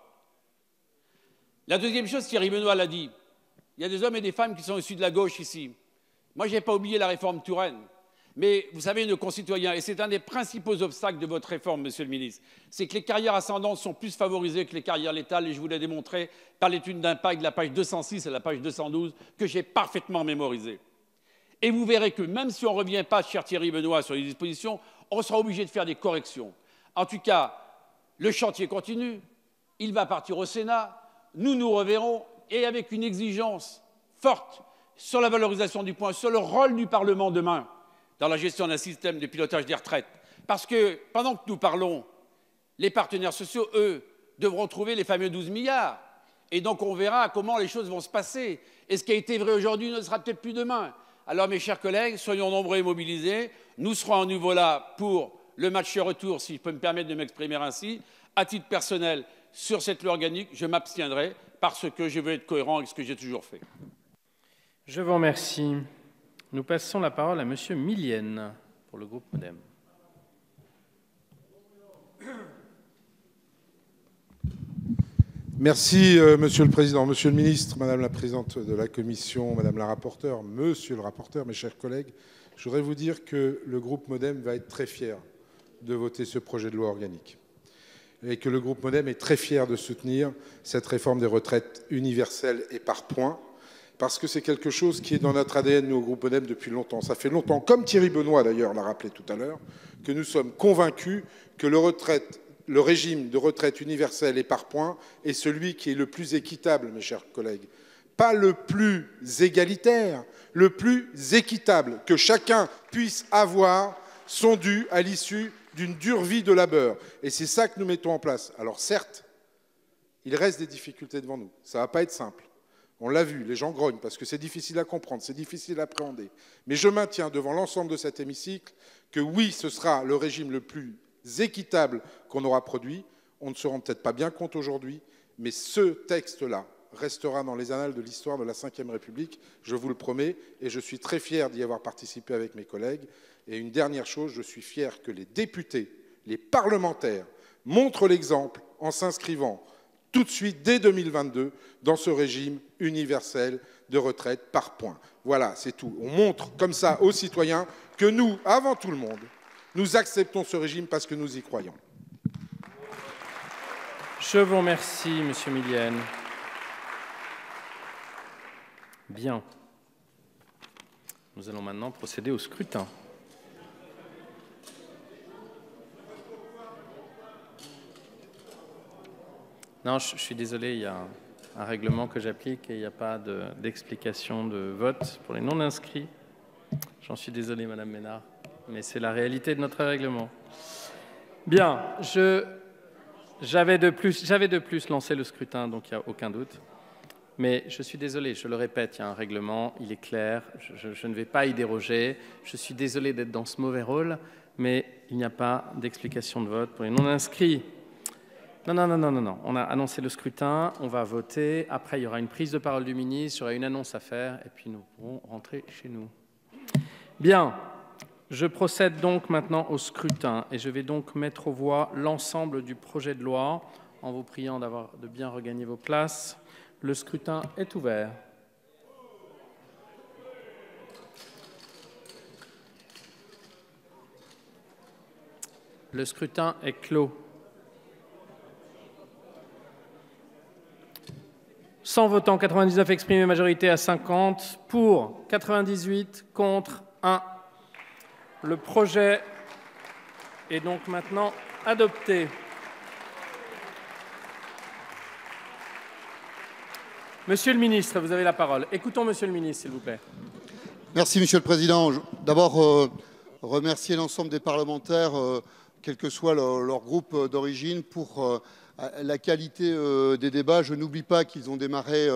Speaker 3: La deuxième chose, Thierry Benoît l'a dit, il y a des hommes et des femmes qui sont issus de la gauche ici. Moi, je n'ai pas oublié la réforme Touraine. Mais vous savez, nos concitoyens, et c'est un des principaux obstacles de votre réforme, Monsieur le Ministre, c'est que les carrières ascendantes sont plus favorisées que les carrières létales, et je vous l'ai démontré par l'étude d'impact de la page 206 et la page 212, que j'ai parfaitement mémorisée. Et vous verrez que même si on ne revient pas, cher Thierry Benoît, sur les dispositions, on sera obligé de faire des corrections. En tout cas, le chantier continue, il va partir au Sénat, nous nous reverrons, et avec une exigence forte sur la valorisation du point, sur le rôle du Parlement demain, dans la gestion d'un système de pilotage des retraites. Parce que, pendant que nous parlons, les partenaires sociaux, eux, devront trouver les fameux 12 milliards. Et donc, on verra comment les choses vont se passer. Et ce qui a été vrai aujourd'hui ne sera peut-être plus demain. Alors, mes chers collègues, soyons nombreux et mobilisés. Nous serons à nouveau là pour le match retour, si je peux me permettre de m'exprimer ainsi. À titre personnel, sur cette loi organique, je m'abstiendrai parce que je veux être cohérent avec ce que j'ai toujours fait.
Speaker 1: Je vous remercie. Nous passons la parole à Monsieur Millienne pour le groupe MoDem.
Speaker 6: Merci, Monsieur le Président. Monsieur le Ministre, Madame la Présidente de la Commission, Madame la Rapporteure, Monsieur le Rapporteur, mes chers collègues, je voudrais vous dire que le groupe MoDem va être très fier de voter ce projet de loi organique et que le groupe MoDem est très fier de soutenir cette réforme des retraites universelle et par points, parce que c'est quelque chose qui est dans notre ADN, nous, au groupe Modem, depuis longtemps. Ça fait longtemps, comme Thierry Benoît, d'ailleurs, l'a rappelé tout à l'heure, que nous sommes convaincus que le régime de retraite universel et par points est celui qui est le plus équitable, mes chers collègues. Pas le plus égalitaire, le plus équitable, que chacun puisse avoir son dû à l'issue d'une dure vie de labeur. Et c'est ça que nous mettons en place. Alors certes, il reste des difficultés devant nous. Ça ne va pas être simple. On l'a vu, les gens grognent parce que c'est difficile à comprendre, c'est difficile à appréhender. Mais je maintiens devant l'ensemble de cet hémicycle que oui, ce sera le régime le plus équitable qu'on aura produit. On ne se rend peut-être pas bien compte aujourd'hui, mais ce texte-là restera dans les annales de l'histoire de la Ve République, je vous le promets, et je suis très fier d'y avoir participé avec mes collègues. Et une dernière chose, je suis fier que les députés, les parlementaires, montrent l'exemple en s'inscrivant tout de suite, dès 2022, dans ce régime universel de retraite par points. Voilà, c'est tout. On montre comme ça aux citoyens que nous, avant tout le monde, nous acceptons ce régime parce que nous y croyons.
Speaker 1: Je vous remercie, Monsieur Millienne. Bien. Nous allons maintenant procéder au scrutin. Non, je suis désolé, il y a un règlement que j'applique et il n'y a pas d'explication de vote pour les non-inscrits. J'en suis désolé, Madame Ménard, mais c'est la réalité de notre règlement. Bien, j'avais de plus lancé le scrutin, donc il n'y a aucun doute. Mais je suis désolé, je le répète, il y a un règlement, il est clair, je ne vais pas y déroger. Je suis désolé d'être dans ce mauvais rôle, mais il n'y a pas d'explication de vote pour les non-inscrits. Non. On a annoncé le scrutin, on va voter. Après, il y aura une prise de parole du ministre, il y aura une annonce à faire, et puis nous pourrons rentrer chez nous. Bien, je procède donc maintenant au scrutin, et je vais donc mettre aux voix l'ensemble du projet de loi, en vous priant de bien regagner vos places. Le scrutin est ouvert. Le scrutin est clos. 100 votants, 99 exprimés, majorité à 50, pour 98, contre 1. Le projet est donc maintenant adopté. Monsieur le ministre, vous avez la parole. Écoutons Monsieur le ministre, s'il vous plaît.
Speaker 5: Merci, Monsieur le Président. D'abord, remercier l'ensemble des parlementaires, quel que soit leur groupe d'origine, pour la qualité des débats. Je n'oublie pas qu'ils ont démarré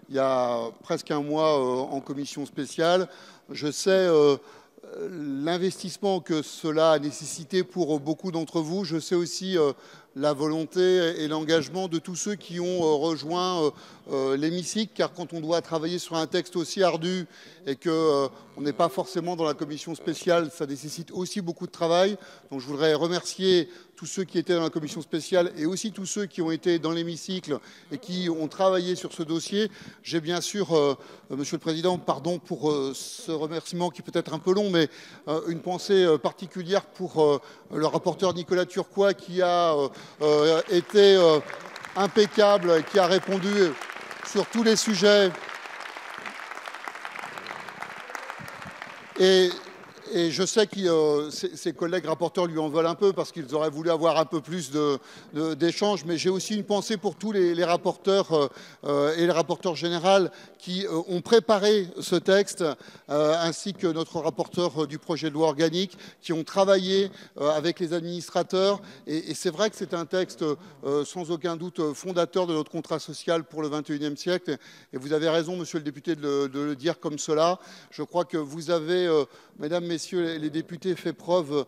Speaker 5: il y a presque un mois en commission spéciale. Je sais l'investissement que cela a nécessité pour beaucoup d'entre vous. Je sais aussi la volonté et l'engagement de tous ceux qui ont rejoint l'hémicycle, car quand on doit travailler sur un texte aussi ardu et qu'on n'est pas forcément dans la commission spéciale, ça nécessite aussi beaucoup de travail. Donc je voudrais remercier tous ceux qui étaient dans la commission spéciale et aussi tous ceux qui ont été dans l'hémicycle et qui ont travaillé sur ce dossier. J'ai bien sûr, Monsieur le Président, pardon pour ce remerciement qui peut être un peu long, mais une pensée particulière pour le rapporteur Nicolas Turquois qui a été impeccable, qui a répondu sur tous les sujets. Et je sais que ses collègues rapporteurs lui en veulent un peu parce qu'ils auraient voulu avoir un peu plus d'échanges, mais j'ai aussi une pensée pour tous les rapporteurs et les rapporteurs généraux qui ont préparé ce texte, ainsi que notre rapporteur du projet de loi organique, qui ont travaillé avec les administrateurs. Et c'est vrai que c'est un texte sans aucun doute fondateur de notre contrat social pour le XXIe siècle. Et vous avez raison, monsieur le député, de le dire comme cela. Je crois que vous avez, mesdames, messieurs les députés, fait preuve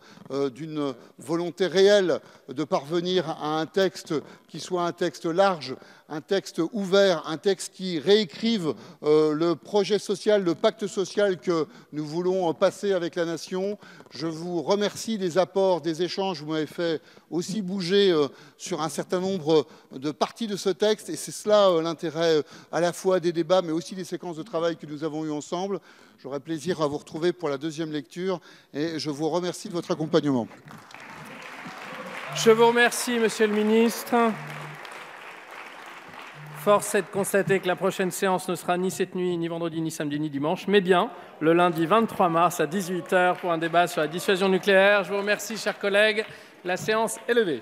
Speaker 5: d'une volonté réelle de parvenir à un texte qui soit un texte large, un texte ouvert, un texte qui réécrive le projet social, le pacte social que nous voulons passer avec la nation. Je vous remercie des apports, des échanges. Vous m'avez fait aussi bouger sur un certain nombre de parties de ce texte, et c'est cela l'intérêt à la fois des débats, mais aussi des séquences de travail que nous avons eues ensemble. J'aurai plaisir à vous retrouver pour la deuxième lecture, et je vous remercie de votre accompagnement.
Speaker 1: Je vous remercie, Monsieur le ministre. Force est de constater que la prochaine séance ne sera ni cette nuit, ni vendredi, ni samedi, ni dimanche, mais bien le lundi 23 mars à 18 h pour un débat sur la dissuasion nucléaire. Je vous remercie, chers collègues. La séance est levée.